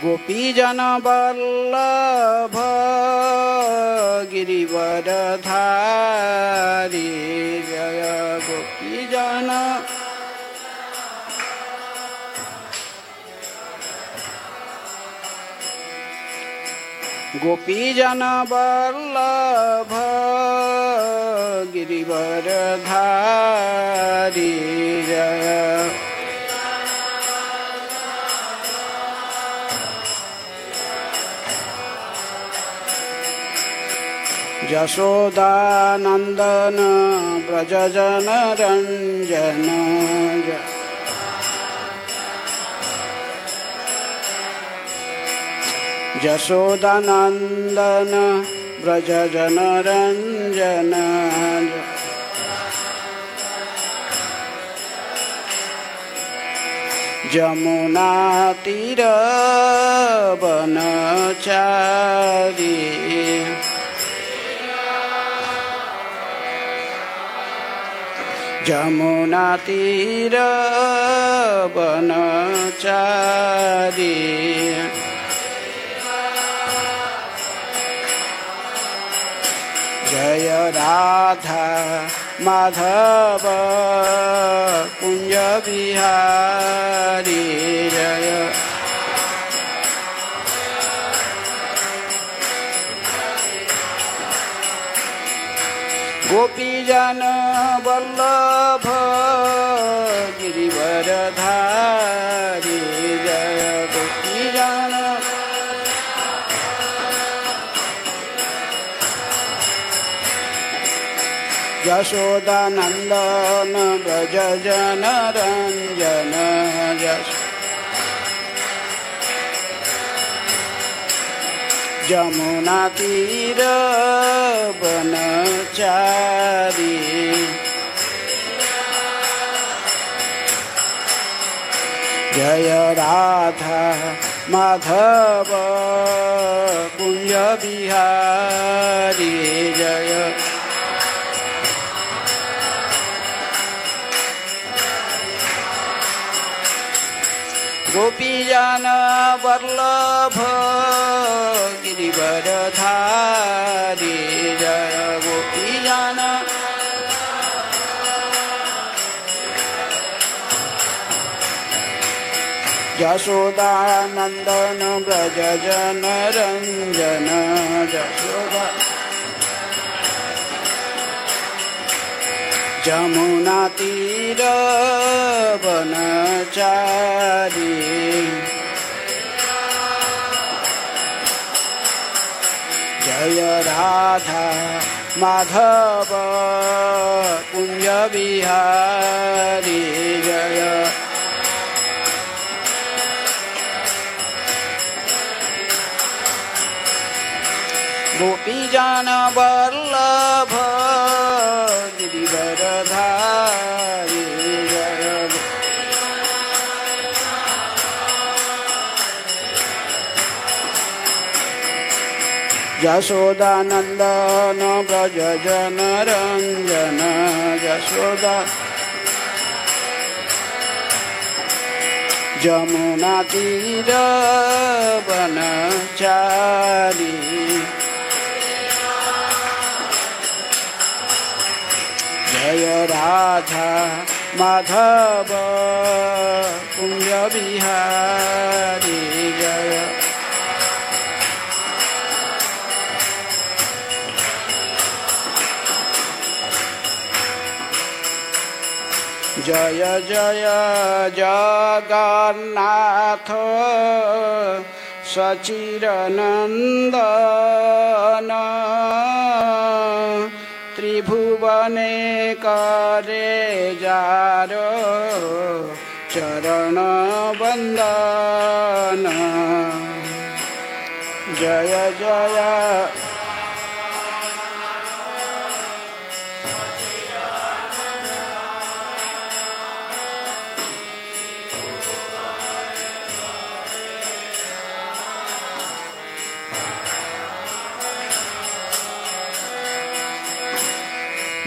गोपीजन वल्लभ गिरिवरधारी जय गोपीजन गोपीजन वल्लभ गिरिवरधारी जय यशोदानंदन व्रजजन रंजन यशोदानंदन व्रजजन रंजन जमुना तीर वनचारी जमुना तीर वनचारी जय राधा माधव कुंज बिहारी जय गोपीजन वल्लभ गिरिवरधारी जय गोपीजन यशोदानंदन व्रजजन रंजन जमुना तीर वनचारी जय राधा माधव कुंज बिहारी जय गोपीजन वल्लभ गिरिवरधारी जय गोपीजन यशोदानंदन व्रजजन रंजन यशोदा जमुना तीर वनचारी जय राधा माधव कुंज बिहारी जय गोपीजन वल्लभ गिरिवरधारी जय यशोदानंदन व्रजजन रंजन यशोदा जमुना तीर वनचारी जय राधा माधव कुंज बिहारी जय जय जय जगन्नाथ सचिरनंदन त्रिभुवने करे जारो चरण वंदन जय जय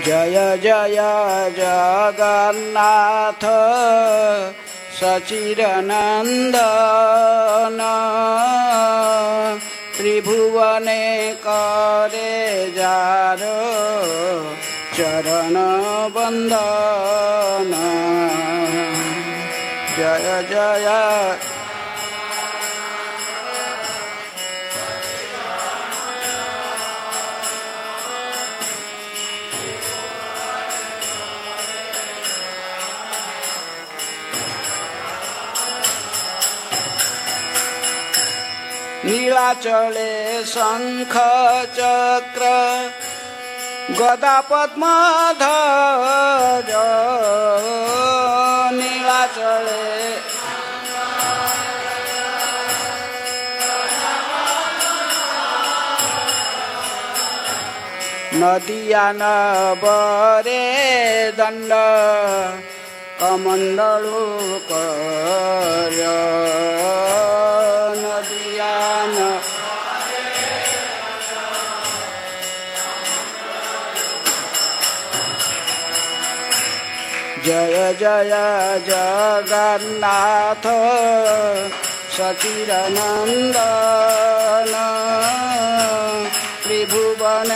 जय जय जगन्नाथ सचिरनन्दन त्रिभुवने करे जार चरण वन्दन जय जय नीलाचले शंख चक्र गदा पद्मधर नीलाचले नदिया नबरे दंड कमंडलु कर नदिया न जय जय जगन्नाथ सचिरनन्दन त्रिभुवन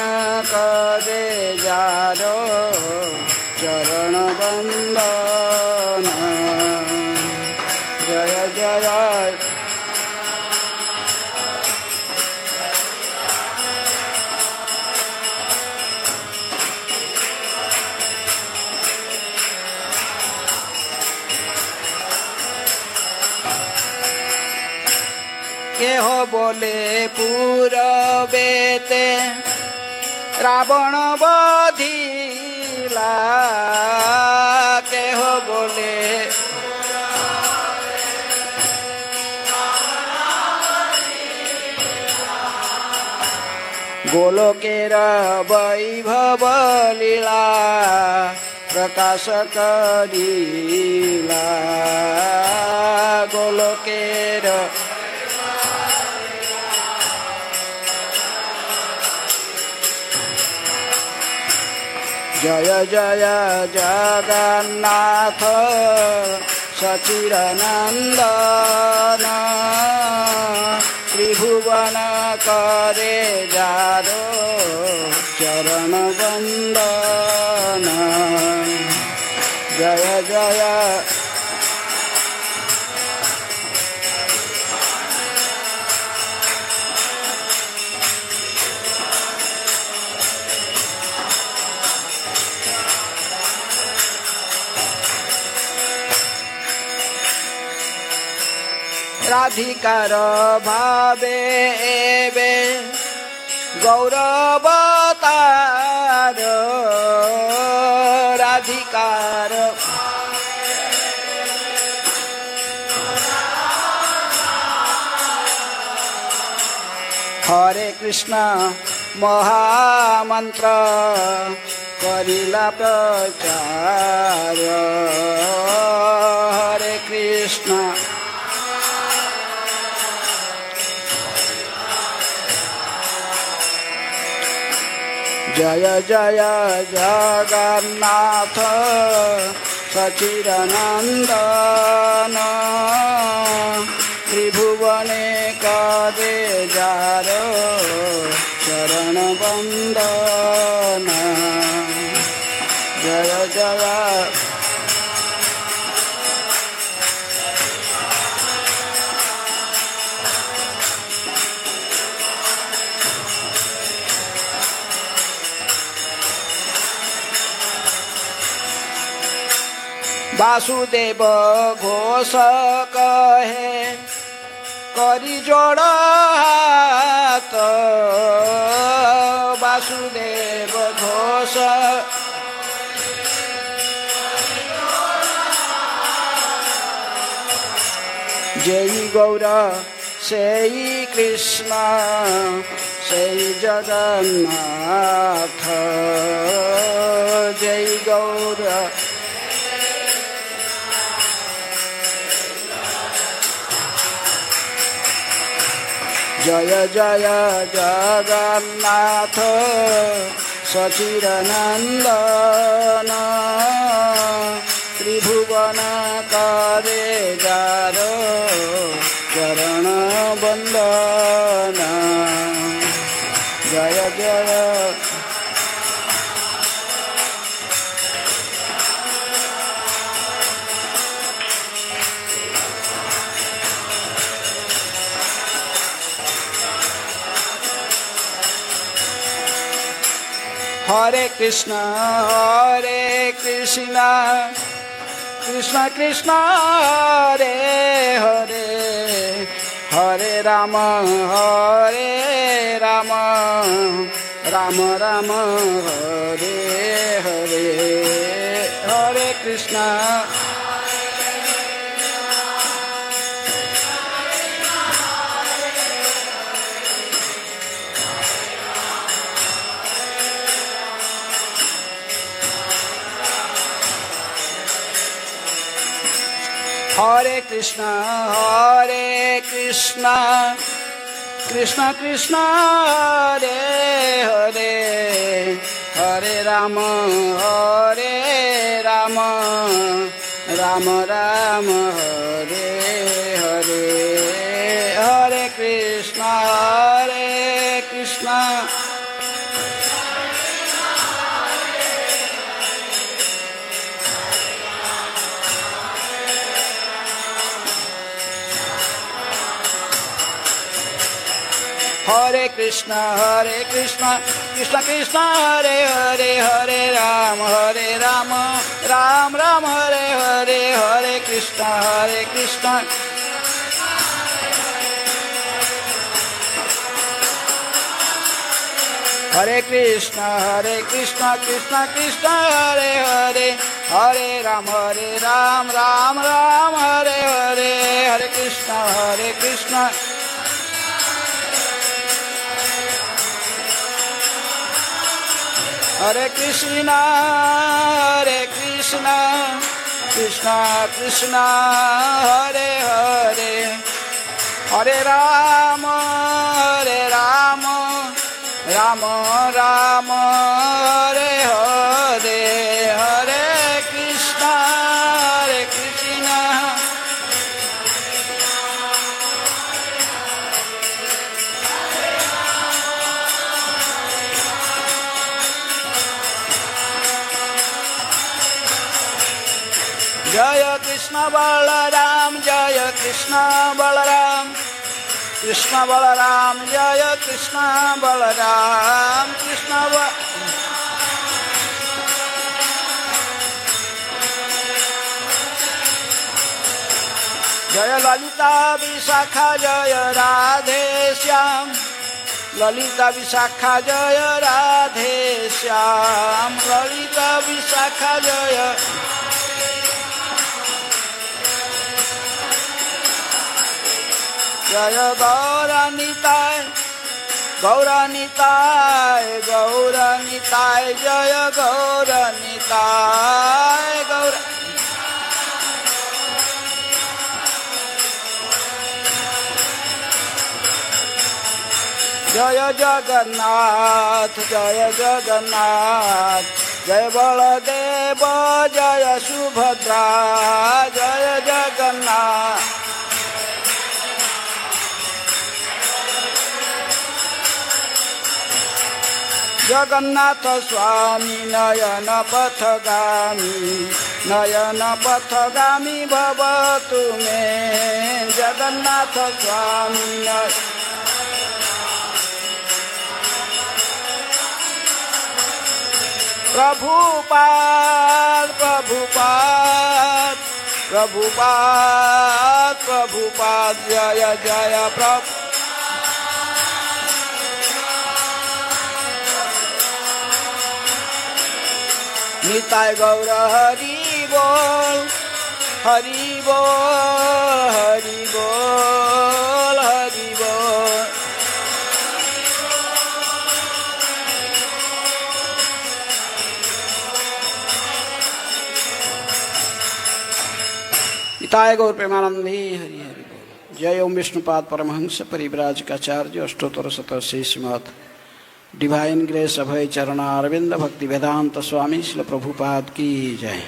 करे जार चरण वन्दन जय जय केह बोले पूरबेते रावण बधिला केह बोले गोलोकेर वैभव लीला प्रकाश करीला गोलोकेर जय जय जगन्नाथ सचिरनन्दन त्रिभुवन करे जार चरण वन्दन जय जय राधिकार भावे एबे गौरवतार राधिकार हरे कृष्ण महामंत्र करिला प्रचार हरे कृष्ण जय जय जगन्नाथ सचिरनन्दन त्रिभुवने करे जार चरण वन्दन जय जय वासुदेव घोष कहे करी जोड़ हाथ वासुदेव घोष जय गौर सेई कृष्ण सेई जगन्नाथ जय गौर जय जय जगन्नाथ सचिरनन्दन त्रिभुवन करे Hare Krishna, Krishna Krishna, Hare Hare, Hare Rama, Rama Rama, Hare Hare, Hare Krishna. Hare Krishna, Krishna Krishna, Hare Hare, Hare Rama, Rama Rama, Hare Hare, Hare Krishna, Krishna. Hare Krishna, Krishna Krishna, Hare Hare, Hare Rama, Ram Ram, Hare Hare, Hare Krishna, Krishna. Hare Krishna, Krishna Krishna, Hare Hare, Hare Ram, Ram Ram, Hare Hare, Hare Krishna, Krishna. Hare Krishna, Krishna Krishna, Hare Hare, Hare Rama, Rama Rama, Hare Hare, Hare Krishna, Krishna. Jaya Krishna Balaram, Jaya Krishna Balaram, Krishna Balaram, Jaya Krishna Balaram, Krishna Jaya Lalita Vishakha, Jaya Radhe Shyam, Lalita Vishakha, Jaya Radhe Shyam, Lalita Vishakha, Jaya. Jaya Gauranitai, Gauranitai, Gauranitai, Jaya Gauranitai, Jaya Jagannath, Jaya Jagannath, Jaya Baladeva, Jaya Subhadra, Jaya Jagannath. Jagannatha Swami Nayana Pathagami Bhavatu Me, Jagannatha Swami Nayana. Prabhupada, Jaya Jaya Prabhupada. Nitai Gaura Hari Bol, Hari Bol, Hari Bol, Hari Bol. Nitai Gaur Premanandi, Hari Hari Bol. Jai Om Vishnupad Paramahansa Parivrajakacarya Ashtottara Satasya Srimad divine grace Abhay Charana Aravinda Bhakti Vedanta Swami Shrila Prabhupada की जय।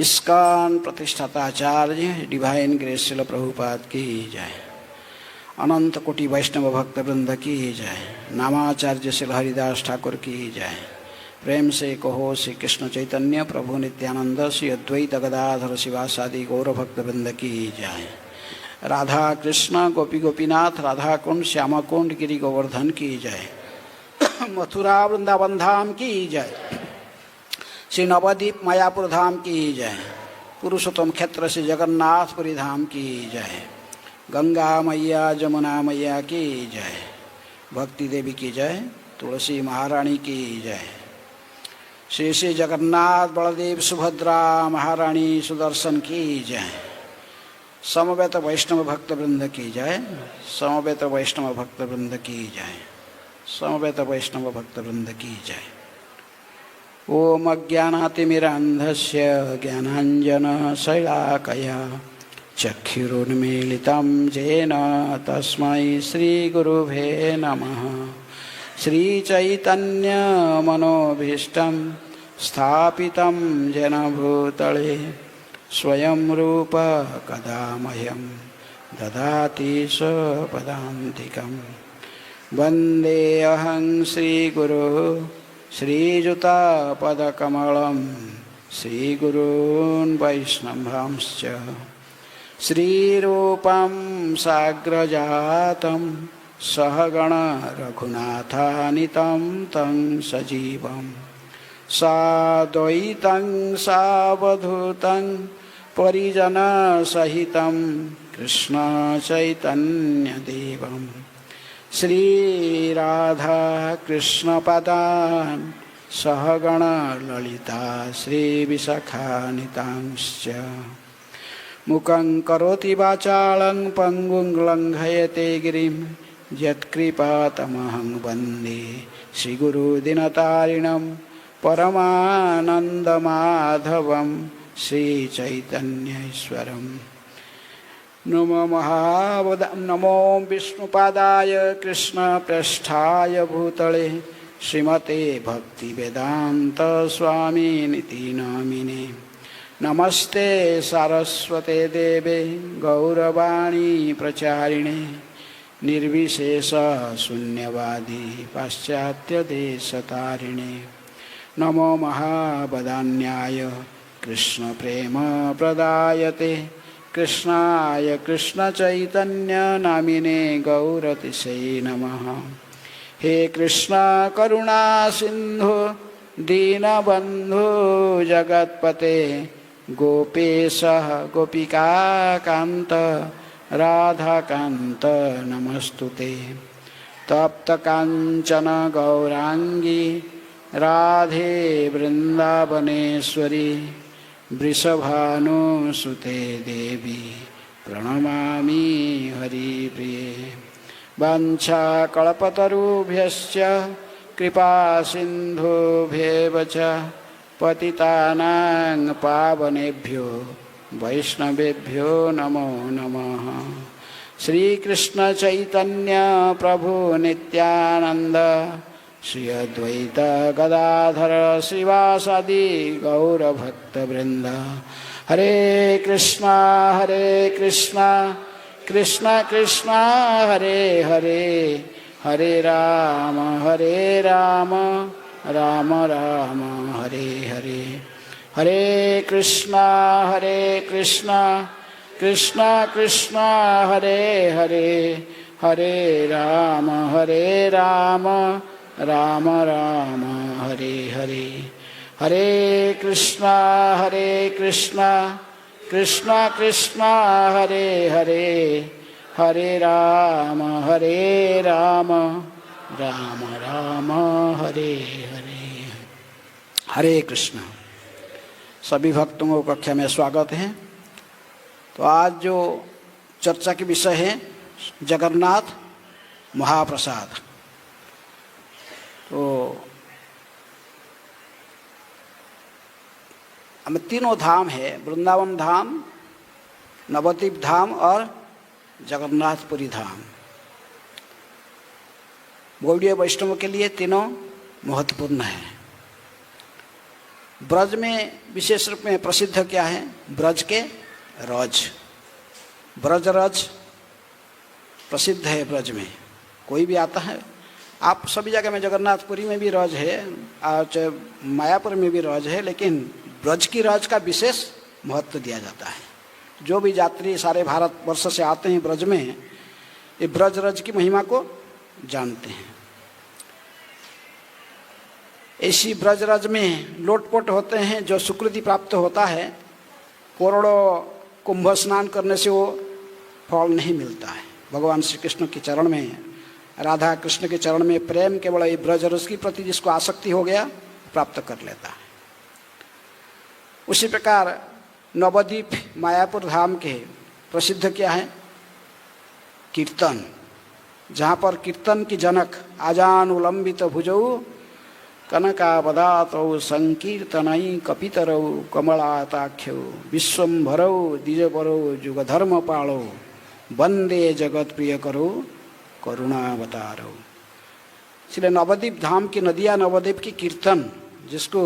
ISKCON प्रतिष्ठाताचार्य divine grace Shrila Prabhupada की जय। अनंत कोटि वैष्णव भक्त वृंद की जय। नामाचार्य श्री हरिदास ठाकुर की जय। प्रेम से कहो श्री कृष्ण चैतन्य प्रभु नित्यानंद श्री अद्वैत गदाधर शिवासादि गौर भक्त वृंद की जय। राधा कृष्ण गोपी गोपीनाथ राधा कुंड श्यामा कुंड गिरि गोवर्धन की जय। मथुरा वृंदावन धाम की जय। श्री नवद्वीप मायापुर धाम की जय। पुरुषोत्तम क्षेत्र श्री जगन्नाथपुरी धाम की जय। गंगा मैया जमुना मैया की जय। भक्ति देवी की जय। तुलसी महारानी की जय। श्री श्री जगन्नाथ बलदेव सुभद्रा महारानी सुदर्शन की जय। समवेत वैष्णव भक्त वृंद की जय। समवेत वैष्णव भक्त वृंद की जय। समवेत वैष्णव भक्त वृंद की जय। ओम अज्ञानातिमिरान्धस्य ज्ञानाञ्जनशलाकया चक्षुरुन्मीलितं येन तस्मै श्रीगुरुवे नमः। श्रीचैतन्यमनोभीष्टं स्थापितं येन भूतले स्वयं रूप कदा मह्यं ददाति स्वपदान्तिकं। वन्देऽहं श्रीगुरो श्रीयुतापदकमलं श्रीगुरून् वैष्णवांश्च। श्रीरूपं साग्रजातं सहगण रघुनाथानितं तं सजीवं साद्वैतं सावधूतं परिजनसहितं कृष्ण चैतन्यदेवं श्रीराधा कृष्णपदान् सहगण ललिता श्रीविशाखानितांश्च। मुखं करोति वाचालं पंगुं लंघयते गिरिं यत्कृपातमहं वन्दे श्रीगुरुदिनतारिणं परमानन्दमाधवं श्रीचैतन्यैश्वरम्। नमो विष्णुपादाय कृष्णप्रेष्ठाय भूतले श्रीमते भक्तिवेदान्त स्वामिनिति नामिने। नमस्ते सारस्वते देवे गौरवाणी प्रचारिणे निर्विशेष शून्यवादी पाश्चात्यदेशतारिणे। नमो महावदान्याय कृष्ण प्रेम प्रदायते कृष्णाय कृष्ण चैतन्य नामिने गौरतिशै नमः। हे कृष्ण करुणा सिंधु दीनबंधु जगत्पते गोपेश गोपिकाकांत राधाकांत नमस्तुते। तप्त कांचन गौरांगी राधे वृंदावनेश्वरी वृषभानुसुते देवी प्रणमामि हरिप्रिये। वाञ्छाकल्पतरुभ्यश्च कृपा सिन्धुभ्येव च पतितानां पावनेभ्यो वैष्णवेभ्यो नमो नमः। श्रीकृष्ण चैतन्य प्रभु नित्यानंद श्री अद्वैत गदाधर श्रीवासादि गौरभक्तवृंद। हरे कृष्णा कृष्ण कृष्णा हरे हरे हरे राम राम राम हरे हरे। हरे कृष्णा कृष्ण कृष्ण हरे हरे हरे राम राम राम हरे हरे। हरे कृष्णा कृष्ण कृष्ण हरे हरे हरे राम राम राम हरे हरे। हरे कृष्ण। सभी भक्तों को कक्षा में स्वागत है। तो आज जो चर्चा के विषय है जगन्नाथ महाप्रसाद। तो हमें तीनों धाम है, वृंदावन धाम, नवद्वीप धाम और जगन्नाथपुरी धाम। गौड़ीय वैष्णव के लिए तीनों महत्वपूर्ण है। ब्रज में विशेष रूप में प्रसिद्ध क्या है? ब्रज के रज, ब्रज रज प्रसिद्ध है। ब्रज में कोई भी आता है, आप सभी जगह में, जगन्नाथपुरी में भी रज है, चाहे मायापुर में भी रज है, लेकिन ब्रज की रज का विशेष महत्व दिया जाता है। जो भी यात्री सारे भारतवर्ष से आते हैं ब्रज में, ये ब्रज रज की महिमा को जानते हैं। ऐसी ब्रजरज में लोटपोट होते हैं, जो सुकृति प्राप्त होता है, करोड़ों कुंभ स्नान करने से वो फल नहीं मिलता है। भगवान श्री कृष्ण के चरण में, राधा कृष्ण के चरण में प्रेम केवल ये ब्रजरस के प्रति जिसको आसक्ति हो गया प्राप्त कर लेता है। उसी प्रकार नवद्वीप मायापुर धाम के प्रसिद्ध क्या है? कीर्तन, जहाँ पर कीर्तन की जनक आजान उलंबित भुजौ कनकावदातौ संकीर्तनई कपितरौ कमलाताख्यौ विश्वम्भरौ द्विजपरौ जुगधर्म पाणौ वंदे जगत प्रिय करो करुणावतारौ। इसलिए नवद्वीप धाम की नदियाँ, नवद्वीप की कीर्तन, जिसको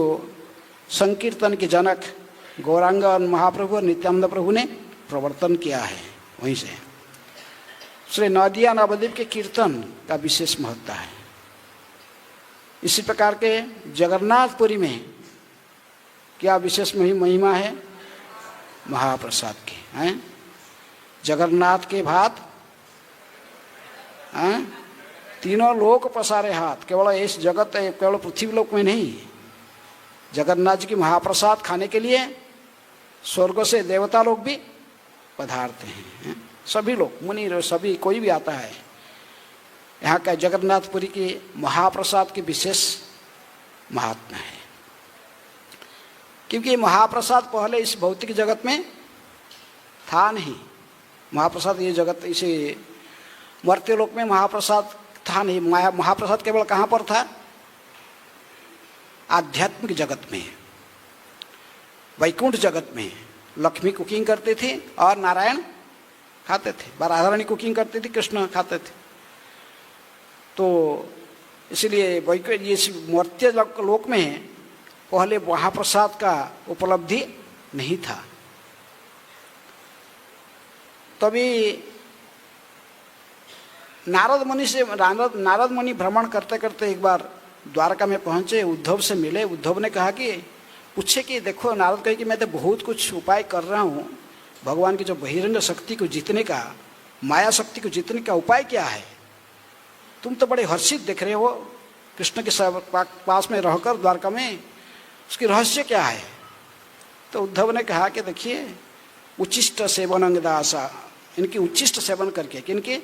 संकीर्तन के जनक गौरांग महाप्रभु और नित्यानंद प्रभु ने प्रवर्तन किया है, वहीं से। इसलिए नदियाँ नवद्वीप के कीर्तन का विशेष महत्व है। इसी प्रकार के जगन्नाथपुरी में क्या विशेष महिमा है? महाप्रसाद की हैं। जगन्नाथ के भात तीनों लोक पसारे हाथ। केवल इस जगत, केवल पृथ्वी लोक में नहीं, जगन्नाथ जी की महाप्रसाद खाने के लिए स्वर्ग से देवता लोग भी पधारते हैं। सभी लोग, मुनि, सभी, कोई भी आता है। यहाँ का जगन्नाथपुरी की महाप्रसाद की विशेष महात्मा है, क्योंकि महाप्रसाद पहले इस भौतिक जगत में था नहीं। महाप्रसाद ये जगत, इसे मर्त्य लोक में महाप्रसाद था नहीं। महाप्रसाद केवल कहाँ पर था? आध्यात्मिक जगत में, वैकुंठ जगत में। लक्ष्मी कुकिंग करते थे और नारायण खाते थे, राधारानी कुकिंग करती थी, कृष्ण खाते थे। तो इसलिए वैकुंठ, ये मर्त्य लोक में पहले महाप्रसाद का उपलब्धि नहीं था। तभी नारद मुनि भ्रमण करते करते एक बार द्वारका में पहुंचे, उद्धव से मिले। उद्धव ने कहा कि पूछे कि देखो, नारद कहे कि मैं तो बहुत कुछ उपाय कर रहा हूँ, भगवान की जो बहिरंग शक्ति को जीतने का, माया शक्ति को जीतने का उपाय क्या है? तुम तो बड़े हर्षित दिख रहे हो कृष्ण के पास में रहकर द्वारका में, उसकी रहस्य क्या है? तो उद्धव ने कहा कि देखिए, उच्चिष्ट सेवन दासा, इनकी उच्चिष्ट सेवन करके, किनके?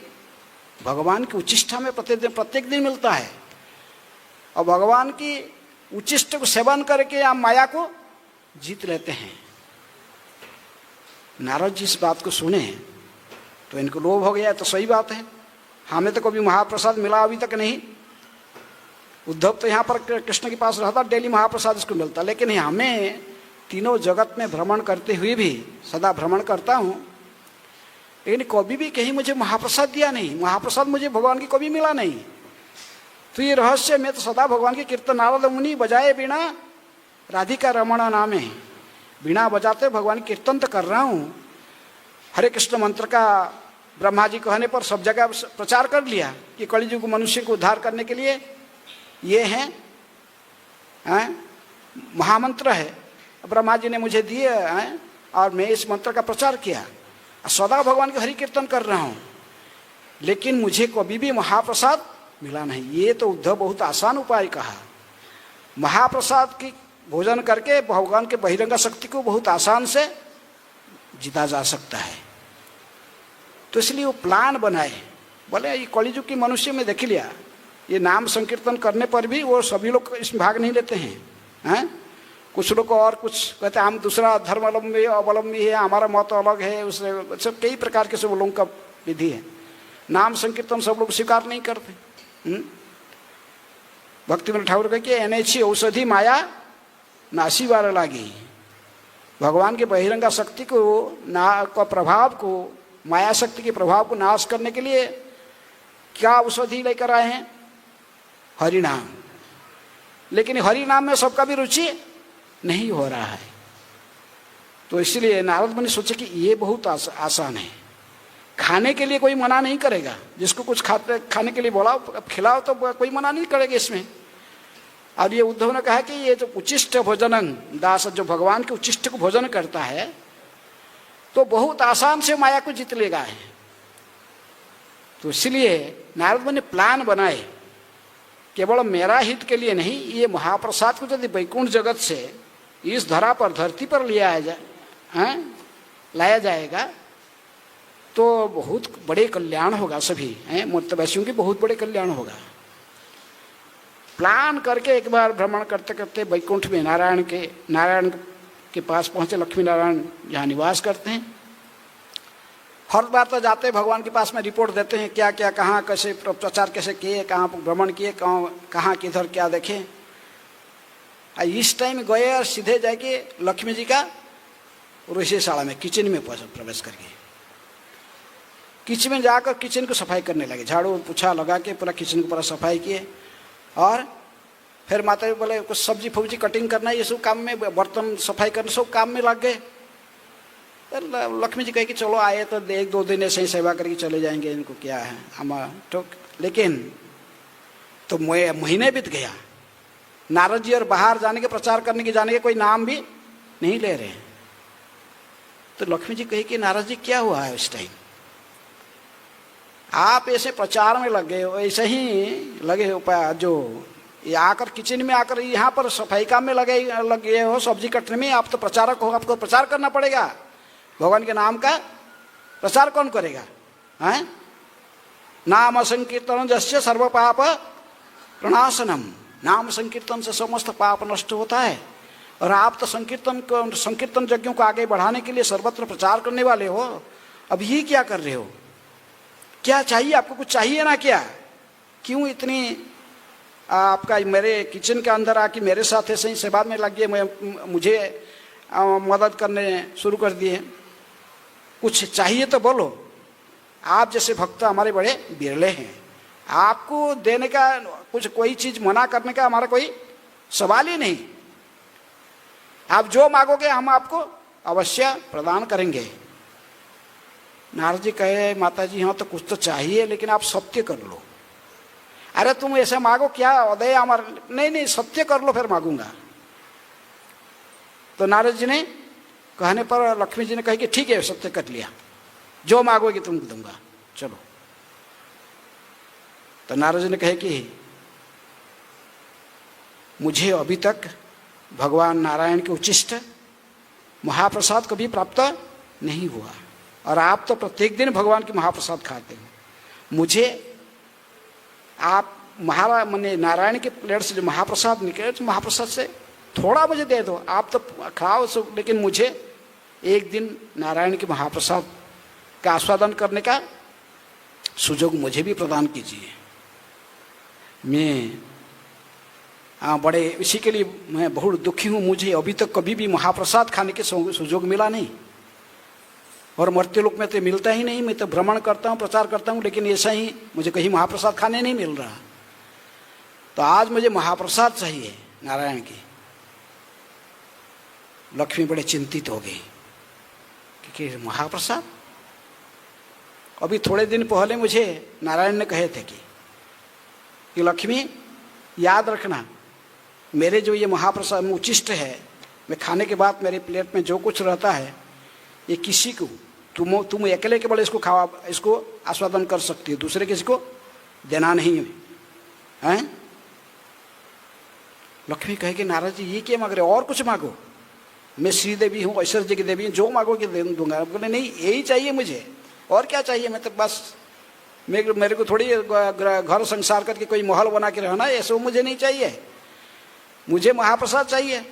भगवान की उच्चिष्टा में प्रत्येक दिन मिलता है, और भगवान की उच्चिष्ट को सेवन करके आप माया को जीत लेते हैं। नारद जी इस बात को सुने तो इनको लोभ हो गया। तो सही बात है, हमें तो कभी महाप्रसाद मिला अभी तक नहीं। उद्धव तो यहाँ पर कृष्ण के पास रहता, डेली महाप्रसाद इसको मिलता, लेकिन हमें तीनों जगत में भ्रमण करते हुए भी, सदा भ्रमण करता हूँ, लेकिन कभी भी कहीं मुझे महाप्रसाद दिया नहीं, महाप्रसाद मुझे भगवान की कभी मिला नहीं। तो ये रहस्य, मैं तो सदा भगवान के कीर्तन, नारद मुनि बजाए बिना राधिका रमण नामे, बिना बजाते भगवान कीर्तन तो कर रहा हूँ। हरे कृष्ण मंत्र का ब्रह्मा जी कहने पर सब जगह प्रचार कर लिया कि कलियुग मनुष्य को उद्धार करने के लिए ये है महामंत्र है, ब्रह्मा जी ने मुझे दिए हैं, और मैं इस मंत्र का प्रचार किया, सदा भगवान के हरि कीर्तन कर रहा हूँ, लेकिन मुझे कभी भी महाप्रसाद मिला नहीं। ये तो उद्धव बहुत आसान उपाय कहा। महाप्रसाद की भोजन करके भगवान के बहिरंग शक्ति को बहुत आसान से जीता जा सकता है। तो इसलिए वो प्लान बनाए, बोले ये कलियुग की मनुष्य में देख लिया, ये नाम संकीर्तन करने पर भी वो सभी लोग इसमें भाग नहीं लेते हैं। कुछ लोग और कुछ कहते हैं हम दूसरा धर्मावलंबी है, हमारा मत अलग है, उससे सब कई प्रकार के सब लोगों का विधि है। नाम संकीर्तन सब लोग स्वीकार नहीं करते। भक्तिविनोद ठाकुर कहे कि एनएची औषधि माया नासी वाला लागी। भगवान के बहिरंगा शक्ति को प्रभाव को, माया शक्ति के प्रभाव को नाश करने के लिए क्या औषधि लेकर आए हैं? हरिनाम। लेकिन हरिनाम में सबका भी रुचि नहीं हो रहा है। तो इसलिए नारद मुनि सोचे कि ये बहुत आसान है, खाने के लिए कोई मना नहीं करेगा। जिसको कुछ खाने के लिए बोला खिलाओ तो कोई मना नहीं करेगा इसमें। और ये उद्धव ने कहा कि ये जो उच्चिष्ट भोजन दास, जो भगवान के उच्चिष्ट को भोजन करता है तो बहुत आसान से माया को जीत लेगा है। तो इसलिए नारद मुनि प्लान बनाए केवल मेरा हित के लिए नहीं, ये महाप्रसाद को यदि वैकुंठ जगत से इस धरा पर, धरती पर लाया जाएगा तो बहुत बड़े कल्याण होगा, सभी मोक्षवासियों की बहुत बड़े कल्याण होगा। प्लान करके एक बार भ्रमण करते करते वैकुंठ में नारायण के पास पहुंचे। लक्ष्मी नारायण जहाँ निवास करते हैं, हर बार तो जाते भगवान के पास में रिपोर्ट देते हैं क्या क्या, कहाँ कैसे प्रचार कैसे किए, कहाँ भ्रमण किए, कहाँ किधर क्या देखे। इस टाइम गए और सीधे जाके लक्ष्मी जी का ऋषिशाला में किचन में प्रवेश करके किचन में जाकर किचन को सफाई करने लगे। झाड़ू पोछा लगा के पूरा किचन को पूरा सफाई किए और फिर माता जी बोले कुछ सब्जी फब्जी कटिंग करना, ये सब काम में, बर्तन सफाई करना, सब काम में लग गए। लक्ष्मी जी कहे कि चलो आए तो 1-2 दिन ऐसे ही सेवा करके चले जाएंगे, इनको क्या है हमारा तो। लेकिन तो महीने बीत गया, नारद जी और बाहर जाने के, प्रचार करने के जाने के कोई नाम भी नहीं ले रहे हैं। तो लक्ष्मी जी कहे कि नारद जी क्या हुआ है इस टाइम, आप ऐसे प्रचार में लग गए हो, ऐसे ही लगे हो जो ये आकर किचन में आकर यहाँ पर सफाई काम में लग गए हो, सब्जी कटने में। आप तो प्रचारक हो, आपको प्रचार करना पड़ेगा, भगवान के नाम का प्रचार कौन करेगा, हैं? नाम संकीर्तन जस्य सर्व पाप प्रणाशनम, नाम संकीर्तन से समस्त पाप नष्ट होता है। और आप तो संकीर्तन यज्ञों को आगे बढ़ाने के लिए सर्वत्र प्रचार करने वाले हो, अब ये क्या कर रहे हो, क्या चाहिए आपको, कुछ चाहिए ना क्या, क्यों इतनी आपका मेरे किचन के अंदर आके मेरे साथ ऐसे ही सेवा में लग गए, मुझे मदद करने शुरू कर दिए, कुछ चाहिए तो बोलो। आप जैसे भक्त हमारे बड़े बिरले हैं, आपको देने का कुछ, कोई चीज मना करने का हमारा कोई सवाल ही नहीं। आप जो मांगोगे हम आपको अवश्य प्रदान करेंगे। नारद जी कहे माता जी हाँ तो कुछ तो चाहिए, लेकिन आप सत्य कर लो। अरे तुम ऐसा मांगो क्या उदय हमारा, नहीं सत्य कर लो फिर मांगूंगा। तो नारद जी ने कहने पर लक्ष्मी जी ने कहा कि ठीक है सत्य कर लिया, जो मांगोगे तुमको दूंगा, चलो। तो नारद जी ने कहे कि मुझे अभी तक भगवान नारायण के उच्चिष्ट महाप्रसाद कभी प्राप्त नहीं हुआ, और आप तो प्रत्येक दिन भगवान की महाप्रसाद खाते हो। मुझे आप मैंने नारायण के प्लेट से जो महाप्रसाद निकले, तो महाप्रसाद से थोड़ा मुझे दे दो, आप तो खाओ सब, लेकिन मुझे एक दिन नारायण के महाप्रसाद का आस्वादन करने का सुयोग मुझे भी प्रदान कीजिए। मैं बड़े इसी के लिए मैं बहुत दुखी हूँ, मुझे अभी तक कभी भी महाप्रसाद खाने के सुयोग मिला नहीं, और मर्त्यलोक में तो मिलता ही नहीं। मैं तो भ्रमण करता हूँ, प्रचार करता हूँ, लेकिन ऐसा ही मुझे कहीं महाप्रसाद खाने नहीं मिल रहा। तो आज मुझे महाप्रसाद चाहिए नारायण की। लक्ष्मी बड़े चिंतित हो गई कि महाप्रसाद, अभी थोड़े दिन पहले मुझे नारायण ने कहे थे कि लक्ष्मी याद रखना, मेरे जो ये महाप्रसाद उच्चिष्ट है, मैं खाने के बाद मेरे प्लेट में जो कुछ रहता है, ये किसी को तुम अकेले केवल इसको खावा, इसको आस्वादन कर सकती हो, दूसरे किसी को देना नहीं है। लक्ष्मी कहे कि नारद जी ये क्या मांग रहे हो, और कुछ मांगो, मैं श्री देवी हूँ, ऐश्वर्य जी की देवी हूँ, जो मांगोगे दे दूंगा। बोले नहीं यही चाहिए मुझे, और क्या चाहिए, मैं तो बस मेरे को थोड़ी घर संसार करके कोई महल बना के रहना, ये सब मुझे नहीं चाहिए, मुझे महाप्रसाद चाहिए।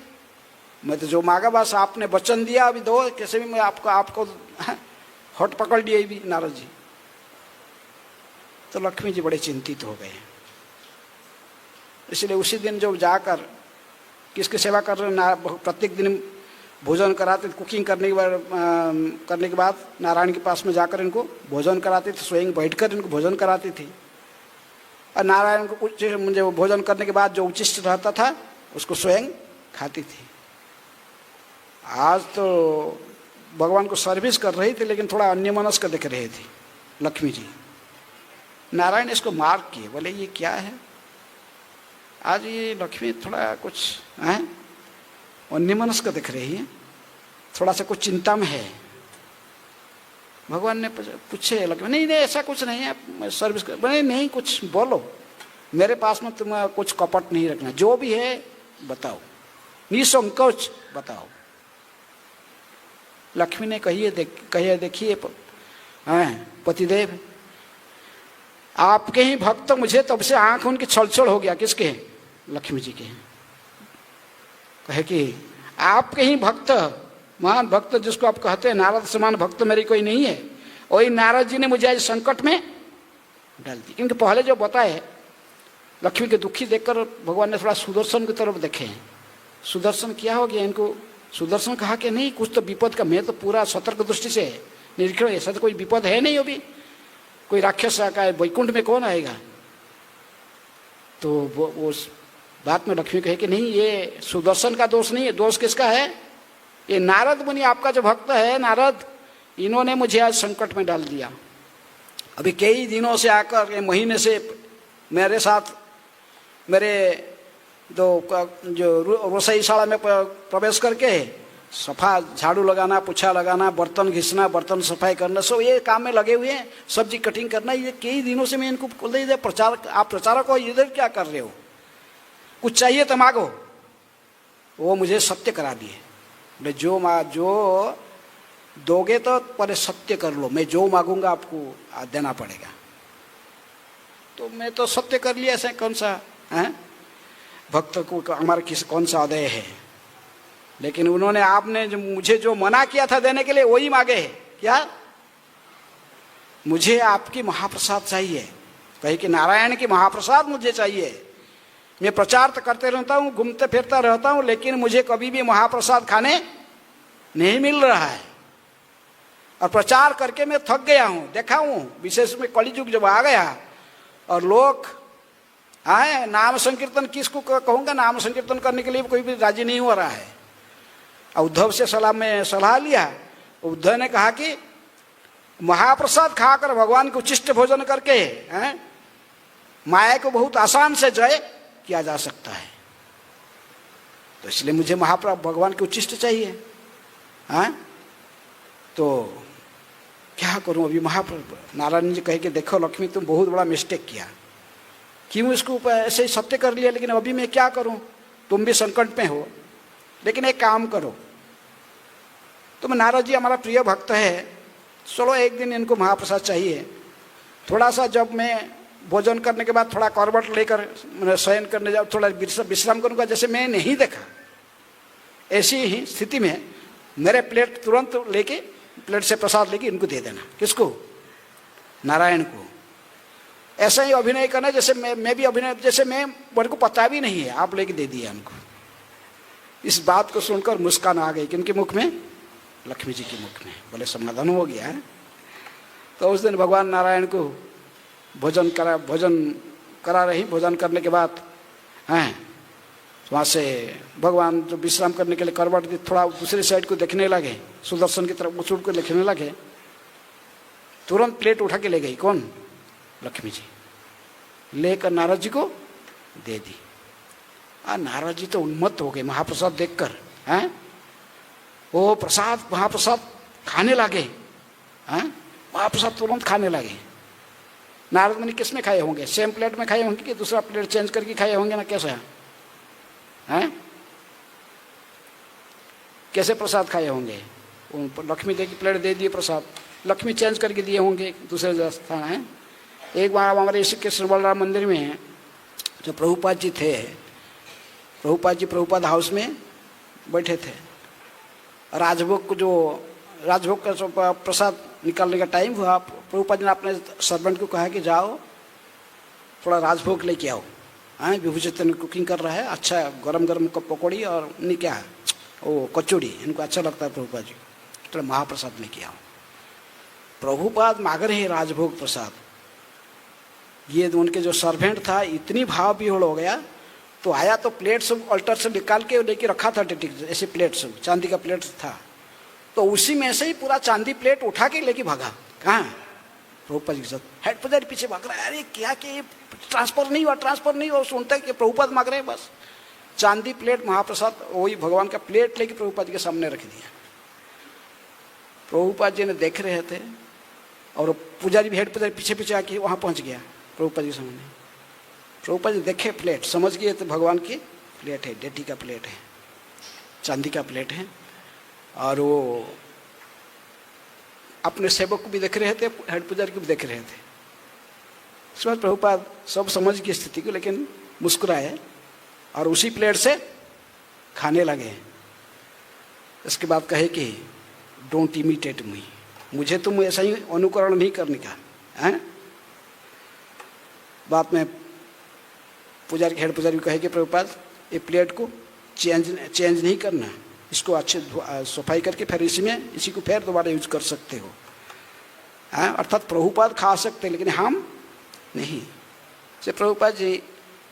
मैं तो जो मांगा बस आपने वचन दिया, अभी दो, कैसे भी मैं आपको हट पकड़ लिए भी नारद जी। तो लक्ष्मी जी बड़े चिंतित हो गए, इसलिए उसी दिन जो जाकर किसकी सेवा कर रहे, प्रत्येक दिन भोजन कराते, कुकिंग करने के बाद नारायण के पास में जाकर इनको भोजन कराते थे, स्वयं बैठकर इनको भोजन कराती थी। और नारायण को कुछ मुझे भोजन करने के बाद जो उच्चिष्ट रहता था उसको स्वयं खाती थी। आज तो भगवान को सर्विस कर रही थी, लेकिन थोड़ा अन्यमनस्क दिख रही थी लक्ष्मी जी। नारायण इसको मार्क किए, बोले ये क्या है, आज ये लक्ष्मी थोड़ा कुछ है अन्यमनस्क दिख रही है, थोड़ा सा कुछ चिंता में है। भगवान ने पूछे लक्ष्मी, नहीं ऐसा कुछ नहीं है, मैं सर्विस कर, बोले नहीं कुछ बोलो, मेरे पास में तुम कुछ कपट नहीं रखना, जो भी है बताओ, निसंकोच बताओ। लक्ष्मी ने कहिए देखिए पतिदेव, आपके ही भक्त मुझे तब से आंख उनकी छलछल हो गया। किसके? लक्ष्मी जी के। कहे कि आपके ही भक्त, महान भक्त जिसको आप कहते हैं नारद समान भक्त मेरी कोई नहीं है, वही नारद जी ने मुझे आज संकट में डाल दी। क्योंकि पहले जो बताए लक्ष्मी के दुखी देखकर भगवान ने थोड़ा सुदर्शन की तरफ देखे। सुदर्शन क्या हो गया इनको? सुदर्शन कहा कि नहीं, कुछ तो विपद का, मैं तो पूरा सतर्क दृष्टि से निरीक्षण, ऐसा तो कोई विपद है नहीं अभी, कोई राक्षस का वैकुंठ में कौन आएगा। तो वो उस बात में लक्ष्मी कहे कि नहीं, ये सुदर्शन का दोष नहीं है, दोष किसका है? ये नारद मुनि, आपका जो भक्त है नारद, इन्होंने मुझे आज संकट में डाल दिया। अभी कई दिनों से आकर, महीने से मेरे साथ मेरे जो रसोईशाला में प्रवेश करके सफा, झाड़ू लगाना, पोछा लगाना, बर्तन घिसना, बर्तन सफाई करना, सब ये काम में लगे हुए हैं, सब्जी कटिंग करना। ये कई दिनों से मैं इनको बोल रही, प्रचार, आप प्रचारक हो, इधर क्या कर रहे हो, कुछ चाहिए तो मांगो। वो मुझे सत्य करा दिए, बोले जो दोगे तो पहले सत्य कर लो, मैं जो मांगूंगा आपको देना पड़ेगा। तो मैं तो सत्य कर लिया, ऐसा कौन सा है भक्त को हमारा कौन सा अदय है। लेकिन उन्होंने, आपने मुझे जो मना किया था देने के लिए, वही मांगे। क्या? मुझे आपकी महाप्रसाद चाहिए। कहे कि नारायण की महाप्रसाद मुझे चाहिए। मैं प्रचार तो करते रहता हूँ, घूमते फिरता रहता हूँ, लेकिन मुझे कभी भी महाप्रसाद खाने नहीं मिल रहा है। और प्रचार करके मैं थक गया हूँ, देखा हूँ, विशेष में कलियुग जब आ गया और लोग आए, नाम संकीर्तन किसको कहूँगा, नाम संकीर्तन करने के लिए कोई भी राजी नहीं हो रहा है। उद्धव से सलाह लिया। उद्धव ने कहा कि महाप्रसाद खाकर, भगवान को उचिष्ट भोजन करके माया को बहुत आसान से जय किया जा सकता है। तो इसलिए मुझे भगवान के उचिष्ट चाहिए। तो क्या करूं अभी? नारायण जी कहे कि देखो लक्ष्मी, तुम बहुत बड़ा मिस्टेक किया, क्यों इसको ऐसे ही सत्य कर लिया, लेकिन अभी मैं क्या करूं, तुम भी संकट में हो। लेकिन एक काम करो, तुम नारद जी हमारा प्रिय भक्त है, चलो एक दिन इनको महाप्रसाद चाहिए। थोड़ा सा जब मैं भोजन करने के बाद थोड़ा करवट लेकर शयन करने जाऊँ, थोड़ा विश्राम करूँगा, जैसे मैं नहीं देखा, ऐसी ही स्थिति में मेरे प्लेट तुरंत लेके, प्लेट से प्रसाद लेके इनको दे देना। किसको? नारायण को। ऐसा ही अभिनय करना जैसे मैं भी अभिनय, जैसे मेरे को पता भी नहीं है, आप लेके दे दिया उनको। इस बात को सुनकर मुस्कान आ गई किनके मुख में? लक्ष्मी जी के मुख में। बोले समाधान हो गया है। तो उस दिन भगवान नारायण को भोजन करा रही। भोजन करने के बाद वहाँ से भगवान जो विश्राम करने के लिए करवट दी, थोड़ा दूसरी साइड को देखने लगे, सुदर्शन की तरफ उछूट को देखने लगे। तुरंत प्लेट उठा के ले गई। कौन? लक्ष्मी जी। लेकर नारद जी को दे दी। नारद जी तो उन्मत्त हो गए महाप्रसाद देखकर। वो महाप्रसाद खाने लगे। महाप्रसाद तुरंत खाने लगे। नारद मुनि किस में खाए होंगे? सेम प्लेट में खाए होंगे कि दूसरा प्लेट चेंज करके खाए होंगे ना? कैसा है? कैसे प्रसाद खाए होंगे? लक्ष्मी जी की प्लेट दे दिए प्रसाद, लक्ष्मी चेंज करके दिए होंगे दूसरे स्थान है। एक बार हमारे श्री कृष्ण बलराम मंदिर में जो प्रभुपाद जी थे, प्रभुपाद हाउस में बैठे थे। राजभोग का प्रसाद निकालने का टाइम हुआ। प्रभुपाद जी ने अपने सर्वेंट को कहा कि जाओ थोड़ा राजभोग लेके आओ। विभूषितन कुकिंग कर रहा है, अच्छा गरम गरम पकौड़ी और नहीं क्या वो कचौड़ी, इनको अच्छा लगता है प्रभुपाद जी, थोड़ा महाप्रसाद लेके आओ। प्रभुपाद मांग रहे हैं राजभोग प्रसाद। ये उनके जो सर्वेंट था इतनी भाव विह्वल हो गया, तो आया तो प्लेट सब अल्टर से निकाल के लेके रखा था, ऐसे प्लेट सब चांदी का प्लेट था, तो उसी में से ही पूरा चांदी प्लेट उठा के लेके भागा। कहाँ? प्रभुपाद जी के साथ हेड पजारी पीछे भाग रहा है। अरे क्या कि ट्रांसफर नहीं हुआ। सुनता है कि प्रभुपाद मांग रहे हैं, बस चांदी प्लेट महाप्रसाद, वही भगवान का प्लेट लेके प्रभुपाद जी के सामने रख दिया। प्रभुपाद जी ने देख रहे थे और पुजारी भी हेड पुजारी पीछे पीछे आके वहाँ पहुँच गया प्रभुपाद जी के सामने। प्रभुपाद जी देखे प्लेट, समझ गए तो भगवान की प्लेट है, डेटी का प्लेट है, चांदी का प्लेट है। और वो अपने सेवक को भी देख रहे थे, हेड पुजारी को भी देख रहे थे। उसके बाद प्रभुपाद सब समझ गए स्थिति को, लेकिन मुस्कुराए और उसी प्लेट से खाने लगे। इसके बाद कहे कि डोंट इमिटेट मी, मुझे तुम ऐसा ही अनुकरण नहीं करने का है। बाद में पुजारी, हेड पुजारी कहे कि प्रभुपाद ये प्लेट को चेंज नहीं करना, इसको अच्छे सफाई करके फिर इसी को फिर दोबारा यूज कर सकते हो। अर्थात प्रभुपाद खा सकते लेकिन हम नहीं। से प्रभुपाद जी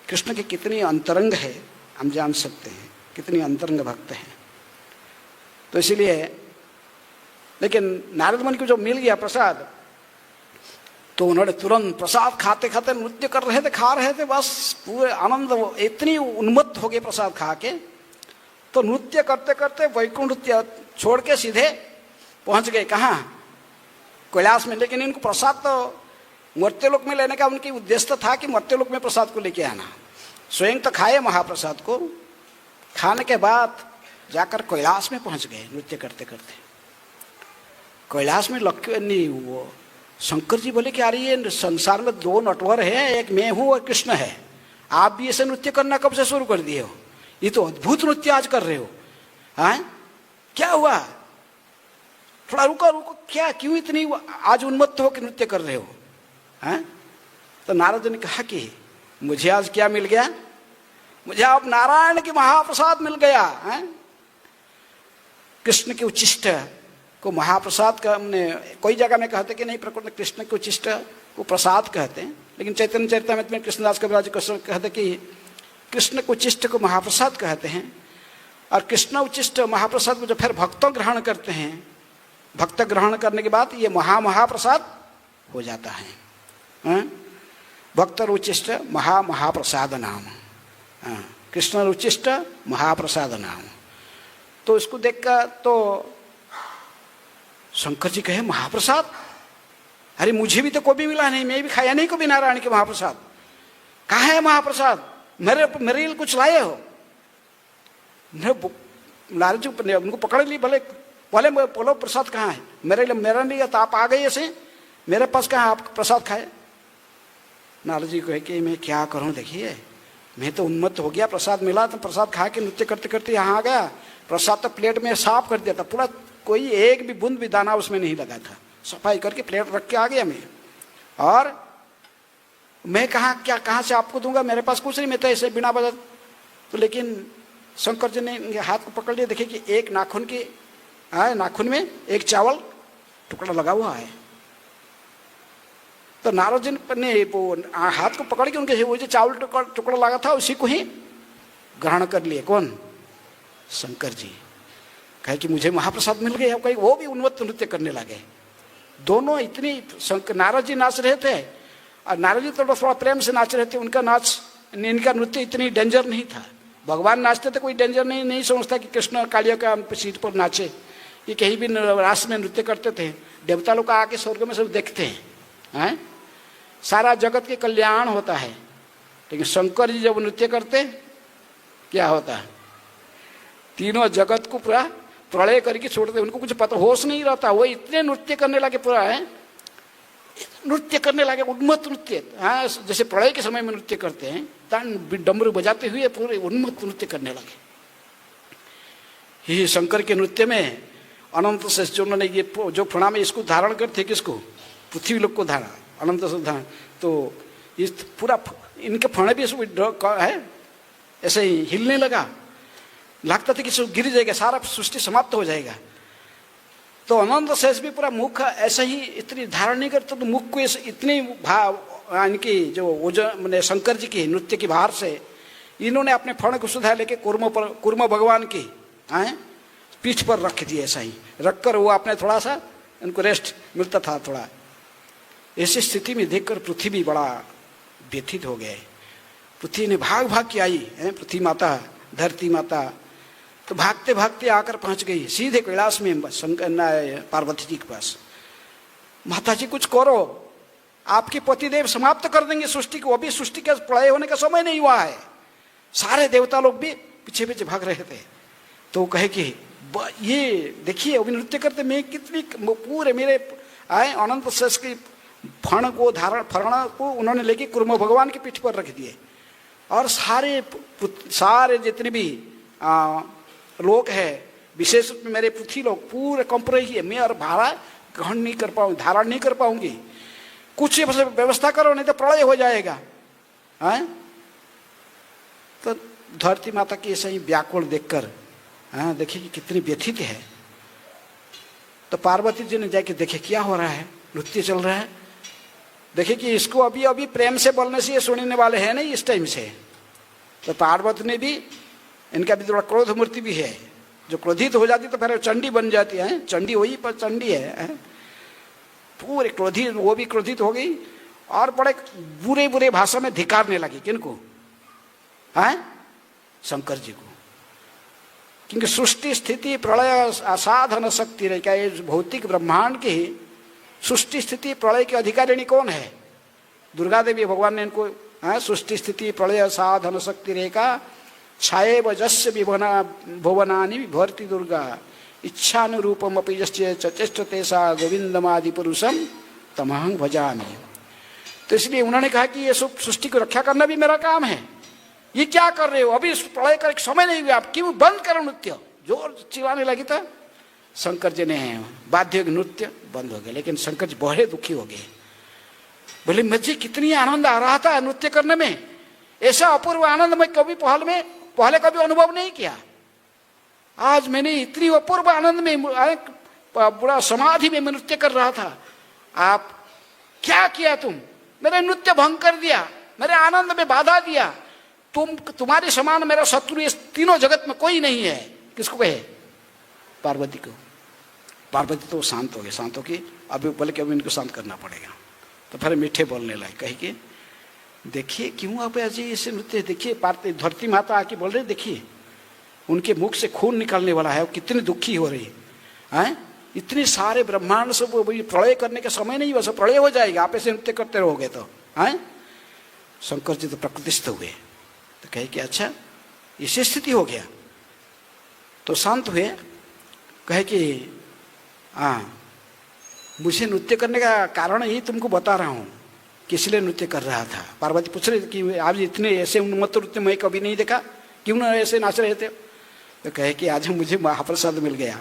कृष्ण के कितनी अंतरंग है हम जान सकते हैं, कितनी अंतरंग भक्त हैं। तो इसीलिए, लेकिन नारद मुनि को जो मिल गया प्रसाद, तो उन्होंने तुरंत प्रसाद खाते खाते नृत्य कर रहे थे, खा रहे थे, बस पूरे आनंद, इतनी उन्मत्त हो गए प्रसाद खा के। तो नृत्य करते करते वैकुंठ छोड़ के सीधे पहुंच गए कहाँ, कैलाश में। लेकिन इनको प्रसाद तो मर्त्यलोक में लेने का उनकी उद्देश्य था कि मर्त्यलोक में प्रसाद को लेके आना। स्वयं तो खाए महाप्रसाद को, खाने के बाद जाकर कैलाश में पहुंच गए नृत्य करते करते। कैलाश में नहीं, वो शंकर जी बोले कि अरे ये संसार में दो नटवर है, एक मैं हूं और कृष्ण है, आप भी ऐसे नृत्य करना कब से शुरू कर दिए हो? ये तो अद्भुत नृत्य आज कर रहे हो। हाँ, क्या हुआ? थोड़ा रुको रुको, क्या, क्यों इतनी आज उन्मत्त हो के नृत्य कर रहे हो? हाँ? तो नारद ने कहा कि मुझे आज क्या मिल गया? मुझे अब नारायण की महाप्रसाद मिल गया। हाँ? कृष्ण के उच्चिष्ट को महाप्रसाद का, हमने कोई जगह में कहते कि नहीं, प्रकृति कृष्ण के उच्चिष्ट को प्रसाद कहते हैं, लेकिन चैतन्य चरितामृत में कृष्णदास कविराज कृष्ण कहते कि कृष्ण को उच्चिष्ट को महाप्रसाद कहते हैं। और कृष्ण उच्चिष्ट महाप्रसाद को जो फिर भक्त ग्रहण करते हैं, भक्त ग्रहण करने के बाद ये महाप्रसाद हो जाता है। भक्त उच्चिष्ट महाप्रसाद नाम, कृष्ण उच्चिष्ट महाप्रसाद नाम। तो इसको देखकर तो शंकर जी कहे महाप्रसाद, अरे मुझे भी तो कोई मिला नहीं, मैं भी खाया नहीं कभी नारायण के महाप्रसाद। कहाँ है महाप्रसाद? मेरे लिए कुछ लाए हो? नारद जी उनको पकड़ ली, भले बोलो प्रसाद कहाँ है? मेरे लिए, मेरा नहीं, तो आप आ गए ऐसे, मेरे पास कहाँ आप प्रसाद खाए? नारद जी कहे कि मैं क्या करूं, देखिए मैं तो उन्मत्त हो गया, प्रसाद मिला तो प्रसाद खा के नृत्य करते करते यहाँ आ गया। प्रसाद तो प्लेट में साफ कर दिया था पूरा, कोई एक भी बूंद भी दाना उसमें नहीं लगा था, सफाई करके प्लेट रख के आ गया मैं। और मैं कहाँ से आपको दूंगा, मेरे पास कुछ नहीं, मैं तो ऐसे बिना वजह। तो लेकिन शंकर जी ने हाथ को पकड़ लिया, देखे कि एक नाखून की नाखून में एक चावल टुकड़ा लगा हुआ है। तो नारद जी ने वो हाथ को पकड़ के उनके वो जो चावल टुकड़ा लगा था उसी को ही ग्रहण कर लिए। कौन? शंकर जी। कहे कि मुझे महाप्रसाद मिल गया। कहीं वो भी उन्मत्त नृत्य करने लगे। दोनों इतनी, नारद जी नाच रहे थे और नारद जी थोड़ा प्रेम से नाच रहे थे। उनका नाच, इनका नृत्य इतनी डेंजर नहीं था। भगवान नाचते थे, कोई डेंजर नहीं समझता कि कृष्ण कालिया का सीट पर नाचे। ये कहीं भी रास में नृत्य करते थे, देवता लोग आके स्वर्ग में सब देखते हैं, सारा जगत के कल्याण होता है। लेकिन शंकर जी जब नृत्य करते क्या होता है? तीनों जगत को पूरा प्रलय करके छोड़ते, उनको कुछ पता, होश नहीं रहता। वो इतने नृत्य करने लगे, पूरा नृत्य करने लगे, उन्मत्त नृत्य। जैसे प्रलय के समय में नृत्य करते हैं, डमरू बजाते हुए पूरे उन्मत्त नृत्य करने लगे। ये शंकर के नृत्य में अनंत से जो उन्होंने ये जो फणा में इसको धारण करते, किसको? पृथ्वी लोक को धारण, अनंत से धारण। तो इस पूरा इनके फणे भी है ऐसे ही हिलने लगा, लगता था कि गिर जाएगा, सारा सृष्टि समाप्त हो जाएगा। तो अनंत शेष भी पूरा मुख ऐसा ही इतनी धारण नहीं करते, तो मुख को इतनी इनकी जो मैंने शंकर जी की नृत्य की भार से इन्होंने अपने फण को सुधा लेके कुर्म भगवान की पीठ पर रख दिए। ऐसा ही रखकर वो अपने थोड़ा सा उनको रेस्ट मिलता था थोड़ा। ऐसी स्थिति में देखकर पृथ्वी बड़ा व्यथित हो गए। पृथ्वी ने भाग के आई है, पृथ्वी माता, धरती माता। तो भागते भागते आकर पहुंच गई सीधे कैलाश में शंकर पार्वती जी के पास। माता जी कुछ करो, आपके पतिदेव समाप्त कर देंगे सृष्टि को। अभी सृष्टि का प्रलय होने का समय नहीं हुआ है। सारे देवता लोग भी पीछे पीछे भाग रहे थे। तो कहे कि ये देखिए अभी नृत्य करते, मैं कितनी पूरे मेरे आए अनंत शेष की फण को फरण को उन्होंने लेके कुर्म भगवान की पीठ पर रख दिए, और सारे जितने भी लोग हैं, विशेष रूप में मेरे पृथ्वी लोग पूरे कंप रही है। मैं और भाड़ा ग्रहण नहीं कर पाऊंगी, धारण नहीं कर पाऊंगी। कुछ व्यवस्था करो, नहीं तो प्रलय हो जाएगा। है तो धरती माता की ऐसे ही व्याकुल देखकर देखिए कि कितनी व्यथित है। तो पार्वती जी ने जाके देखे क्या हो रहा है, नृत्य चल रहा है। देखे कि इसको अभी अभी प्रेम से बोलने से ये सुनने वाले हैं नहीं इस टाइम से। तो पार्वती ने भी, इनका भी थोड़ा क्रोध मूर्ति भी है, जो क्रोधित हो जाती तो फिर चंडी बन जाती है। चंडी वही पर चंडी है। पूरे क्रोधित, वो भी क्रोधित हो गई और बड़े बुरे बुरे भाषा में धिकारने लगी। किनको? है शंकर जी को। क्योंकि सृष्टि स्थिति प्रलय असाधन शक्ति रही। क्या ये भौतिक ब्रह्मांड की सृष्टि स्थिति प्रलय की अधिकारिणी कौन है? दुर्गा देवी। भगवान ने इनको सृष्टि स्थिति प्रलय साधन शक्ति रेखा छाये वजस्य विभना भुवनानि विभर्ति दुर्गा इच्छानुरूपम अपि यस्य चेष्टते सा गोविंदमादि पुरुषम तमहं भजामि। तो इसलिए उन्होंने कहा कि ये सब सृष्टि को रक्षा करना भी मेरा काम है। ये क्या कर रहे हो, अभी प्रलय का समय नहीं हुआ, आप क्यों बंद करो नृत्य। जोर चिल्लाने लगी था। शंकर जी ने बाध्य नृत्य बंद हो गया। लेकिन शंकर जी बड़े दुखी हो गए। बोले मुझे कितनी आनंद आ रहा था नृत्य करने में, ऐसा अपूर्व आनंद मैं कभी पहले कभी अनुभव नहीं किया। आज मैंने इतनी अपूर्व आनंद में बड़ा समाधि में नृत्य कर रहा था। आप क्या किया, मेरे नृत्य भंग कर दिया, मेरे आनंद में बाधा दिया। तुम्हारे समान मेरा शत्रु इस तीनों जगत में कोई नहीं है। किसको कहे? पार्वती को। पार्वती तो शांत हो गए, शांत हो के अभी बोले कि अभी इनको शांत करना पड़ेगा। तो फिर मीठे बोलने लगे, कहे कि देखिए क्यों आप ऐसे ऐसे नृत्य, देखिए धरती माता आके बोल रही, देखिए उनके मुख से खून निकलने वाला है, वो कितनी दुखी हो रही है। इतने सारे ब्रह्मांड सब प्रलय करने का समय नहीं, बस प्रलय हो जाएगा आप ऐसे नृत्य करते रहोगे तो। है शंकर जी तो प्रकृतिस्थ हुए। तो कहे कि अच्छा इसी स्थिति हो गया। तो शांत हुए। कहे कि मुझे नृत्य करने का कारण ही तुमको बता रहा हूँ, किस लिए नृत्य कर रहा था। पार्वती पूछ रही कि आप इतने ऐसे उन्मत्त नृत्य मैं कभी नहीं देखा, क्यों ना ऐसे नाच रहे थे। तो कहे कि आज मुझे महाप्रसाद मिल गया।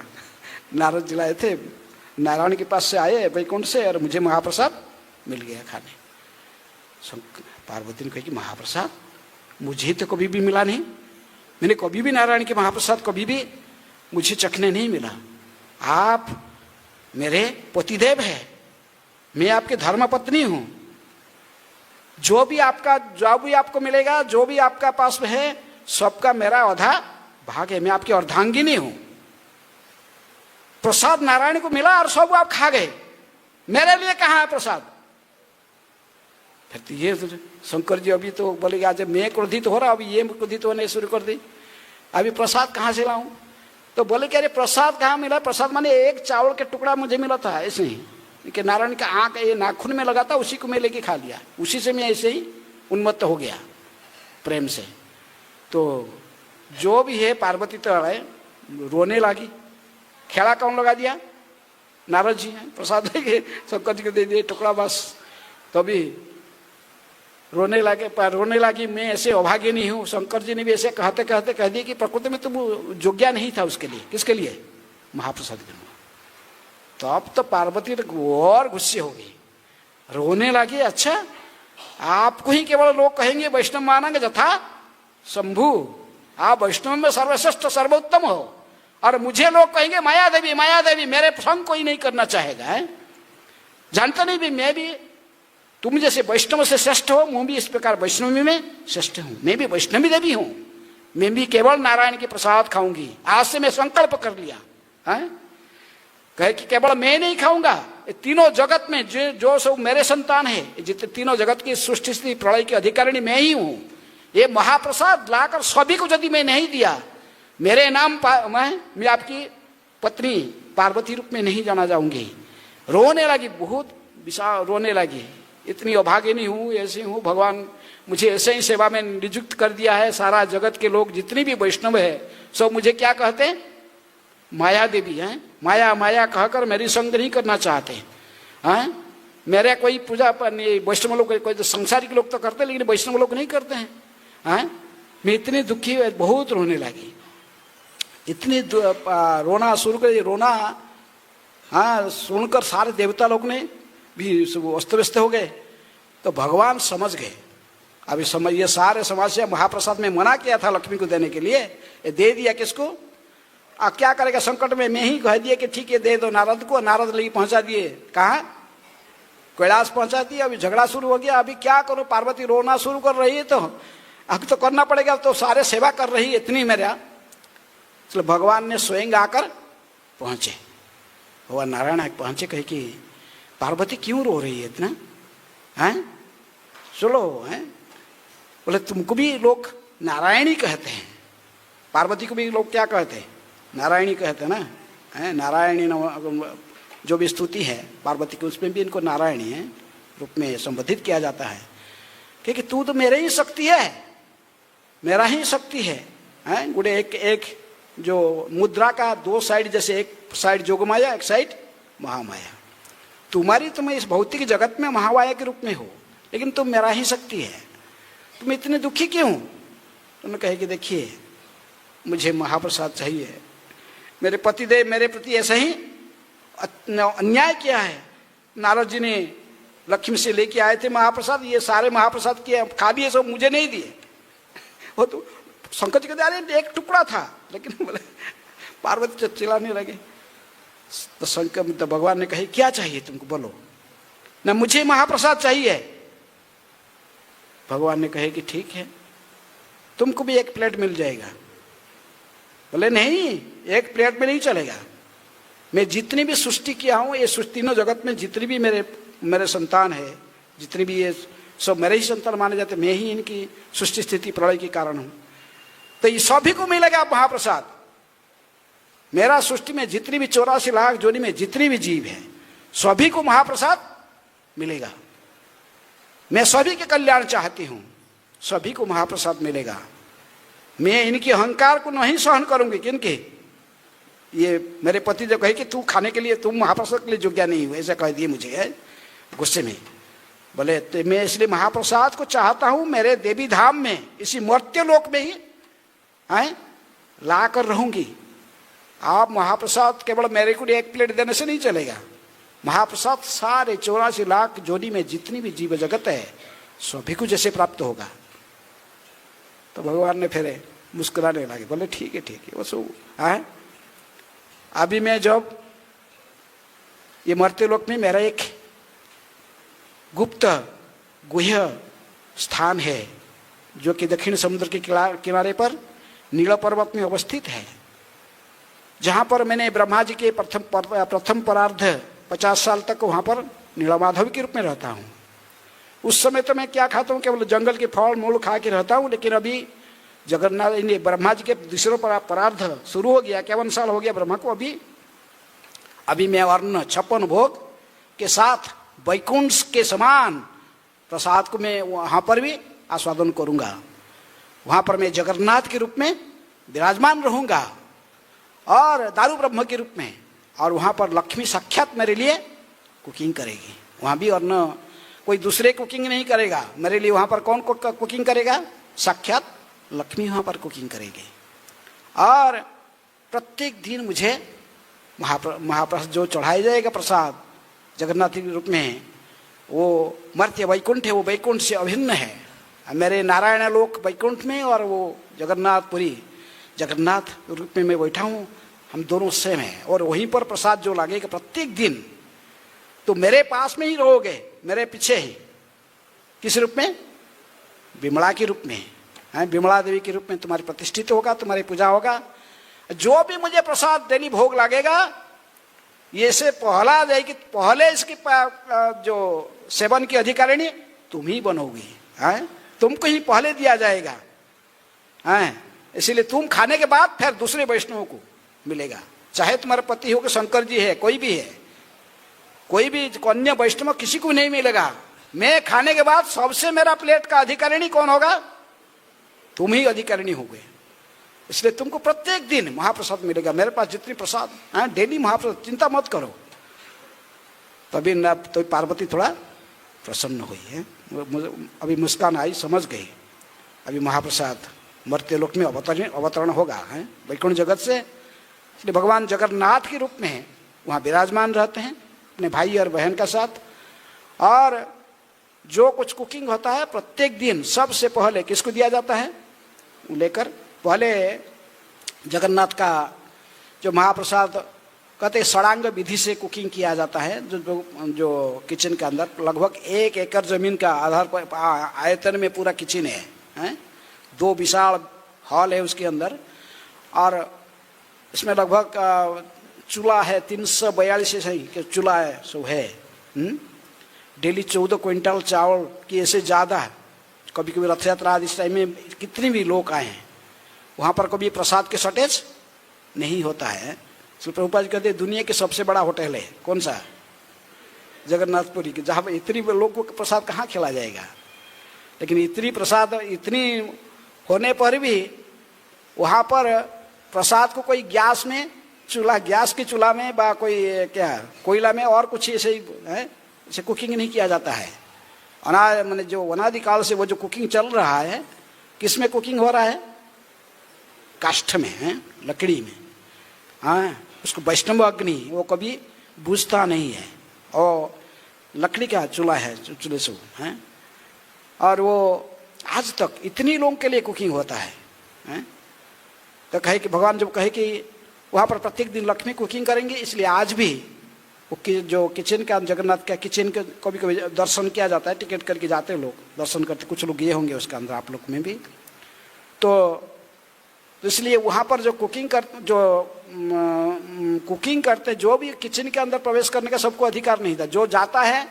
नारद जी लाए थे, नारायण के पास से आए वैकुंठ से, और मुझे महाप्रसाद मिल गया खाने। पार्वती ने कहा कि महाप्रसाद मुझे तो कभी भी मिला नहीं, मैंने कभी भी नारायण के महाप्रसाद कभी भी मुझे चखने नहीं मिला। आप मेरे पतिदेव है, मैं आपके धर्मपत्नी हूं। जो भी आपको मिलेगा, जो भी आपका पास में है, सबका मेरा आधा भाग है। मैं आपकी अर्धांगिनी हूं। प्रसाद नारायण को मिला और सब आप खा गए, मेरे लिए कहाँ है प्रसाद। फिर तो ये शंकर जी अभी तो बोले आज मैं क्रोधित हो रहा, अभी ये क्रोधित होने शुरू कर दी, अभी प्रसाद कहाँ से लाऊं। तो बोले कि अरे प्रसाद कहाँ मिला, प्रसाद माने एक चावल के टुकड़ा मुझे मिला था ऐसे ही, कि नारायण का आँख ये नाखून में लगा था, उसी को मैं लेके खा लिया, उसी से मैं ऐसे ही उन्मत्त हो गया प्रेम से। तो जो भी है पार्वती तो रोने लगी। खेड़ा कौन लगा दिया? नारद जी हैं। प्रसाद शंकर जी को दे दिए टुकड़ा बस। तो अभी रोने लगी, मैं ऐसे अभागिनी हूँ। शंकर जी ने भी ऐसे कहते कहते कह दिया कि प्रकृति में तो योग्य नहीं था उसके लिए। किसके लिए? महाप्रसाद के लिए। तो अब तो पार्वती और गुस्से हो गई, रोने लगी। अच्छा आपको ही केवल लोग कहेंगे वैष्णव मानेंगे, जथा शंभु आप वैष्णव में सर्वश्रेष्ठ सर्वोत्तम हो, और मुझे लोग कहेंगे माया देवी माया देवी, मेरे संग कोई नहीं करना चाहेगा। है जानता नहीं भी मैं भी तुम जैसे वैष्णव से श्रेष्ठ हो, मैं भी इस प्रकार वैष्णवी में श्रेष्ठ हूं। मैं भी वैष्णवी देवी हूं, मैं भी केवल नारायण के प्रसाद खाऊंगी। आज से मैं संकल्प कर लिया है, कहे कि केवल मैं नहीं खाऊंगा, तीनों जगत में जो सब मेरे संतान है, जितने तीनों जगत की सृष्टि स्थिति प्रलय की अधिकारिणी मैं ही हूं। ये महाप्रसाद लाकर सभी को यदि मैं नहीं दिया, मेरे नाम मैं आपकी पत्नी पार्वती रूप में नहीं जाना जाऊंगी। रोने लगी, बहुत विशाल रोने लगी। इतनी अभागिनी हूँ, ऐसी हूँ, भगवान मुझे ऐसे ही सेवा में नियुक्त कर दिया है। सारा जगत के लोग जितनी भी वैष्णव है सब मुझे क्या कहते हैं? माया देवी हैं। माया माया कहकर मेरी संग नहीं करना चाहते हैं। मेरे कोई पूजा वैष्णव लोग, कोई तो संसारिक लोग तो करते लेकिन वैष्णव लोग नहीं करते हैं। मैं इतनी दुखी, बहुत रोने लगी, इतनी रोना शुरू कर रोना। सुनकर सारे देवता लोग ने भी अस्त व्यस्त हो गए। तो भगवान समझ गए, अभी समझ, ये सारे समस्या महाप्रसाद में मना किया था लक्ष्मी को देने के लिए, ये दे दिया किसको? क्या करेगा संकट में? मैं ही कह दिया कि ठीक है दे दो नारद को। नारद लेके पहुंचा दिए कहाँ? कैलाश पहुंचा दिया। अभी झगड़ा शुरू हो गया। अभी क्या करूं? पार्वती रोना शुरू कर रही है, तो अब तो करना पड़ेगा, तो सारे सेवा कर रही है इतनी मेरा। इसलिए भगवान ने स्वयं आकर पहुंचे, भगवान नारायण पहुंचे, कहे कि पार्वती क्यों रो रही है इतना? चलो बोले तुमको भी लोग नारायणी कहते हैं, पार्वती को भी लोग क्या कहते हैं? नारायणी कहते हैं ना। नारायणी जो भी स्तुति है पार्वती की, उसमें भी इनको नारायणी है रूप में संबोधित किया जाता है। क्योंकि तू तो मेरे ही शक्ति है, मेरा ही शक्ति है। गुड़े एक जो मुद्रा का दो साइड, जैसे एक साइड जोगमाया, एक साइड महामाया। तुम्हारी तुम इस भौतिक जगत में महामाया के रूप में हो, लेकिन तुम मेरा ही शक्ति है। तुम इतने दुखी क्यों? तुमने कहे कि देखिए मुझे महाप्रसाद चाहिए, मेरे पतिदेव मेरे प्रति ऐसा ही अन्याय किया है। नारद जी ने लक्ष्मी से लेके आए थे महाप्रसाद, ये सारे महाप्रसाद किए, खा लिए, सब मुझे नहीं दिए। वो तो शंकर जी के एक टुकड़ा था, लेकिन बोले पार्वती चिल्लाने लगे। तो शंकर, तो भगवान ने कहे क्या चाहिए तुमको, बोलो ना, मुझे महाप्रसाद चाहिए। भगवान ने कहे कि ठीक है तुमको भी एक प्लेट मिल जाएगा। बोले नहीं, एक प्लेट में नहीं चलेगा। मैं जितनी भी सृष्टि किया हूं, ये तीनों जगत में जितनी भी मेरे संतान है, जितनी भी ये सब मेरे ही संतान माने जाते, मैं ही इनकी सृष्टि स्थिति प्रलय के कारण हूं। तो ये सभी को मिलेगा महाप्रसाद। मेरा सृष्टि में जितनी भी 84 लाख जोनी में जितनी भी जीव है, सभी को महाप्रसाद मिलेगा। मैं सभी के कल्याण चाहती हूं, सभी को महाप्रसाद मिलेगा। मैं इनकी अहंकार को नहीं सहन करूंगी। किनके? ये मेरे पति जो कहे कि तू खाने के लिए, तुम महाप्रसाद के लिए योग्य नहीं हो, ऐसा कह दिए मुझे गुस्से में। बोले तो मैं इसलिए महाप्रसाद को चाहता हूं, मेरे देवी धाम में, इसी मर्त्य लोक में ही ला कर रहूंगी। आप महाप्रसाद केवल मेरे को एक प्लेट देने से नहीं चलेगा। महाप्रसाद सारे 84 लाख जोनी में जितनी भी जीव जगत है सभी को जैसे प्राप्त होगा। तो भगवान ने फिर मुस्कुराने लगे, बोले ठीक है वो सब अभी मैं जब ये मरते लोक में मेरा एक गुप्त गुह्य स्थान है, जो कि दक्षिण समुद्र के किनारे पर नीला पर्वत में अवस्थित है, जहां पर मैंने ब्रह्मा जी के प्रथम परार्ध 50 साल तक वहां पर नीलमाधव के रूप में रहता हूं। उस समय तो मैं क्या खाता हूँ, केवल जंगल के फल मूल खा के रहता हूँ। लेकिन अभी जगन्नाथ ब्रह्मा जी के दूसरों परार्ध शुरू हो गया, 51 साल हो गया ब्रह्मा को। अभी मैं वर्ण 56 भोग के साथ वैकुंठ के समान प्रसाद को मैं वहां पर भी आस्वादन करूंगा। वहां पर मैं जगन्नाथ के रूप में विराजमान रहूंगा और दारू ब्रह्म के रूप में। और वहां पर लक्ष्मी साक्षात मेरे लिए कुकिंग करेगी। वहां भी और न कोई दूसरे कुकिंग नहीं करेगा मेरे लिए। वहां पर कौन कुकिंग करेगा? साक्षात लक्ष्मी वहां पर कुकिंग करेगी। और प्रत्येक दिन मुझे महाप्रसाद जो चढ़ाया जाएगा प्रसाद जगन्नाथ के रूप में, वो मर्त्य वैकुंठ है, वो वैकुंठ से अभिन्न है। मेरे नारायण लोक वैकुंठ में और वो जगन्नाथपुरी जगन्नाथ रूप में मैं बैठा हूँ, हम दोनों सेम हैं। और वहीं पर प्रसाद जो लगेगा प्रत्येक दिन, तो मेरे पास में ही रहोगे, मेरे पीछे ही। किस रूप में? विमला के रूप में, विमला देवी के रूप में तुम्हारी प्रतिष्ठित होगा, तुम्हारी पूजा होगा। जो भी मुझे प्रसाद देनी भोग लगेगा, ये से पहला जाएगी, पहले इसकी जो सेवन की अधिकारिणी तुम ही बनोगी, तुमको ही पहले दिया जाएगा। इसीलिए तुम खाने के बाद फिर दूसरे वैष्णवों को मिलेगा। चाहे तुम्हारे पति हो कि शंकर जी है, कोई भी है, कोई भी अन्य वैष्णव किसी को नहीं मिलेगा। मैं खाने के बाद सबसे मेरा प्लेट का अधिकारिणी कौन होगा? तुम ही अधिकारिणी होगे। इसलिए तुमको प्रत्येक दिन महाप्रसाद मिलेगा। मेरे पास जितनी प्रसाद है डेली महाप्रसाद, चिंता मत करो। तभी न तो पार्वती थोड़ा प्रसन्न हुई है। अभी मुस्कान आई, समझ गई अभी महाप्रसाद मर्त्य लोक में अवतरण होगा है वैकुंठ जगत से। इसलिए भगवान जगन्नाथ के रूप में वहाँ विराजमान रहते हैं अपने भाई और बहन का साथ। और जो कुछ कुकिंग होता है प्रत्येक दिन सबसे पहले किसको दिया जाता है? लेकर पहले जगन्नाथ का जो महाप्रसाद कहते हैं षडांग विधि से कुकिंग किया जाता है। जो किचन के अंदर लगभग 1 एकड़ जमीन का आधार पर आयतन में पूरा किचन है 2 विशाल हॉल है उसके अंदर। और इसमें लगभग चूल्हा है 342 से सही चूल्हा है सो है। डेली 14 क्विंटल चावल की ऐसे ज़्यादा है। कभी कभी रथ यात्रा इस टाइम में कितने भी लोग आए हैं वहाँ पर कभी प्रसाद के शॉर्टेज नहीं होता है। श्री प्रभुपाद जी कहते हैं दुनिया के सबसे बड़ा होटल है कौन सा? जगन्नाथपुरी के, जहाँ पर इतनी लोग को प्रसाद कहाँ खिला जाएगा। लेकिन इतनी प्रसाद इतनी होने पर भी वहाँ पर प्रसाद को कोई गैस में गैस के चूल्हा में बा कोई क्या कोयला में और कुछ ऐसे है इसे कुकिंग नहीं किया जाता है। मैंने जो अनादिकाल से वो जो कुकिंग चल रहा है किस में कुकिंग हो रहा है? काष्ठ में है, लकड़ी में। हाँ, उसको वैष्णव अग्नि वो कभी बुझता नहीं है और लकड़ी का चूल्हा है चूल्हे से है। और वो आज तक इतनी लोगों के लिए कुकिंग होता है। तो कहे कि भगवान जब कहे कि वहाँ पर प्रत्येक दिन लक्ष्मी कुकिंग करेंगे, इसलिए आज भी वो जो किचन का जगन्नाथ का किचन का कभी कभी दर्शन किया जाता है। टिकट करके जाते हैं लोग, दर्शन करते, कुछ लोग गए होंगे उसके अंदर, आप लोग में भी। तो इसलिए वहाँ पर जो कुकिंग करते जो भी किचन के अंदर प्रवेश करने का सबको अधिकार नहीं था। जो जाता है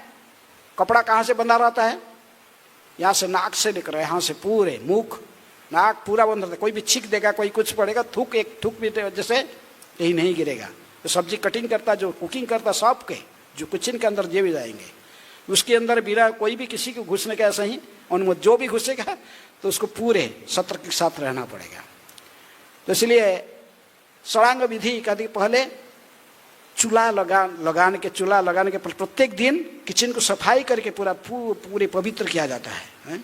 कपड़ा कहाँ से बंधा रहता है? यहाँ से नाक से लेकर यहाँ से पूरे मुख नाक पूरा बंद रहता है। कोई भी छींक देगा, कोई कुछ पड़ेगा, एक थूक भी जैसे यही नहीं गिरेगा। तो सब्जी कटिंग करता, जो कुकिंग करता, सब के जो किचन के अंदर जे भी जाएंगे उसके अंदर बिना कोई भी किसी को घुसने का ऐसा ही अनुमति, जो भी घुसेगा तो उसको पूरे सतर्क के साथ रहना पड़ेगा। तो इसलिए षडांग विधि कहते पहले चूल्हा लगाने के प्रत्येक दिन किचन को सफाई करके पूरे पवित्र किया जाता है।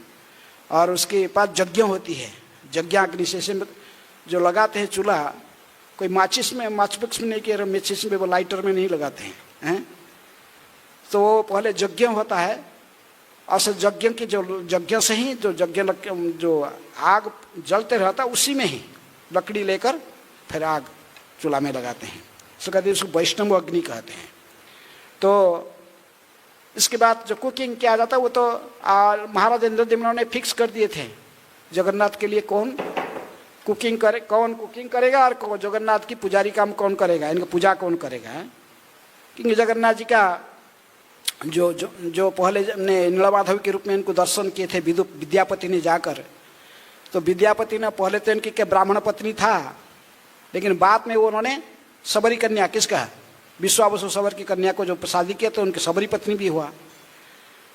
और उसके बाद यज्ञ होती है। यज्ञाग्नि से जो लगाते हैं चूल्हा, कोई माचिस में नहीं किया, माचिस में वो लाइटर में नहीं लगाते हैं। तो पहले यज्ञ होता है और यज्ञ की जो यज्ञ से ही जो आग जलते रहता है उसी में ही लकड़ी लेकर फिर आग चूल्हा में लगाते हैं। इसको कहते हैं, उसको वैष्णव अग्नि कहते हैं। तो इसके बाद जो कुकिंग किया जाता है वो तो महाराज इंद्रद्युम्न ने फिक्स कर दिए थे जगन्नाथ के लिए कौन कुकिंग करेगा और जगन्नाथ की पुजारी काम कौन करेगा, इनका पूजा कौन करेगा। क्योंकि जगन्नाथ जी का जो पहले ने नीलमाधव के रूप में इनको दर्शन किए थे विद्यापति ने जाकर, तो विद्यापति ने पहले तो इनकी ब्राह्मण पत्नी था, लेकिन बाद में वो उन्होंने सबरी कन्या, किसका, विश्वावसु सबर की कन्या को जो शादी किया तो उनकी सबरी पत्नी भी हुआ।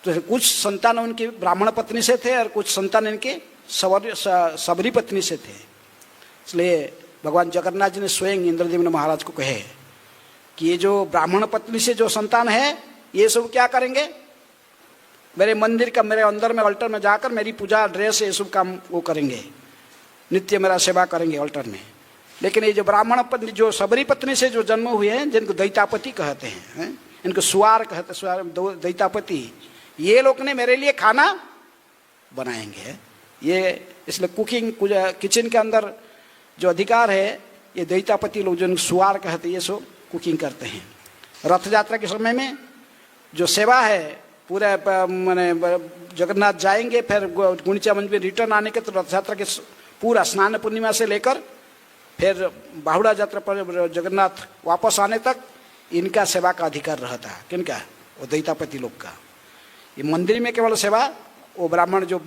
तो कुछ संतान उनकी ब्राह्मण पत्नी से थे और कुछ संतान इनके सबरी पत्नी से थे। इसलिए भगवान जगन्नाथ जी ने स्वयं इंद्रद्युम्न महाराज को कहे कि ये जो ब्राह्मण पत्नी से जो संतान है ये सब क्या करेंगे, मेरे मंदिर का मेरे अंदर में अल्टर में जाकर मेरी पूजा ड्रेस ये सब काम वो करेंगे, नित्य मेरा सेवा करेंगे अल्टर में। लेकिन ये जो ब्राह्मण पत्नी जो सबरी पत्नी से जो जन्म हुए हैं, जिनको दैतापति कहते हैं, इनको सुवार कहते, सुवार दैतापति, ये लोग ने मेरे लिए खाना बनाएंगे। ये इसलिए कुकिंग किचन के अंदर जो अधिकार है ये दैतापति लोग जो सुवार कहते हैं, ये सब कुकिंग करते हैं। रथ यात्रा के समय में जो सेवा है पूरे मैंने जगन्नाथ जाएंगे, फिर गुंडीचा मंच में रिटर्न आने के, तो रथ यात्रा के पूरा स्नान पूर्णिमा से लेकर फिर बाहुड़ा यात्रा पर जगन्नाथ वापस आने तक इनका सेवा का अधिकार रहता है। किनका? वो दैतापति लोग का। ये मंदिर में केवल सेवा वो ब्राह्मण जो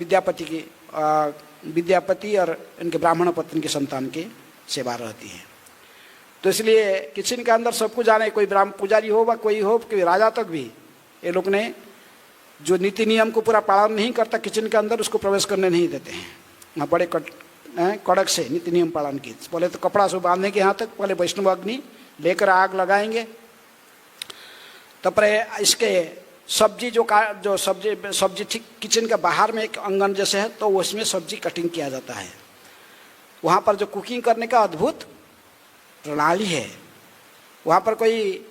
विद्यापति और इनके ब्राह्मण पत्नी के संतान की सेवा रहती है। तो इसलिए किचन के अंदर सबको जाने, कोई ब्राह्मण पुजारी हो व कोई हो, कोई राजा तक भी ये लोग ने जो नीति नियम को पूरा पालन नहीं करता किचन के अंदर, उसको प्रवेश करने नहीं देते हैं। वहाँ बड़े कड़क से नीति नियम पालन की। पहले तो कपड़ा से बांधने के यहाँ तक, पहले वैष्णव अग्नि लेकर आग लगाएंगे, तब इसके सब्जी जो सब्जी ठीक किचन के बाहर में एक आंगन जैसे है, तो उसमें सब्जी कटिंग किया जाता है। वहाँ पर जो कुकिंग करने का अद्भुत प्रणाली है। वहाँ पर कोई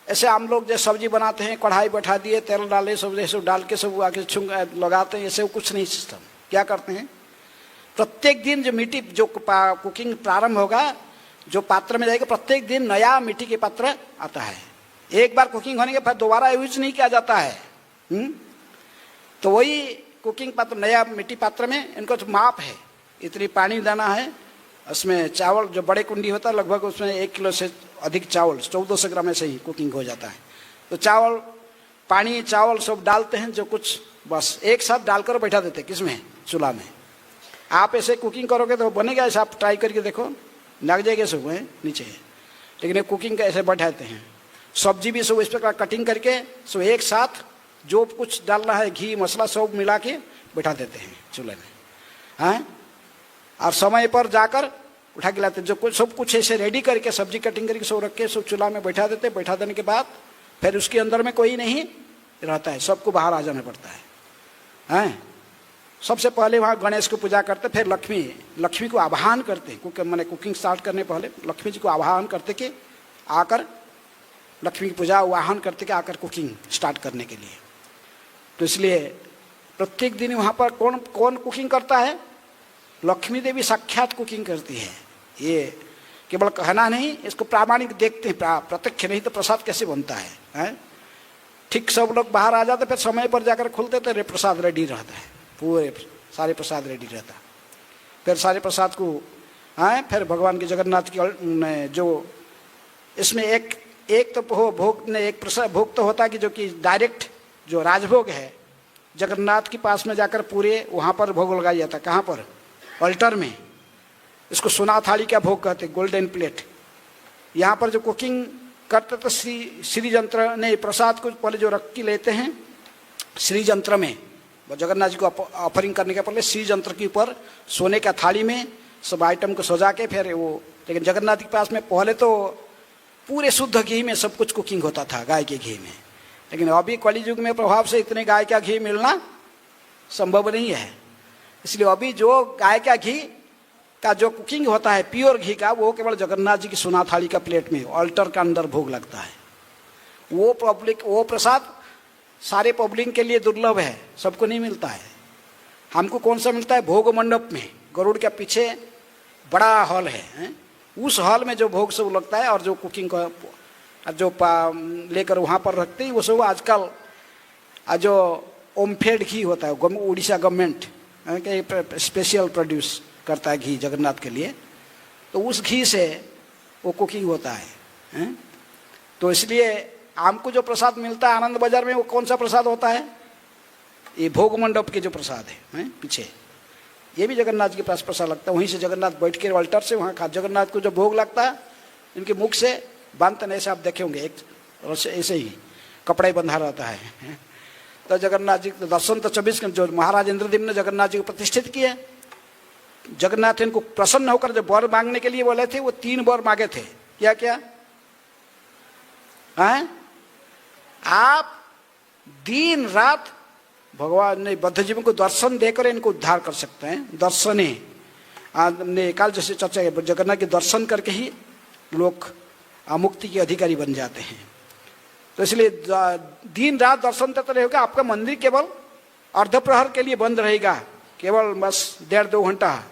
ऐसे हम लोग जो सब्जी बनाते हैं, कढ़ाई बैठा दिए, तेल डाले, सब जैसे डाल के सब आके छुंग लगाते हैं, ऐसे कुछ नहीं सिस्टम। क्या करते हैं, प्रत्येक दिन जो मिट्टी जो कुकिंग प्रारंभ होगा, जो पात्र में जाएगा, प्रत्येक दिन नया मिट्टी के पात्र आता है। एक बार कुकिंग होने के बाद दोबारा यूज नहीं किया जाता है। तो वही कुकिंग पात्र, नया मिट्टी पात्र में इनको तो माप है, इतनी पानी देना है। उसमें चावल जो बड़े कुंडी होता है, लगभग उसमें 1 किलो से अधिक चावल, 1400 ग्राम ऐसे ही कुकिंग हो जाता है। तो चावल, पानी, चावल सब डालते हैं, जो कुछ बस एक साथ डालकर बैठा देते हैं। किसमें? चूल्हा में। आप ऐसे कुकिंग करोगे तो बनेगा ऐसा, आप ट्राई करके देखो, लग जाएगा सब नीचे। लेकिन ये कुकिंग का ऐसे बैठाते हैं। सब्जी भी सब इस प्रकार कटिंग करके सब एक साथ जो कुछ डालना है, घी मसाला सब मिला के बैठा देते हैं चूल्हे में। हाँ, और समय पर जाकर उठा के लाते, जो कुछ सब कुछ ऐसे रेडी करके, सब्जी कटिंग करके सब रख के सब चूल्हा में बैठा देते। बैठा देने के बाद फिर उसके अंदर में कोई नहीं रहता है, सबको बाहर आ जाना पड़ता है। हैं, सबसे पहले वहाँ गणेश को पूजा करते, फिर लक्ष्मी को आवाहन करते। मैंने कुकिंग स्टार्ट करने पहले लक्ष्मी जी को आवाहन करते कि आकर, लक्ष्मी की पूजा आवाहन करते कि आकर कुकिंग स्टार्ट करने के लिए। तो इसलिए प्रत्येक दिन वहाँ पर कौन कौन कुकिंग करता है? लक्ष्मी देवी साक्षात कुकिंग करती है। ये केवल कहना नहीं, इसको प्रामाणिक देखते हैं, प्रत्यक्ष नहीं तो प्रसाद कैसे बनता है? ठीक सब लोग बाहर आ जाते, फिर समय पर जाकर खुलते तो प्रसाद रेडी रहता है, पूरे सारे प्रसाद रेडी रहता। फिर सारे प्रसाद को फिर भगवान के जगन्नाथ की जो इसमें एक तो भोग ने एक प्रसाद भोग तो होता है कि जो कि डायरेक्ट जो राजभोग है, जगन्नाथ के पास में जाकर पूरे वहाँ पर भोग लगाया जाता। कहाँ पर? अल्टर में। इसको सोना थाली का भोग कहते, गोल्डन प्लेट। यहाँ पर जो कुकिंग करते तो श्री यंत्र ने प्रसाद को पहले जो रख के लेते हैं श्री यंत्र में, जगन्नाथ जी को ऑफरिंग करने के पहले श्री यंत्र के ऊपर सोने का थाली में सब आइटम को सजा के फिर वो। लेकिन जगन्नाथ के पास में पहले तो पूरे शुद्ध घी में सब कुछ कुकिंग होता था, गाय के घी में। लेकिन अभी कलयुग में प्रभाव से इतने गाय का घी मिलना संभव नहीं है। इसलिए अभी जो गाय का घी का जो कुकिंग होता है प्योर घी का, वो केवल जगन्नाथ जी की सोना थाली का प्लेट में अल्टर का अंदर भोग लगता है। वो प्रसाद सारे पब्लिक के लिए दुर्लभ है, सबको नहीं मिलता है। हमको कौन सा मिलता है? भोग मंडप में, गरुड़ के पीछे बड़ा हॉल है, उस हॉल में जो भोग सब लगता है। और जो कुकिंग का जो लेकर वहाँ पर रखते हैं, वो सब आजकल जो ओमफेड घी होता है, उड़ीसा गवर्नमेंट के स्पेशल प्रोड्यूस करता है घी जगन्नाथ के लिए, तो उस घी से वो कुकिंग होता है। तो इसलिए हमको जो प्रसाद मिलता है आनंद बाजार में, वो कौन सा प्रसाद होता है? ये भोग मंडप के जो प्रसाद है पीछे, ये भी जगन्नाथ जी के पास प्रसाद लगता है। वहीं से जगन्नाथ बैठ के अल्टर से वहाँ का जगन्नाथ को जो भोग लगता है, इनके मुख से बांधते नहीं, ऐसे आप देखे होंगे, एक ऐसे ही कपड़ा ही बंधा रहता है। तो जगन्नाथ जी के दर्शन तो 24 घंटे, जो महाराज इंद्रदेव ने जगन्नाथ जी को प्रतिष्ठित किए, जगन्नाथ इनको प्रसन्न होकर जो वर मांगने के लिए बोले थे, वो 3 वर मांगे थे। क्या क्या? आप दिन रात भगवान ने बद्ध जीवन को दर्शन देकर इनको उद्धार कर सकते हैं। दर्शने ने काल जैसे चर्चा है, जगन्नाथ के दर्शन करके ही लोग मुक्ति के अधिकारी बन जाते हैं। तो इसलिए दिन रात दर्शन देते रहेगा। आपका मंदिर केवल अर्ध प्रहर के लिए बंद रहेगा, केवल बस 1.5-2 घंटा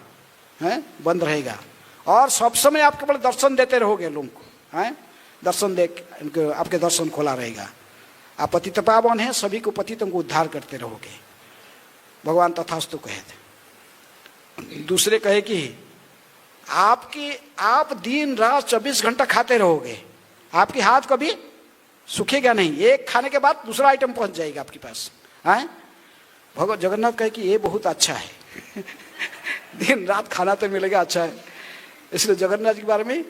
बंद रहेगा, और सब समय आप केवल दर्शन देते रहोगे लोगों को। दर्शन देख आपके दर्शन खोला रहेगा। आप पतित पावन हैं, सभी को पतितों को उद्धार करते रहोगे। भगवान तथास्तु कहे थे। दूसरे कहे कि आप दिन रात 24 घंटा खाते रहोगे, आपके हाथ कभी सूखेगा नहीं। एक खाने के बाद दूसरा आइटम पहुंच जाएगा आपके पास। भगवान जगन्नाथ कहे कि ये बहुत अच्छा है। दिन रात खाना तो मिलेगा, अच्छा है। इसलिए जगन्नाथ के बारे में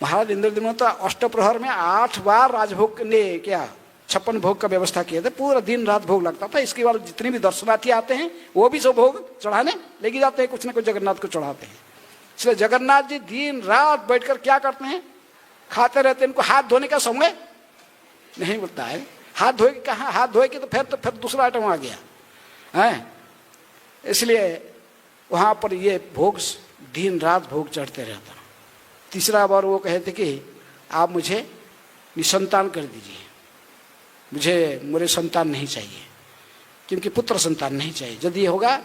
महाराज इंद्रदेव ने तो अष्टप्रहर में 8 बार राजभोग ने क्या 56 भोग का व्यवस्था किए थे, पूरा दिन रात भोग लगता था। इसके बाद जितने भी दर्शनार्थी आते हैं वो भी सब भोग चढ़ाने लेके जाते हैं, कुछ ना कुछ जगन्नाथ को चढ़ाते हैं। इसलिए जगन्नाथ जी दिन रात बैठकर क्या करते हैं, खाते रहते हैं। इनको हाथ धोने का समय नहीं मिलता है। हाथ धोए कहाँ, हाथ धोए के तो फिर दूसरा आइटम आ गया है। इसलिए वहाँ पर ये भोग दिन रात भोग चढ़ते रहता। तीसरा बार वो कहे थे कि आप मुझे निसंतान कर दीजिए, मुझे मेरे संतान नहीं चाहिए, क्योंकि पुत्र संतान नहीं चाहिए। यदि ये होगा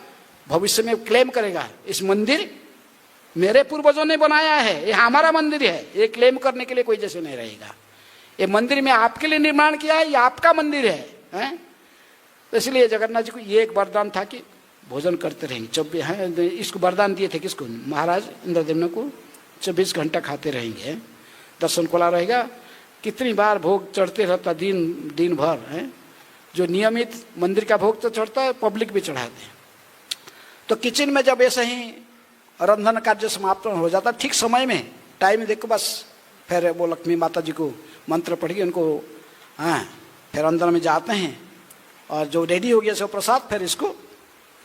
भविष्य में क्लेम करेगा इस मंदिर मेरे पूर्वजों ने बनाया है, ये हमारा मंदिर है, ये क्लेम करने के लिए कोई जैसे नहीं रहेगा। ये मंदिर में आपके लिए निर्माण किया है, ये आपका मंदिर है? तो इसलिए जगन्नाथ जी को ये एक वरदान था कि भोजन करते रहेंगे। 24 है, इसको वरदान दिए थे किसको, महाराज इंद्रदेव को, 24 घंटा खाते रहेंगे, दर्शन खुला रहेगा। कितनी बार भोग चढ़ते रहता दिन भर है। जो नियमित मंदिर का भोग तो चढ़ता है, पब्लिक भी चढ़ाते हैं। तो किचन में जब ऐसे ही रंधन कार्य समाप्त हो जाता, ठीक समय में टाइम देखो बस, फिर वो लक्ष्मी माता जी को मंत्र पढ़ के उनको फिर अंदर में जाते हैं और जो रेडी हो गया सब प्रसाद, फिर इसको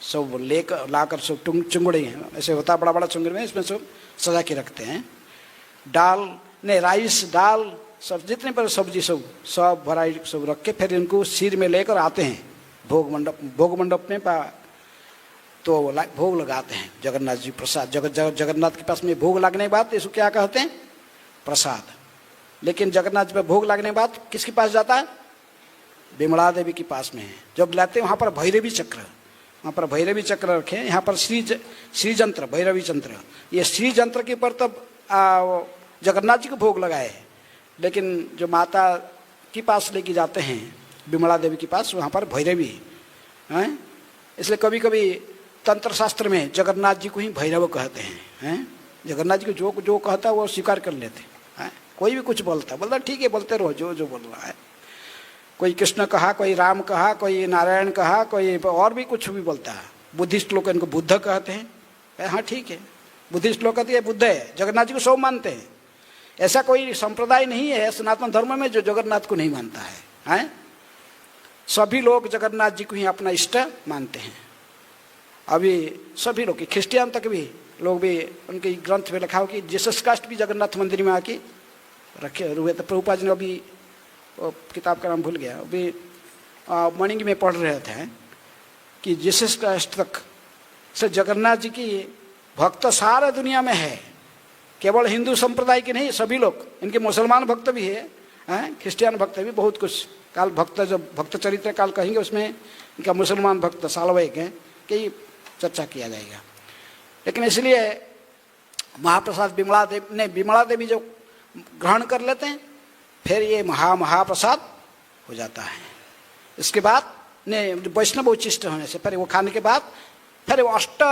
सब लेकर लाकर सब चुंगड़े ऐसे होता है बड़ा बड़ा चुंगड़ में, इसमें सब सजा के रखते हैं। दाल ने राइस दाल सब जितने पर सब्जी सब भराई सब रख के फिर इनको सिर में लेकर आते हैं भोग मंडप में तो भोग लगाते हैं जगन्नाथ जी प्रसाद। जगन्नाथ के पास में भोग लगने के बाद इसको क्या कहते हैं, प्रसाद। लेकिन जगन्नाथ जी पर भोग लगने के बाद किसके पास जाता है, विमला देवी के पास में है। जब लाते हैं वहाँ पर भैरवी चक्र, वहाँ पर भैरवी चक्र रखे हैं, यहाँ पर श्री जंत्र भैरवी चंत्र, ये श्री जंत्र के ऊपर तब जगन्नाथ जी को भोग लगाए। लेकिन जो माता के पास लेके जाते हैं विमला देवी के पास, वहाँ पर भैरवी हैं। इसलिए कभी कभी तंत्र शास्त्र में जगन्नाथ जी को ही भैरव कहते हैं। जगन्नाथ जी को जो कहता है वो स्वीकार कर लेते हैं। कोई भी कुछ बोलता ठीक है, बोलते रहो जो बोल रहा है। कोई कृष्ण कहा, कोई राम कहा, कोई नारायण कहा, कोई और भी कुछ भी बोलता है। बुद्धिस्ट लोग इनको बुद्ध कहते हैं। हाँ ठीक है, बुद्धिस्ट लोग कहते हैं बुद्ध है, जगन्नाथ जी को सब मानते हैं। ऐसा कोई संप्रदाय नहीं है सनातन धर्म में जो जगन्नाथ को नहीं मानता है। सभी लोग जगन्नाथ जी को ही अपना इष्ट मानते हैं। अभी सभी लोग, क्रिश्चियन तक भी लोग भी उनके ग्रंथ में लिखा हो कि जीसस क्राइस्ट भी जगन्नाथ मंदिर में आके रखे हुए। तो प्रभुपाद जी ने अभी किताब का नाम भूल गया, अभी मॉर्निंग में पढ़ रहे थे कि जीसस क्राइस्ट तक से जगन्नाथ जी की भक्त सारे दुनिया में है। केवल हिंदू संप्रदाय के नहीं, सभी लोग, इनके मुसलमान भक्त भी है, क्रिश्चियन भक्त भी, बहुत कुछ। काल भक्त जब भक्त चरित्र काल कहेंगे उसमें इनका मुसलमान भक्त सालवैक है कि चर्चा किया जाएगा। लेकिन इसलिए महाप्रसाद विमला देवी जो ग्रहण कर लेते हैं, फिर ये महाप्रसाद हो जाता है। इसके बाद ने वैष्णव उच्चिष्ट होने से फिर वो खाने के बाद फिर वो अष्ट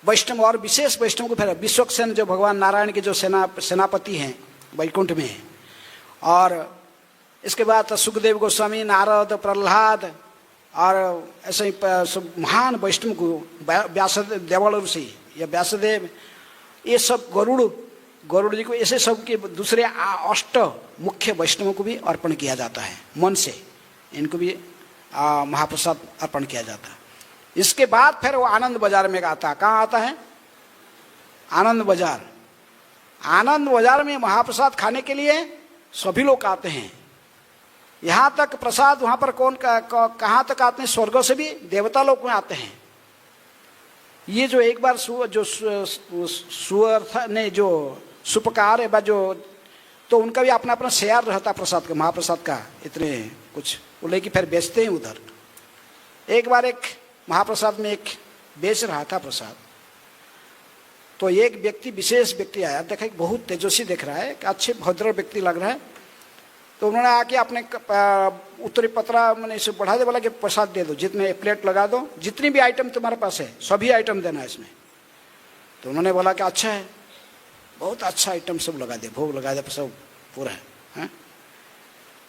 वैष्णव और विशेष वैष्णव को फिर विश्वक्सेन जो भगवान नारायण के जो सेनापति हैं वैकुंठ में, और इसके बाद सुखदेव गोस्वामी, नारद, प्रहलाद और ऐसे ही सब महान वैष्णव को, व्यासदेव, देवल ऋषि या व्यासदेव, ये सब गरुड़ जी को, ऐसे सब के दूसरे अष्ट मुख्य वैष्णवों को भी अर्पण किया जाता है मन से। इनको भी महाप्रसाद अर्पण किया जाता है। इसके बाद फिर वो आनंद बाजार में आता है। कहाँ आता है, आनंद बाजार। आनंद बाजार में महाप्रसाद खाने के लिए सभी लोग आते हैं। यहाँ तक प्रसाद वहाँ पर कहाँ तक आते हैं, स्वर्ग से भी देवता लोग में आते हैं। ये जो एक बार सुअर ने जो सुपकार है जो, तो उनका भी अपना अपना शेयर रहता प्रसाद का, महाप्रसाद का, इतने कुछ वो लेके फिर बेचते हैं उधर। एक बार एक महाप्रसाद में एक बेच रहा था प्रसाद, तो एक व्यक्ति, विशेष व्यक्ति आया, देखा एक बहुत तेजस्वी दिख रहा है, अच्छे भद्र व्यक्ति लग रहा है। तो उन्होंने आके अपने उत्तरी पत्रा मैंने इसे बढ़ा दे, बोला कि प्रसाद दे दो, जितने प्लेट लगा दो, जितनी भी आइटम तुम्हारे पास है सभी आइटम देना है इसमें। तो उन्होंने बोला कि अच्छा है, बहुत अच्छा आइटम सब लगा दिया, भोग लगा दिया, सब पूरा है,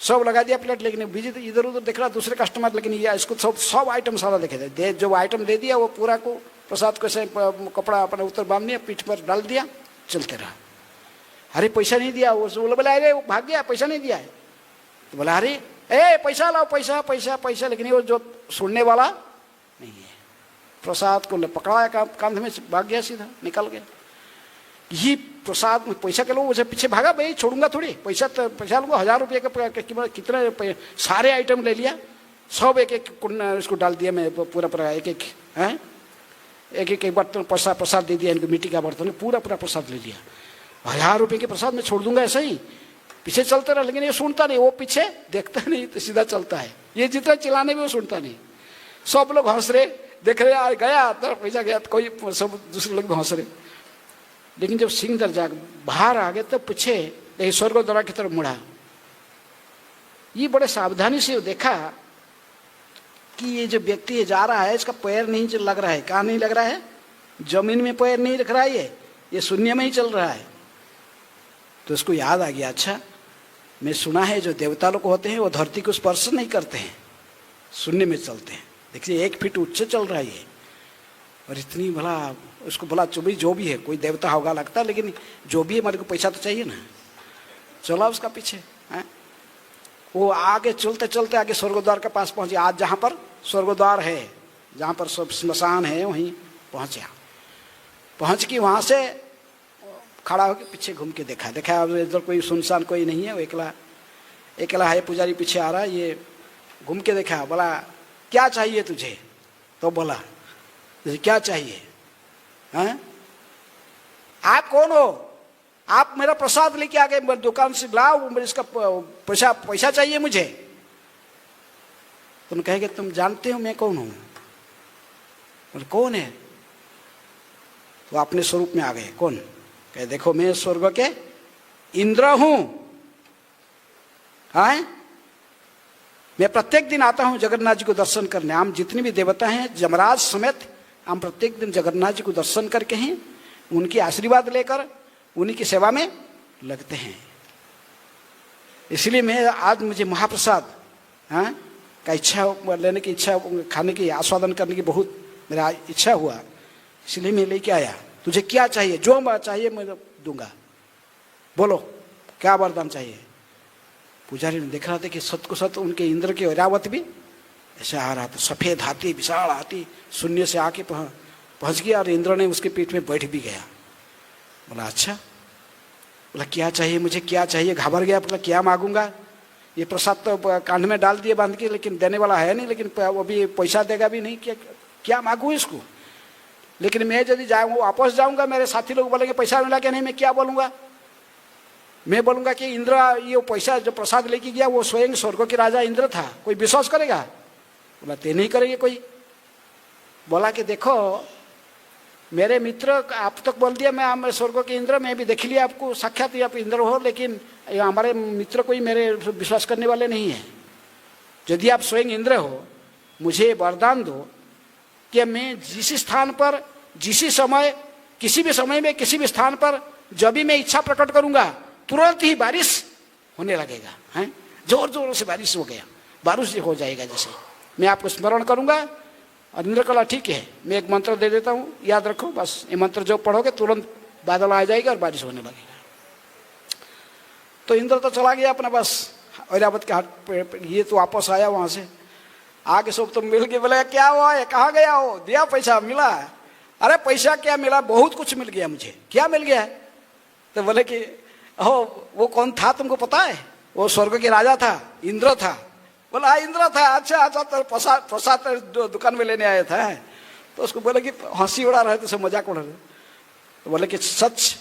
सब लगा दिया प्लेट। लेकिन बिजी इधर उधर देख रहा दूसरे कस्टमर, लेकिन ये इसको सब आइटम सारा देखे दे, जो आइटम दे दिया वो पूरा को प्रसाद को से कपड़ा अपने उत्तर बांध दिया, पीठ पर डाल दिया, चलते रहा। अरे पैसा नहीं दिया, वो बोले, अरे वो भाग गया, पैसा नहीं दिया है। तो बोला अरे ए पैसा लाओ, पैसा पैसा पैसा, लेकिन वो जो सुनने वाला नहीं है। प्रसाद को पकड़ाया कंध में, भाग गया, सीधा निकल गया। ये प्रसाद में पैसा के लोग मुझे पीछे भागा, भाई छोड़ूंगा थोड़ी, पैसा तो पैसा लूंगा, 1000 रुपये का कितने सारे आइटम ले लिया, सब एक एक इसको डाल दिया मैं, पूरा पूरा एक एक हैं, एक एक बर्तन प्रसाद दे दिया इनको, मिट्टी का बर्तन पूरा पूरा प्रसाद ले लिया। 1000 रुपये के प्रसाद में छोड़ दूंगा ऐसा ही, पीछे चलते रहा। लेकिन ये सुनता नहीं, वो पीछे देखता नहीं तो सीधा चलता है। ये जितना चिल्लाने भी वो सुनता नहीं। सब लोग हंस रहे, देख रहे, गया तो पैसा गया, तो कोई सब दूसरे लोग भी हंस रहे। लेकिन जब सिंह दर जाग बाहर आ गए तो पीछे स्वर्ग द्वार की तरफ मुड़ा। ये बड़े सावधानी से देखा कि ये जो व्यक्ति जा रहा है इसका पैर नहीं लग रहा है। कहाँ नहीं लग रहा है? जमीन में पैर नहीं रख रहा है, ये शून्य में ही चल रहा है। तो उसको याद आ गया, अच्छा मैं सुना है जो देवता लोग होते हैं वो धरती को स्पर्श नहीं करते हैं, शून्य में चलते हैं। देखिए 1 फीट ऊंचे चल रहा है ये, और इतनी भला उसको भला जो भी है, कोई देवता होगा लगता, लेकिन जो भी है मेरे को पैसा तो चाहिए ना। चला उसका पीछे है, वो आगे चलते चलते आगे स्वर्गद्वार के पास पहुंचे। आज जहाँ पर स्वर्गद्वार है, जहाँ पर सब स्मशान है, वहीं पहुंचा। पहुंच के वहाँ से खड़ा होकर पीछे घूम के देखा अब इधर कोई सुनसान कोई नहीं है, वो एकला है। पुजारी पीछे आ रहा है, ये घूम के देखा, बोला क्या चाहिए तुझे? तो बोला तुझे क्या चाहिए? हैं? आप कौन हो? आप मेरा प्रसाद लेके आ गए, मेरे दुकान से लाओ, मेरे इसका पैसा चाहिए मुझे। तुम कहेंगे तुम जानते हो मैं कौन हूं? और कौन है? वो अपने स्वरूप में आ गए। कौन? कहे देखो मैं स्वर्ग के इंद्र हूं। हैं? मैं प्रत्येक दिन आता हूं जगन्नाथ जी को दर्शन करने। हम जितने भी देवता हैं जमराज समेत, हम प्रत्येक दिन जगन्नाथ जी को दर्शन करके हैं, उनकी आशीर्वाद लेकर उन्हीं की सेवा में लगते हैं। इसलिए मैं आज मुझे महाप्रसाद का इच्छा लेने की इच्छा, खाने की आस्वादन करने की बहुत मेरा इच्छा हुआ, इसलिए मैं लेके आया। तुझे क्या चाहिए? जो चाहिए मैं दूंगा, बोलो क्या वरदान चाहिए? पुजारी ने देख रहा था कि सत को सत उनके इंद्र के ऐरावत भी ऐसे आ रहा था, सफेद हाथी, विशाल हाथी, शून्य से आके पहुंच गया और इंद्र ने उसके पीठ में बैठ भी गया। बोला अच्छा, बोला क्या चाहिए मुझे, क्या चाहिए? घबरा गया, बोला क्या मांगूंगा? ये प्रसाद तो कांध में डाल दिए बांध के, लेकिन देने वाला है नहीं, लेकिन वो भी पैसा देगा भी नहीं, क्या मांगू इसको? लेकिन मैं यदि जाऊँ वापस जाऊंगा, मेरे साथी लोग बोलेंगे पैसा मिला क्या नहीं, मैं क्या बोलूंगा? मैं बोलूंगा कि इंद्र ये पैसा जो प्रसाद लेके गया वो स्वयं स्वर्ग के राजा इंद्र था। कोई विश्वास करेगा? बोला ते नहीं करेंगे कोई। बोला कि देखो मेरे मित्र, आप तक बोल दिया मैं स्वर्ग के इंद्र, मैं भी देख लिया आपको, साक्षात आप इंद्र हो, लेकिन हमारे मित्र कोई मेरे विश्वास करने वाले नहीं है। यदि आप स्वयं इंद्र हो, मुझे वरदान दो कि मैं जिस स्थान पर, जिस समय, किसी भी समय में, किसी भी स्थान पर जब भी मैं इच्छा प्रकट करूंगा तुरंत ही बारिश होने लगेगा। हैं? जोर जोर से बारिश हो गया, बारिश हो जाएगा। जैसे मैं आपको स्मरण करूंगा और इंद्र कला ठीक है, मैं एक मंत्र दे देता हूँ, याद रखो, बस ये मंत्र जो पढ़ोगे तुरंत बादल आ जाएगा और बारिश होने लगेगा। तो इंद्र तो चला गया अपना, बस ऐरावत के हाथ। ये तो वापस आया वहां से, आगे सब तो मिल गए। बोले क्या हुआ है, कहाँ गया हो? दिया पैसा मिला? अरे पैसा क्या मिला, बहुत कुछ मिल गया मुझे। क्या मिल गया? तो बोले कि वो कौन था तुमको पता है? वो स्वर्ग के राजा था, इंद्र था। बोला इंद्र था, अच्छा अच्छा, तो प्रसाद दुकान में लेने आया था। तो उसको बोले कि हंसी उड़ा रहे थे, सब मजाक उड़ा रहे। तो बोले कि सच,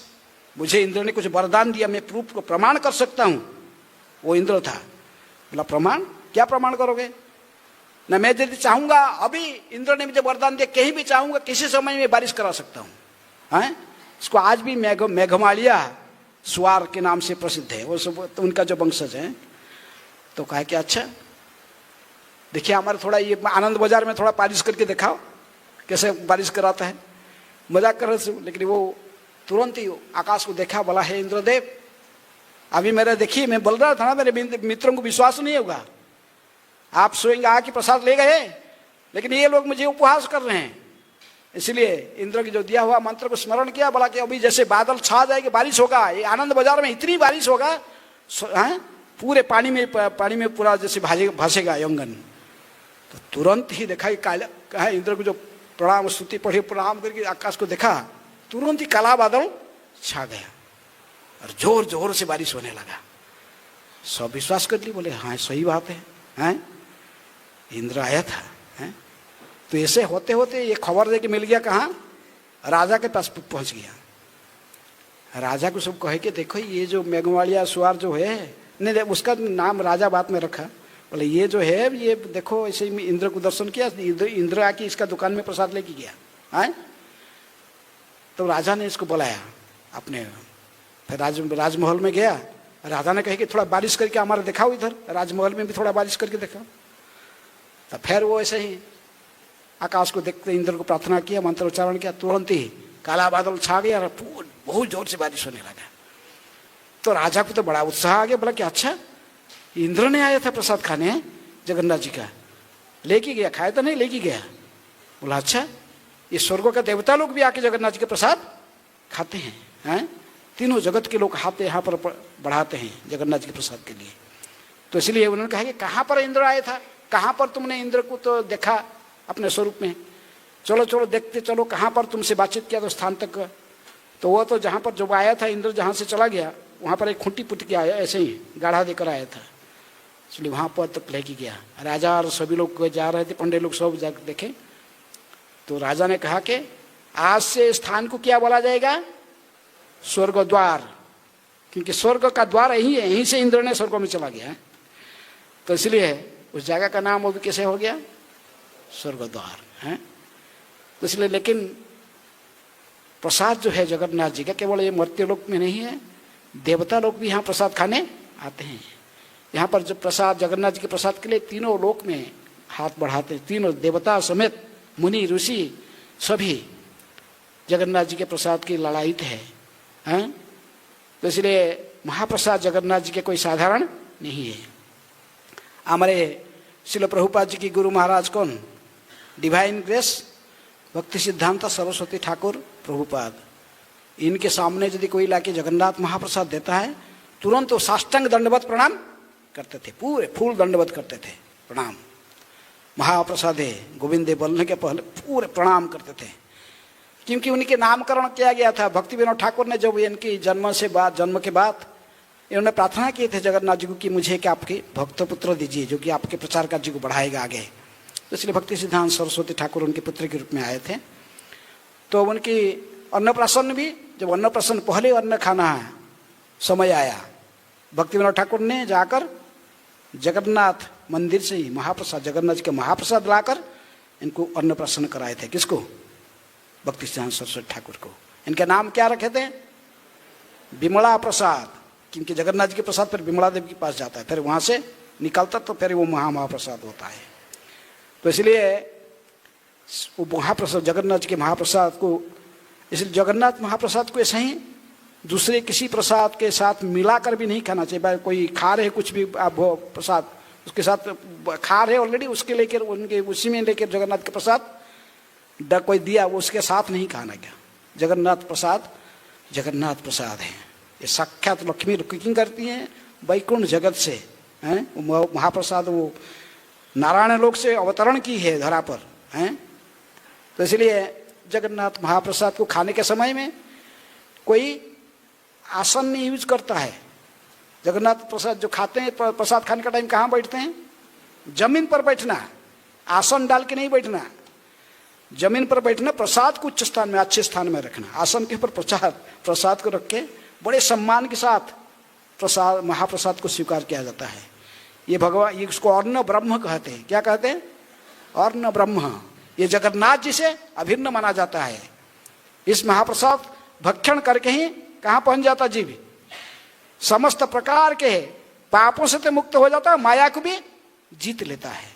मुझे इंद्र ने कुछ वरदान दिया, मैं प्रूफ को प्रमाण कर सकता हूँ वो इंद्र था। बोला प्रमाण? क्या प्रमाण करोगे? ना मैं यदि चाहूंगा, अभी इंद्र ने मुझे वरदान दिया, कहीं भी चाहूंगा किसी समय में बारिश करा सकता हूँ। हैं? इसको आज भी मेघमालिया स्वार के नाम से प्रसिद्ध है, वो सब तो उनका जो वंशज है। तो कहा कि अच्छा देखिए हमारे थोड़ा ये आनंद बाजार में थोड़ा बारिश करके दिखाओ कैसे बारिश कराता है। मजाक कर रहे थे, लेकिन वो तुरंत ही आकाश को देखा। बोला हे इंद्रदेव, अभी मेरा देखिए, मैं बोल रहा था ना मेरे मित्रों को विश्वास नहीं होगा, आप स्वयं आके प्रसाद ले गए, लेकिन ये लोग मुझे उपहास कर रहे हैं। इसलिए इंद्र की जो दिया हुआ मंत्र को स्मरण किया। बोला कि अभी जैसे बादल छा जाएगी, बारिश होगा, ये आनंद बाजार में इतनी बारिश होगा, पूरे पानी में पूरा जैसे भासेगा यंगन। तो तुरंत ही देखा कि कहा इंद्र को जो प्रणाम स्तुति पढ़ी, प्रणाम करके आकाश को देखा, तुरंत ही काला बादल छा गया और जोर जोर से बारिश होने लगा। सब विश्वास कर ली, बोले हाँ सही बात है, हैं इंद्र आया था। हैं तो ऐसे होते होते ये खबर दे के मिल गया कहाँ, राजा के पास पहुंच गया। राजा को सब कहे कि देखो ये जो मेघवालिया सुआर जो है, नहीं उसका नाम राजा बात में रखा, बोले ये जो है ये देखो ऐसे ही इंद्र को दर्शन किया, इंद्र आके इसका दुकान में प्रसाद लेके गया है। तो राजा ने इसको बुलाया अपने, फिर राजमहल में गया। राजा ने कहे कि थोड़ा बारिश करके हमारा दिखाओ, इधर राजमहल में भी थोड़ा बारिश करके दिखाओ। तो फिर वो ऐसे ही आकाश को देखते इंद्र को प्रार्थना किया, मंत्र उच्चारण किया, तुरंत ही काला बादल छा गया और बहुत जोर से बारिश होने लगा। तो राजा को तो बड़ा उत्साह आ गया, बोला कि अच्छा इंद्र ने आया था प्रसाद खाने जगन्नाथ जी का, लेके गया, खाया तो नहीं लेके गया। बोला अच्छा ये स्वर्गों का देवता लोग भी आके जगन्नाथ जी के प्रसाद खाते हैं, तीनों जगत के लोग हाथ यहाँ पर बढ़ाते हैं जगन्नाथ जी के प्रसाद के लिए। तो इसलिए उन्होंने कहा कि कहाँ पर इंद्र आया था, कहाँ पर तुमने इंद्र को तो देखा अपने स्वरूप में, चलो चलो देखते चलो कहाँ पर तुमसे बातचीत किया तो स्थान तक। तो वो तो जहाँ पर जब आया था इंद्र, जहाँ से चला गया वहाँ पर एक खूंटी पुट के आया, ऐसे ही गाढ़ा देकर आया था, इसलिए वहाँ पर तक लेके गया। राजा और सभी लोग जा रहे थे, पंडित लोग सब जाकर देखे। तो राजा ने कहा कि आज से स्थान को क्या बोला जाएगा, स्वर्ग द्वार, क्योंकि स्वर्ग का द्वार यही है, यहीं से इंद्र ने स्वर्ग में चला गया है। तो इसलिए उस जगह का नाम वो भी कैसे हो गया, स्वर्ग द्वार है। तो इसलिए लेकिन प्रसाद जो है जगन्नाथ जी का केवल ये मर्त्य लोक में नहीं है, देवता लोग भी यहाँ प्रसाद खाने आते हैं। यहाँ पर जो प्रसाद जगन्नाथ जी के प्रसाद के लिए तीनों लोक में हाथ बढ़ाते हैं, तीनों देवता समेत मुनि ऋषि सभी जगन्नाथ जी के प्रसाद की लड़ाईत है, हैं? तो इसलिए महाप्रसाद जगन्नाथ जी के कोई साधारण नहीं है। हमारे श्रील प्रभुपाद जी की गुरु महाराज कौन, डिवाइन ग्रेस भक्ति सिद्धांत सरस्वती ठाकुर प्रभुपाद, इनके सामने यदि कोई लाके जगन्नाथ महाप्रसाद देता है, तुरंत वो साष्टांग दंडवत प्रणाम करते थे, पूरे फूल दंडवत करते थे प्रणाम। महाप्रसादे गोविंदे बोलने के पहले पूरे प्रणाम करते थे, क्योंकि उनके नामकरण किया गया था। भक्ति विनोद ठाकुर ने जब इनकी जन्म के बाद इन्होंने प्रार्थना की थी जगन्नाथ जी को कि मुझे क्या आपके भक्त पुत्र दीजिए जो कि आपके प्रचार कार्य को बढ़ाएगा आगे। तो इसलिए भक्ति सिद्धांत सरस्वती ठाकुर उनके पुत्र के रूप में आए थे। तो उनकी अन्नप्राशन भी, जब अन्नप्राशन पहले अन्न खाना है समय आया, भक्ति विनोद ठाकुर ने जाकर जगन्नाथ मंदिर से ही महाप्रसाद, जगन्नाथ जी के महाप्रसाद लाकर इनको अन्नप्राशन कराए थे। किसको, भक्ति सिद्धांत सरस्वती ठाकुर को। इनके नाम क्या रखे थे, विमला प्रसाद, क्योंकि जगन्नाथ जी के प्रसाद फिर विमला देवी के पास जाता है, फिर वहां से निकलता तो फिर वो महाप्रसाद होता है। तो इसलिए वो महाप्रसाद जगन्नाथ जी के महाप्रसाद को, इसलिए जगन्नाथ महाप्रसाद को ऐसे ही दूसरे किसी प्रसाद के साथ मिलाकर भी नहीं खाना चाहिए। भाई कोई खा रहे कुछ भी आप प्रसाद, उसके साथ खा रहे ऑलरेडी, उसके लेकर उनके उसी में लेकर जगन्नाथ के प्रसाद कोई दिया उसके साथ नहीं खाना। क्या जगन्नाथ प्रसाद है, ये साक्षात लक्ष्मी कुकिंग करती हैं वैकुंठ जगत से, हैं महाप्रसाद वो नारायण लोक से अवतरण की है धरा पर, हैं। तो इसलिए जगन्नाथ महाप्रसाद को खाने के समय में कोई आसन नहीं यूज करता है। जगन्नाथ प्रसाद जो खाते हैं, प्रसाद खाने का टाइम कहाँ बैठते हैं, जमीन पर बैठना, आसन डाल के नहीं बैठना, जमीन पर बैठना, प्रसाद को उच्च स्थान में, अच्छे स्थान में रखना, आसन के ऊपर प्रसाद को रख के बड़े सम्मान के साथ प्रसाद महाप्रसाद को स्वीकार किया जाता है। ये भगवान, ये उसको अन्न ब्रह्म कहते हैं। क्या कहते हैं, अन्न ब्रह्म। ये जगन्नाथ जी से अभिन्न माना जाता है। इस महाप्रसाद भक्षण करके ही कहाँ पहुंच जाता जीव, समस्त प्रकार के पापों से तो मुक्त हो जाता है, माया को भी जीत लेता है।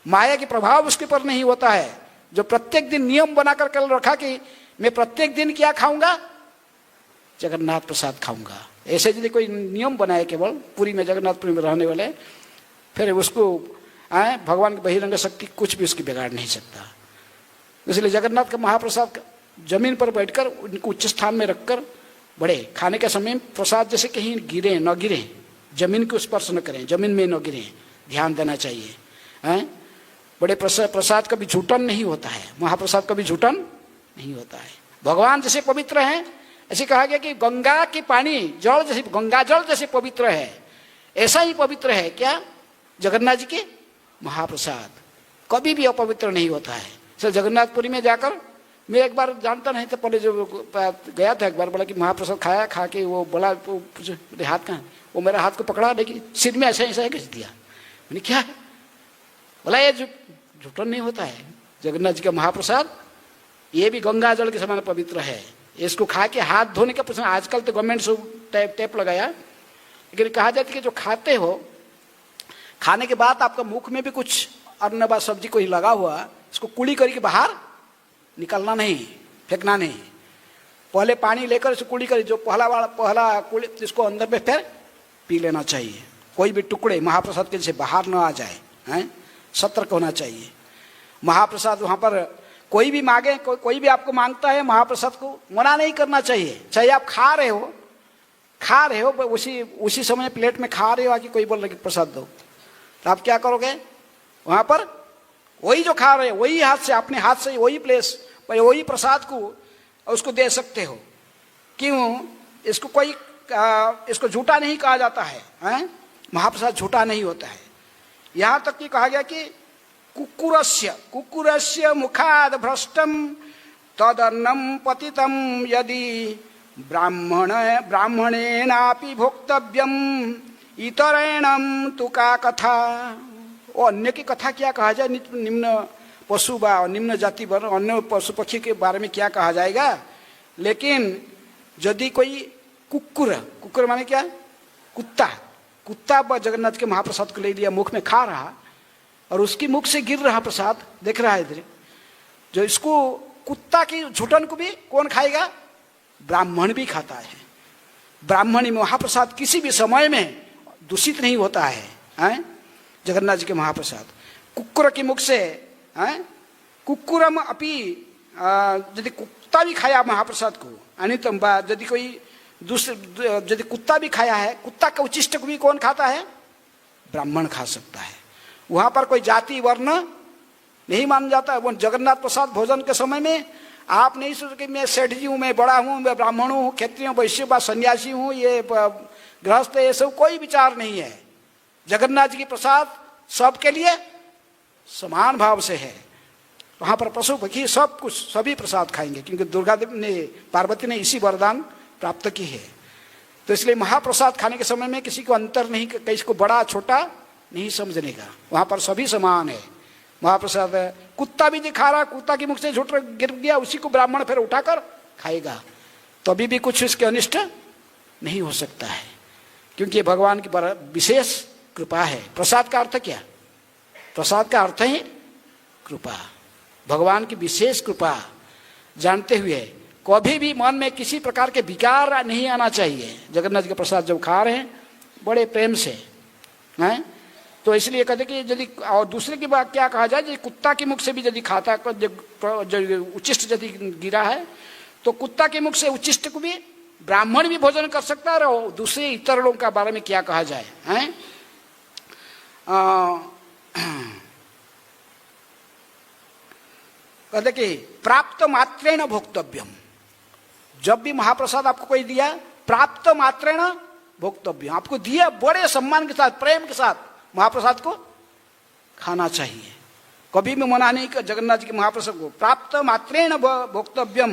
माया के प्रभाव उसके पर नहीं होता है। जो प्रत्येक दिन नियम बनाकर कल रखा कि मैं प्रत्येक दिन क्या खाऊंगा, जगन्नाथ प्रसाद खाऊंगा, ऐसे यदि कोई नियम बनाए केवल पुरी में, जगन्नाथपुरी में रहने वाले, फिर उसको भगवान की बहिरंग शक्ति कुछ भी उसकी बिगाड़ नहीं सकता। इसलिए जगन्नाथ का महाप्रसाद जमीन पर बैठकर उनको उच्च स्थान में रखकर, बड़े खाने के समय प्रसाद जैसे कहीं गिरे न गिरे, जमीन को स्पर्श न करें, जमीन में न गिरें, ध्यान देना चाहिए। हैं, बड़े प्रसाद कभी झूठन नहीं होता है, महाप्रसाद कभी झूठन नहीं होता है। भगवान जैसे पवित्र हैं, ऐसे कहा गया कि गंगा के पानी जल जैसे, गंगा जल जैसे पवित्र है, ऐसा ही पवित्र है क्या जगन्नाथ जी के महाप्रसाद, कभी भी अपवित्र नहीं होता है। सर जगन्नाथपुरी में जाकर मैं एक बार जानता नहीं था, पहले जो गया था एक बार, बोला कि महाप्रसाद खाया, खा के वो बोला मेरे हाथ का, वो मेरा हाथ को पकड़ा, लेकिन सिर में ऐसा ऐसा घिस दिया। मैंने क्या है, बोला ये झूठन नहीं होता है, जगन्नाथ जी का महाप्रसाद ये भी गंगा जल के समान पवित्र है। इसको खा के हाथ धोने का प्रश्न, आजकल तो गवर्नमेंट से टेप लगाया, लेकिन कहा जाता है कि जो खाते हो, खाने के बाद आपका मुख में भी कुछ अन्न व सब्जी कोई लगा हुआ, इसको कुली करके बाहर निकलना नहीं, फेंकना नहीं, पहले पानी लेकर इसको कुली कर, जो पहला कुली इसको अंदर में फिर पी लेना चाहिए। कोई भी टुकड़े महाप्रसाद के जैसे बाहर न आ जाए, हैं, सतर्क होना चाहिए। महाप्रसाद वहाँ पर कोई भी मांगे, कोई भी आपको मांगता है महाप्रसाद को, मना नहीं करना चाहिए। चाहे आप खा रहे हो उसी समय प्लेट में खा रहे हो, आके कोई बोल रहे कि प्रसाद दो, तो आप क्या करोगे, वहाँ पर वही जो खा रहे हो वही हाथ से, अपने हाथ से वही प्लेस वही प्रसाद को उसको दे सकते हो। क्यों, इसको कोई इसको झूठा नहीं कहा जाता है, हैं? महाप्रसाद झूठा नहीं होता है। यहाँ तक कि कहा गया कि कुक्कुरस्य मुखाद भ्रष्टम तदन्नम पतितम यदि ब्राह्मणेनापि भोक्तव्यम इतरेणम तु का कथा। और अन्य की कथा क्या कहा जाए, निम्न पशु व निम्न जाति वर्ण अन्य पशु पक्षी के बारे में क्या कहा जाएगा। लेकिन यदि कोई कुक्कुर माने क्या, कुत्ता जगन्नाथ के महाप्रसाद को ले लिया, मुख में खा रहा और उसकी मुख से गिर रहा प्रसाद, देख रहा है इधर, जो इसको कुत्ता की झुटन को भी कौन खाएगा, ब्राह्मण भी खाता है। ब्राह्मणी महाप्रसाद किसी भी समय में दूषित नहीं होता है, जगन्नाथ जी के महाप्रसाद। कुक्कुर की मुख से, कुक्कुरम अपि, यदि कुत्ता भी खाया महाप्रसाद को, अनितम बा, यदि कोई दूसरे यदि कुत्ता भी खाया है, कुत्ता का उचिष्ट को भी कौन खाता है, ब्राह्मण खा सकता है। वहां पर कोई जाति वर्ण नहीं मान जाता। वो जगन्नाथ प्रसाद भोजन के समय में आप नहीं सोच कि मैं सेठ जी हूँ, मैं बड़ा हूँ, मैं ब्राह्मण हूँ, क्षत्रिय वैश्य व सन्यासी हूँ, ये गृहस्थ, ये सब कोई विचार नहीं है। जगन्नाथ जी की प्रसाद सबके लिए समान भाव से है। वहां पर पशु पक्षी सब कुछ सभी प्रसाद खाएंगे, क्योंकि दुर्गा देवी ने, पार्वती ने इसी वरदान प्राप्त की है। तो इसलिए महाप्रसाद खाने के समय में किसी को अंतर नहीं, किसी को बड़ा छोटा नहीं समझने का, वहां पर सभी समान है। महाप्रसाद है, कुत्ता भी दिखा रहा, कुत्ता की मुख से झूठ गिर गया, उसी को ब्राह्मण फिर उठाकर खाएगा, तो अभी भी कुछ इसके अनिष्ट नहीं हो सकता है, क्योंकि ये भगवान की विशेष कृपा है। प्रसाद का अर्थ क्या, प्रसाद का अर्थ है कृपा, भगवान की विशेष कृपा। जानते हुए कभी भी मन में किसी प्रकार के विकार नहीं आना चाहिए। जगन्नाथ जी का प्रसाद जब खा रहे हैं बड़े प्रेम से, हैं, तो इसलिए कहते कि यदि, और दूसरे की बात क्या कहा जाए, यदि कुत्ता के मुख से भी यदि खाता, जो उचिष्ट यदि गिरा है, तो कुत्ता के मुख से उचिष्ट को भी ब्राह्मण भी भोजन कर सकता है। और दूसरे इतर लोगों का बारे में क्या कहा जाए, हैं, कहते कि प्राप्त मात्रेण भोक्तव्यम। जब भी महाप्रसाद आपको कोई दिया, प्राप्त मात्रेण भोक्तव्यम, आपको दिया बड़े सम्मान के साथ, प्रेम के साथ महाप्रसाद को खाना चाहिए। कभी भी मना नहीं कर जगन्नाथ जी के महाप्रसाद को। प्राप्त मात्रेण भोक्तव्यम,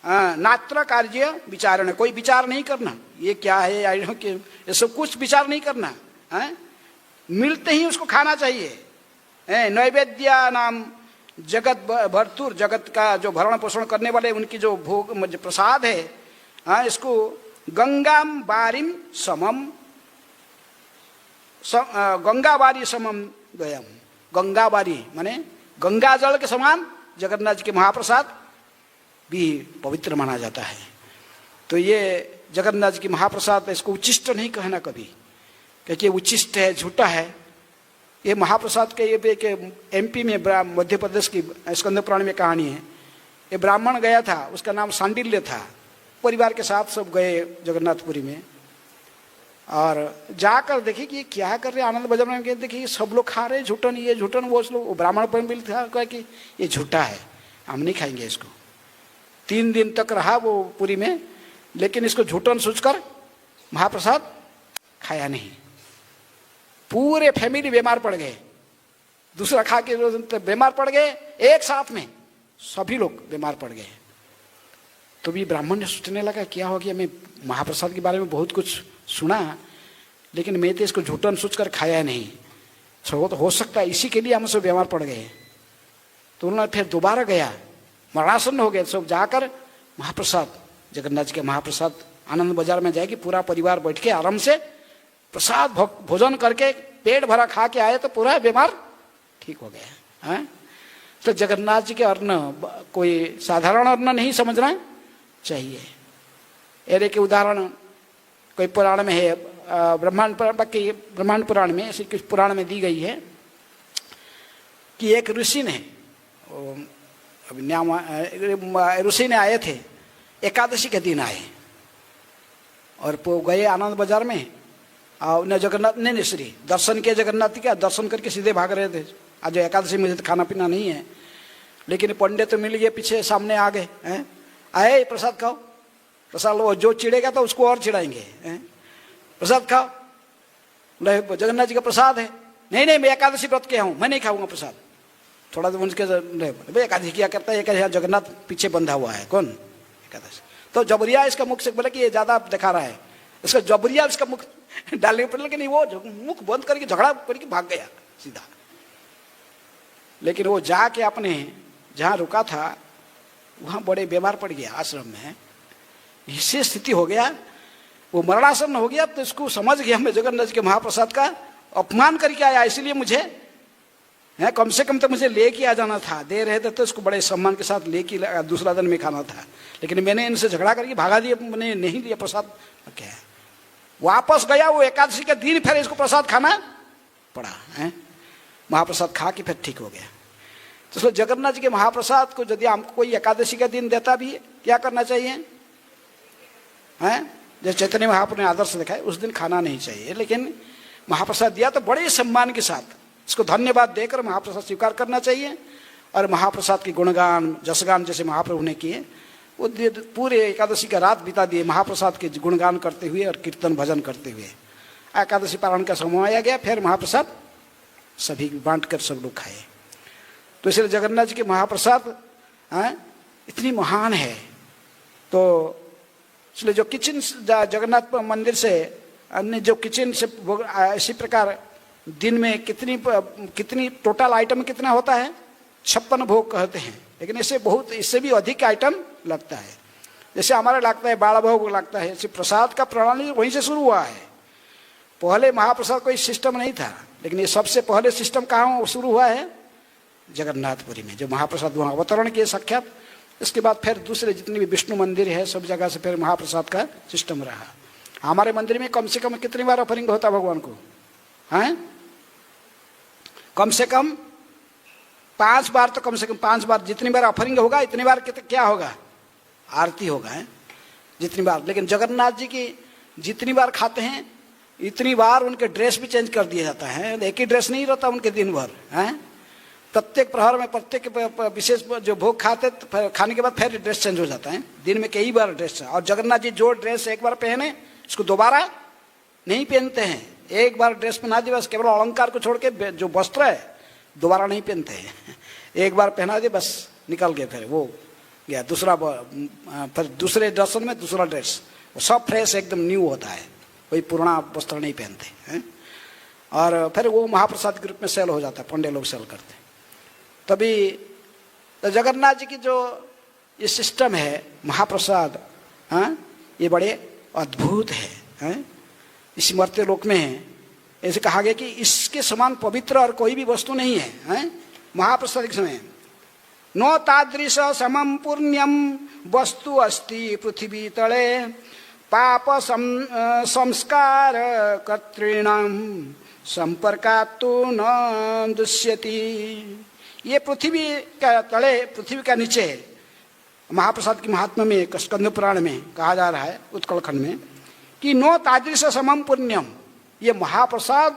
नात्र कार्य विचारण, कोई विचार नहीं करना ये क्या है, ये सब कुछ विचार नहीं करना, मिलते ही उसको खाना चाहिए। नैवेद्य नाम जगत भर्तुर, जगत का जो भरण पोषण करने वाले उनकी जो भोग प्रसाद है, इसको गंगाम बारिम समम, गंगाबारी समम द्वयम, गंगाबारी माने गंगा जल के समान जगन्नाथ जी के महाप्रसाद भी पवित्र माना जाता है। तो ये जगन्नाथ जी की महाप्रसाद, इसको उचिष्ट नहीं कहना कभी, क्योंकि उचिष्ट है, झूठा है। ये महाप्रसाद के ये एमपी में, मध्य प्रदेश की स्कंद पुराण में कहानी है। ये ब्राह्मण गया था, उसका नाम सांडिल्य था, परिवार के साथ सब गए जगन्नाथपुरी में। और जाकर देखिए कि ये क्या कर रहे, आनंद बाजार में देखिए सब लोग खा रहे झूठन, ये झूठन, वो लोग ब्राह्मण पर भी था कहा कि ये झूठा है, हम नहीं खाएंगे इसको। 3 दिन तक रहा वो पुरी में, लेकिन इसको झूठन सोचकर महाप्रसाद खाया नहीं। पूरे फैमिली बीमार पड़ गए, दूसरा खा के बीमार पड़ गए, एक साथ में सभी लोग बीमार पड़ गए। तो भी ब्राह्मण ने सोचने लगा क्या हो गया, मैं महाप्रसाद के बारे में बहुत कुछ सुना, लेकिन मैं तो इसको झूठन सोचकर खाया नहीं, तो हो सकता है इसी के लिए हम सब बीमार पड़ गए। तो उन्होंने फिर दोबारा गया, मरणासन्न हो गए सब, जाकर महाप्रसाद जगन्नाथ जी के महाप्रसाद आनंद बाजार में जाएगी, पूरा परिवार बैठ के आराम से प्रसाद भोजन करके पेट भरा खा के आए, तो पूरा बीमार ठीक हो गया है। तो जगन्नाथ जी के अन्न कोई साधारण अन्न नहीं समझना चाहिए। एरे के उदाहरण कोई पुराण में है, ब्रह्मांड पुराण में, ऐसी कुछ पुराण में दी गई है कि एक ऋषि ने, ऋषि ने आए थे, एकादशी के दिन आए और गए आनंद बाजार में, और जगन्नाथ ने श्री दर्शन किया, जगन्नाथ का दर्शन करके सीधे भाग रहे थे। आज एकादशी मुझे तो खाना पीना नहीं है, लेकिन पंडित तो मिल गए, पीछे सामने आ गए, आए प्रसाद खाओ, प्रसाद लो, जो चिड़ेगा तो उसको और चिढ़ाएंगे, प्रसाद खाओ, जगन्नाथ जी का प्रसाद है। नहीं नहीं, मैं एकादशी व्रत किया हूँ, मैं नहीं खाऊंगा प्रसाद। थोड़ा तो उनके भाई एकादशी क्या करता है, जगन्नाथ पीछे बंधा हुआ है, कौन एकादशी, तो जबरिया इसका मुख से बोले कि ये ज्यादा दिखा रहा है, इसका जबरिया इसका मुख डालने पड़े, लेकिन वो मुख बंद करके झगड़ा करके भाग गया सीधा। लेकिन वो जाके अपने जहाँ रुका था वहाँ बड़े बीमार पड़ गया आश्रम में, इससे स्थिति हो गया, वो मरणासन्न हो गया। तो इसको समझ गया मैं जगन्नाथ जी के महाप्रसाद का अपमान करके आया, इसलिए मुझे है कम से कम तो मुझे लेके आ जाना था, दे रहे थे तो इसको बड़े सम्मान के साथ लेके दूसरा दिन में खाना था, लेकिन मैंने इनसे झगड़ा करके भगा दिया, मैंने नहीं दिया प्रसाद। क्या वापस गया वो एकादशी के दिन, फिर इसको प्रसाद खाना पड़ा है, महाप्रसाद खा के फिर ठीक हो गया। तो इसलिए जगन्नाथ जी के महाप्रसाद को यदि हमको कोई एकादशी का दिन देता भी है, क्या करना चाहिए हैं, जैसे चैतन्य महाप्रभु ने आदर्श दिखाया, उस दिन खाना नहीं चाहिए, लेकिन महाप्रसाद दिया तो बड़े सम्मान के साथ इसको धन्यवाद देकर महाप्रसाद स्वीकार करना चाहिए। और महाप्रसाद की गुणगान जसगान जैसे महाप्रभु ने किए, वो पूरे एकादशी का रात बिता दिए महाप्रसाद के गुणगान करते हुए और कीर्तन भजन करते हुए। एकादशी पारण का समय आया गया, फिर महाप्रसाद सभी बांट कर सब लोग खाए। तो इसलिए जगन्नाथ जी के महाप्रसाद इतनी महान है। तो इसलिए जो किचन जगन्नाथ मंदिर से अन्य जो किचन से इसी प्रकार दिन में कितनी टोटल आइटम कितना होता है, 56 भोग कहते हैं, लेकिन इससे बहुत, इससे भी अधिक आइटम लगता है। जैसे हमारा लगता है 12 भोग लगता है, ऐसे प्रसाद का प्रणाली वहीं से शुरू हुआ है। पहले महाप्रसाद कोई सिस्टम नहीं था, लेकिन ये सबसे पहले सिस्टम कहाँ शुरू हुआ है, जगन्नाथपुरी में, जो महाप्रसाद वहाँ अवतरण किए साक्षात। इसके बाद फिर दूसरे जितने भी विष्णु मंदिर है सब जगह से फिर महाप्रसाद का सिस्टम रहा। हमारे मंदिर में कम से कम कितनी बार ऑफरिंग होता भगवान को, हैं कम से कम 5 बार, तो कम से कम 5 बार, जितनी बार ऑफरिंग होगा इतनी बार क्या होगा, आरती होगा है जितनी बार। लेकिन जगन्नाथ जी की जितनी बार खाते हैं इतनी बार उनके ड्रेस भी चेंज कर दिया जाता है, एक ही ड्रेस नहीं रहता उनके दिन भर, हैं प्रत्येक प्रहर में प्रत्येक विशेष जो भोग खाते खाने के बाद फिर ड्रेस चेंज हो जाता है, दिन में कई बार ड्रेस। और जगन्नाथ जी जो ड्रेस एक बार पहने इसको दोबारा नहीं पहनते हैं, एक बार ड्रेस पहना दिया बस, केवल अलंकार को छोड़ के जो वस्त्र है दोबारा नहीं पहनते हैं, एक बार पहना दिया बस निकल गए, फिर वो गया दूसरा, फिर दूसरे दर्शन में दूसरा ड्रेस, वो सब फ्रेश एकदम न्यू होता है, कोई पुराना वस्त्र नहीं पहनते हैं। और फिर वो महाप्रसाद के रूप में सेल हो जाता है, पंडे लोग सेल करते हैं। तभी तो जगन्नाथ जी की जो ये सिस्टम है महाप्रसाद, ये बड़े अद्भुत है। इस मर्त्य लोक में ऐसे कहा गया कि इसके समान पवित्र और कोई भी वस्तु नहीं है, महाप्रसाद के समय। नो तादृश समम पुण्यम वस्तु अस्ति पृथ्वी तले पाप संस्कार कर्तॄणाम संपर्कात्तु न दुष्यति। ये पृथ्वी का तले, पृथ्वी का नीचे महाप्रसाद की महात्मा में स्कंद पुराण में कहा जा रहा है, उत्कल खंड में, कि नो तादृश समम पुण्यम, ये महाप्रसाद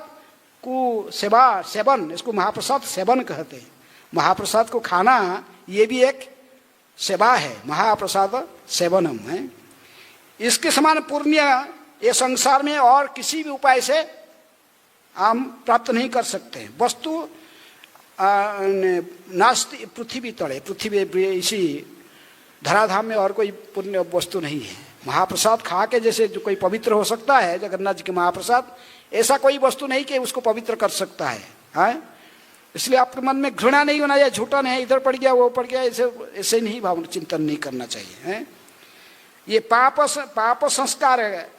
को सेवन, इसको महाप्रसाद सेवन कहते हैं। महाप्रसाद को खाना ये भी एक सेवा है, महाप्रसाद सेवनम है। इसके समान पुण्य ये संसार में और किसी भी उपाय से हम प्राप्त नहीं कर सकते। वस्तु नास्ति पृथ्वी तड़े, पृथ्वी इसी धराधाम में और कोई पुण्य वस्तु नहीं है। महाप्रसाद खा के जैसे जो कोई पवित्र हो सकता है, जगन्नाथ जी के महाप्रसाद, ऐसा कोई वस्तु नहीं कि उसको पवित्र कर सकता है। इसलिए आपके मन में घृणा नहीं होना चाहिए, झूठा नहीं, इधर पड़ गया वो पड़ गया, ऐसे नहीं भावना चिंतन नहीं करना चाहिए। ये पाप संस्कार है,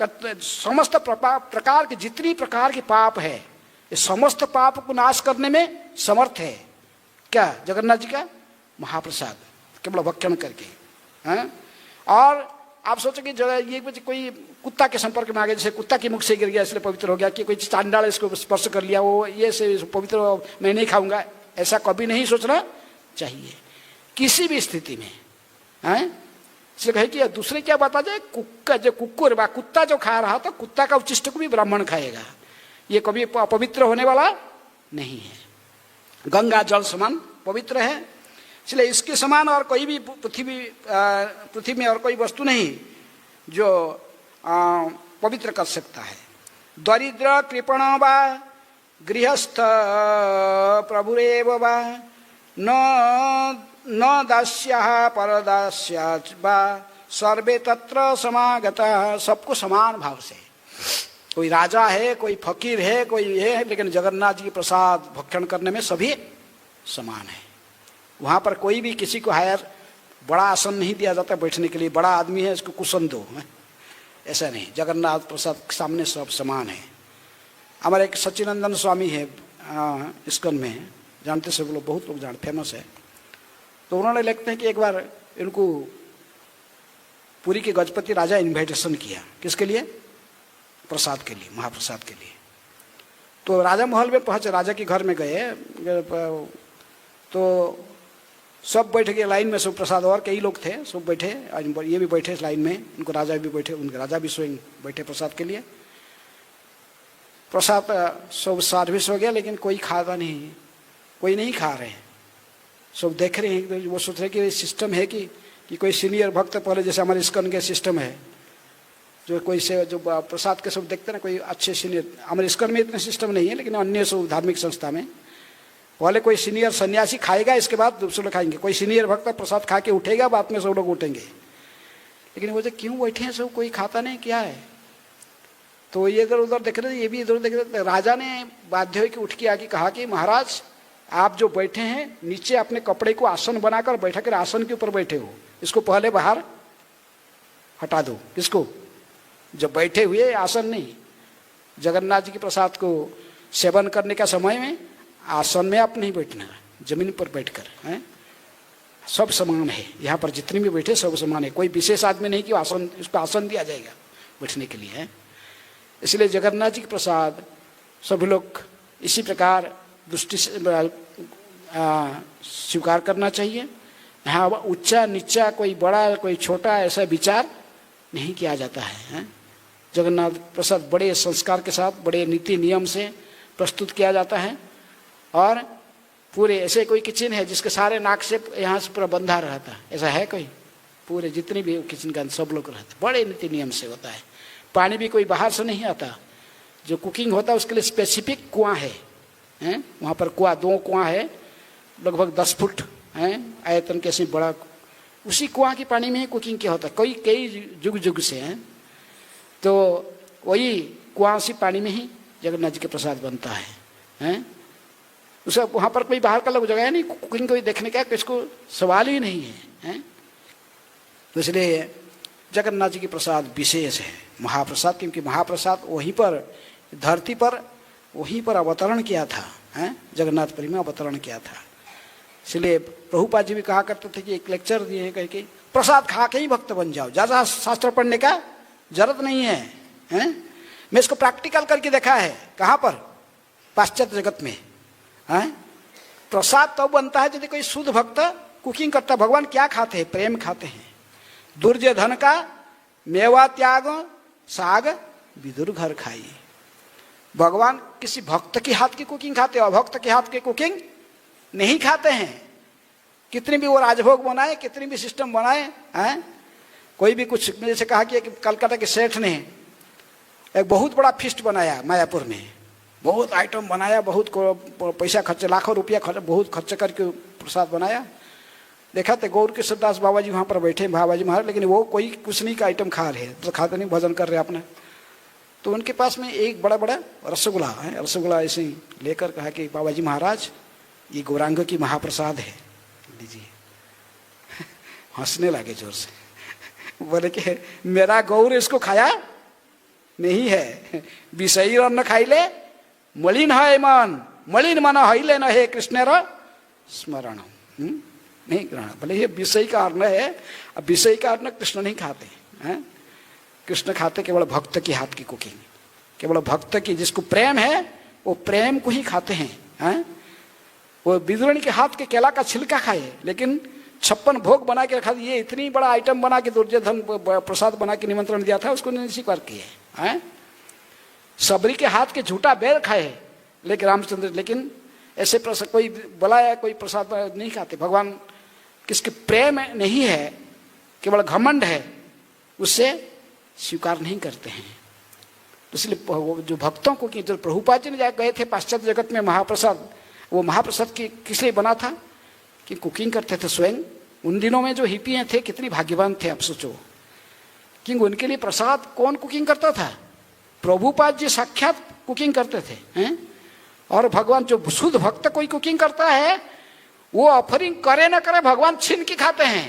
समस्त प्रकार के जितनी प्रकार के पाप है, ये समस्त पाप को नाश करने में समर्थ है। क्या? जगन्नाथ जी का महाप्रसाद केवल भक्षण करके। और आप सोचोगे ये कोई कुत्ता के संपर्क में आ गया, जैसे कुत्ता की मुख से गिर गया इसलिए पवित्र हो गया, कि कोई चांडाल इसको स्पर्श कर लिया वो ये से पवित्र, मैं नहीं खाऊंगा, ऐसा कभी नहीं सोचना चाहिए किसी भी स्थिति में। इसलिए कहे कि दूसरे क्या बता जाए, कुत्ता जो खा रहा था, कुत्ता का उच्चिष्ट को भी ब्राह्मण खाएगा, ये कभी अपवित्र होने वाला नहीं है। गंगा जल समान पवित्र है। इसलिए इसके समान और कोई भी पृथ्वी में और कोई वस्तु नहीं जो पवित्र कर सकता है। दरिद्र कृपण वा गृहस्थ प्रभुरेव वा न दास्यः परदास्यात् वा सर्वे तत्र समागतः, सबको समान भाव से, कोई राजा है, कोई फकीर है, कोई ये है, लेकिन जगन्नाथ जी के प्रसाद भक्षण करने में सभी समान है। वहाँ पर कोई भी किसी को हायर बड़ा आसन नहीं दिया जाता बैठने के लिए, बड़ा आदमी है इसको कुशन दो, ऐसा नहीं। जगन्नाथ प्रसाद के सामने सब समान है। हमारे एक सच्चिदानंद स्वामी है इस्कॉन में, जानते सब लोग, बहुत लोग जानते, फेमस है। तो उन्होंने लिखते हैं कि एक बार इनको पुरी के गजपति राजा इन्विटेशन किया, किसके लिए? प्रसाद के लिए, महाप्रसाद के लिए। तो राजा महल में पहुंचे, राजा के घर में गए, तो सब बैठ गए लाइन में, सब प्रसाद, और कई लोग थे, सब बैठे, ये भी बैठे लाइन में, उनको राजा भी बैठे, उनके राजा भी स्वयं बैठे प्रसाद के लिए। प्रसाद सब सर्विस हो गया, लेकिन कोई खाता नहीं, कोई नहीं खा रहे, सब देख रहे हैं। तो वो सोच रहे कि सिस्टम है कि कोई सीनियर भक्त, पहले जैसे हमारे इस्कॉन के सिस्टम है, जो कोई से जो प्रसाद के सब देखते ना, कोई अच्छे सीनियर, हमारे इस्कॉन में इतना सिस्टम नहीं है, लेकिन अन्य सब धार्मिक संस्था में पहले कोई सीनियर सन्यासी खाएगा, इसके बाद दूसरे लोग खाएंगे। कोई सीनियर भक्त प्रसाद खा के उठेगा, बाद में सब लोग उठेंगे। लेकिन वो जो क्यों बैठे हैं सब, कोई खाता नहीं, क्या है? तो ये इधर उधर देख रहे थे, ये भी इधर देख रहे थे। राजा ने बाध्य होकर उठ के आके कहा कि महाराज, आप जो बैठे हैं नीचे अपने कपड़े को आसन बनाकर बैठा कर आसन के ऊपर बैठे हो, इसको पहले बाहर हटा दो। किसको? जब बैठे हुए आसन नहीं, जगन्नाथ जी के प्रसाद को सेवन करने का समय में आसन में आप नहीं बैठना, जमीन पर बैठकर हैं। सब समान है, यहाँ पर जितने भी बैठे सब समान है, कोई विशेष आदमी नहीं कि आसन, इसको आसन दिया जाएगा बैठने के लिए है। इसलिए जगन्नाथ जी के प्रसाद सभी लोग इसी प्रकार दृष्टि से स्वीकार करना चाहिए। यहाँ ऊंचा नीचा, कोई बड़ा कोई छोटा, ऐसा विचार नहीं किया जाता है। जगन्नाथ प्रसाद बड़े संस्कार के साथ, बड़े नीति नियम से प्रस्तुत किया जाता है। और पूरे ऐसे कोई किचन है जिसके सारे नाक से यहाँ से पूरा बंधा रहता है, ऐसा है कोई? पूरे जितने भी किचन का सब लोग रहते, बड़े नीति नियम से होता है। पानी भी कोई बाहर से नहीं आता, जो कुकिंग होता है उसके लिए स्पेसिफिक कुआं है, वहाँ पर कुआं, 2 कुआं है, लगभग 10 फुट है आयतन के, ऐसे बड़ा, उसी कुआं के पानी में ही कुकिंग किया होता है, कई युग युग से हैं। तो वही कुआं से पानी में ही जगन्नाथ जी के प्रसाद बनता है। उसे वहाँ पर कोई बाहर का लोग जगह नहीं, कुकिंग कोई देखने का किसको सवाल ही नहीं है। तो इसलिए जगन्नाथ जी की प्रसाद विशेष है, महाप्रसाद, क्योंकि महाप्रसाद वहीं पर धरती पर वहीं पर अवतरण किया था, जगन्नाथपुरी में अवतरण किया था। इसलिए प्रभुपाद जी भी कहा करते थे कि एक लेक्चर दिए कह के प्रसाद खा के ही भक्त बन जाओ, ज़्यादा शास्त्र पढ़ने का जरूरत नहीं है। मैं इसको प्रैक्टिकल करके देखा है, कहाँ पर? पाश्चात्य जगत में। प्रसाद तो बनता है यदि कोई शुद्ध भक्त कुकिंग करता। भगवान क्या खाते हैं? प्रेम खाते हैं। दुर्जय धन का मेवा त्याग साग विदुर घर खाई। भगवान किसी भक्त के हाथ की कुकिंग खाते हैं, अभक्त के हाथ की कुकिंग नहीं खाते हैं। कितनी भी वो राजभोग बनाए, कितनी भी सिस्टम बनाए हैं, कोई भी कुछ, जैसे कहा कि कलकत्ता के सेठ ने एक बहुत बड़ा फीस्ट बनाया मायापुर में, बहुत आइटम बनाया, बहुत पैसा खर्च, लाखों रुपया खर्च, बहुत खर्च करके प्रसाद बनाया। देखा तो गौर किशोर दास बाबा जी वहाँ पर बैठे, बाबा जी महाराज, लेकिन वो कोई कुछ नहीं का आइटम खा रहे, तो खाते नहीं, भजन कर रहे अपने। तो उनके पास में एक बड़ा बड़ा रसगुल्ला है, रसगुल्ला ऐसे ही लेकर कहा कि बाबा जी महाराज ये गौरांग की महाप्रसाद है, लीजिए। हंसने लगे जोर से, बोले कि मेरा गौर इसको खाया नहीं है, विषयी अन्न खाई ले मलिन है मन, मलिन मन हईले न हे कृष्ण र स्मरण। नहीं ग्रहण, भले ये विषय का अन्न है, अब विषय का अन्न कृष्ण नहीं खाते हैं। कृष्ण खाते केवल भक्त के हाथ की कुकिंग, केवल भक्त की, जिसको प्रेम है वो प्रेम को ही खाते हैं। वो विदुरण के हाथ के केला का छिलका खाए, लेकिन 56 भोग बना के रखा, ये इतनी बड़ा आइटम बना के दुर्योधन प्रसाद बना के निमंत्रण दिया था, उसको नहीं स्वीकार किए। सबरी के हाथ के झूठा बेर खाए, लेकिन रामचंद्र, लेकिन ऐसे प्रसाद कोई बुलाया, कोई प्रसाद नहीं खाते। भगवान किसके प्रेम नहीं है, केवल घमंड है, उससे स्वीकार नहीं करते हैं। तो इसलिए जो भक्तों को, कि जो प्रभुपाद जी ने गए थे पाश्चात्य जगत में महाप्रसाद, वो महाप्रसाद की किस लिए बना था कि कुकिंग करते थे स्वयं। उन दिनों में जो हिप्पी थे कितनी भाग्यवान थे, आप सोचो, क्योंकि उनके लिए प्रसाद कौन कुकिंग करता था? प्रभुपाद जी साक्षात कुकिंग करते थे हैं? और भगवान, जो शुद्ध भक्त कोई कुकिंग करता है, वो ऑफरिंग करे ना करे भगवान छीन के खाते हैं,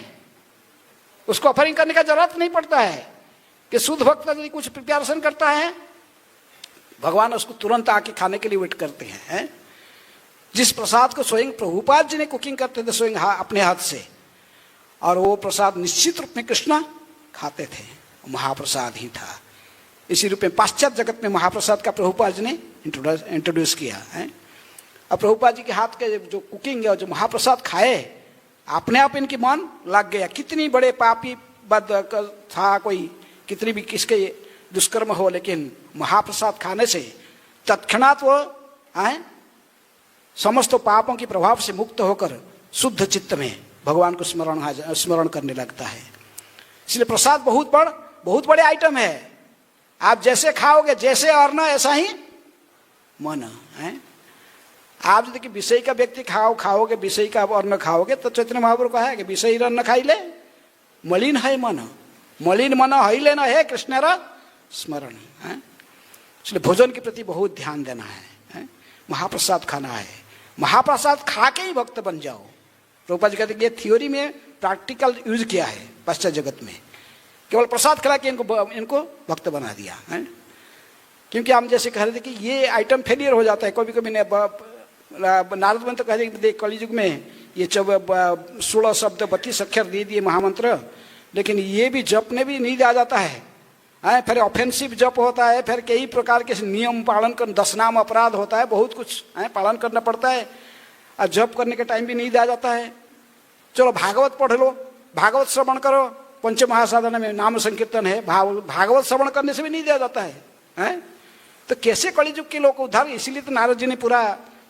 उसको ऑफरिंग करने का जरूरत नहीं पड़ता है। कि शुद्ध भक्त यदि कुछ प्रिपरेशन करता है, भगवान उसको तुरंत आके खाने के लिए वेट करते हैं। जिस प्रसाद को स्वयं प्रभुपाद जी ने कुकिंग करते थे स्वयं अपने हाथ से, और वो प्रसाद निश्चित रूप में कृष्ण खाते थे, महाप्रसाद ही था। इसी रूप में पाश्चात्य जगत में महाप्रसाद का प्रभुपाद जी ने इंट्रोड्यूस किया है। अब प्रभुपाद जी के हाथ के जो कुकिंग है, जो महाप्रसाद खाए, अपने आप इनकी मन लग गया। कितनी बड़े पापी बद था कोई, कितनी भी किसके दुष्कर्म हो, लेकिन महाप्रसाद खाने से तत्क्षणात वो समस्त पापों के प्रभाव से मुक्त होकर शुद्ध चित्त में भगवान को स्मरण करने लगता है। इसलिए प्रसाद बहुत बड़े आइटम है। आप जैसे खाओगे, जैसे अन्न ऐसा ही मन है। आप यदि विषय का व्यक्ति खाओगे, विषय का अन्न खाओगे, तो चैतन्य महाप्रभु कहा है कि विषय अन्न खाई ले मलिन है मन, मलिन मन हईले न हे कृष्ण र स्मरण। इसलिए भोजन के प्रति बहुत ध्यान देना है। महाप्रसाद खाना है, महाप्रसाद खा के ही भक्त बन जाओ। प्रभुपाद जी कहते हैं, ये थ्योरी में प्रैक्टिकल यूज किया है पाश्चात्य जगत में। केवल प्रसाद खिला के इनको भक्त बना दिया है। क्योंकि हम जैसे कह रहे थे कि ये आइटम फेलियर हो जाता है कभी कभी। नारद मंत्र कह रहे कलियुग में ये 16 शब्द 32 अक्षर दे दिए महामंत्र, लेकिन ये भी जपने भी नहीं दिया जाता है। फिर ऑफेंसिव जप होता है, फिर कई प्रकार के नियम पालन कर, 10 नाम अपराध होता है, बहुत कुछ पालन करना पड़ता है। और जप करने के टाइम भी नहीं दिया जाता है। चलो भागवत पढ़ लो, भागवत श्रवण करो, पंच महासाधन में नाम संकीर्तन है, भागवत श्रवण करने से भी नहीं दिया जाता है। तो कैसे कलियुग के लोग उद्धार? इसीलिए तो नारद जी ने पूरा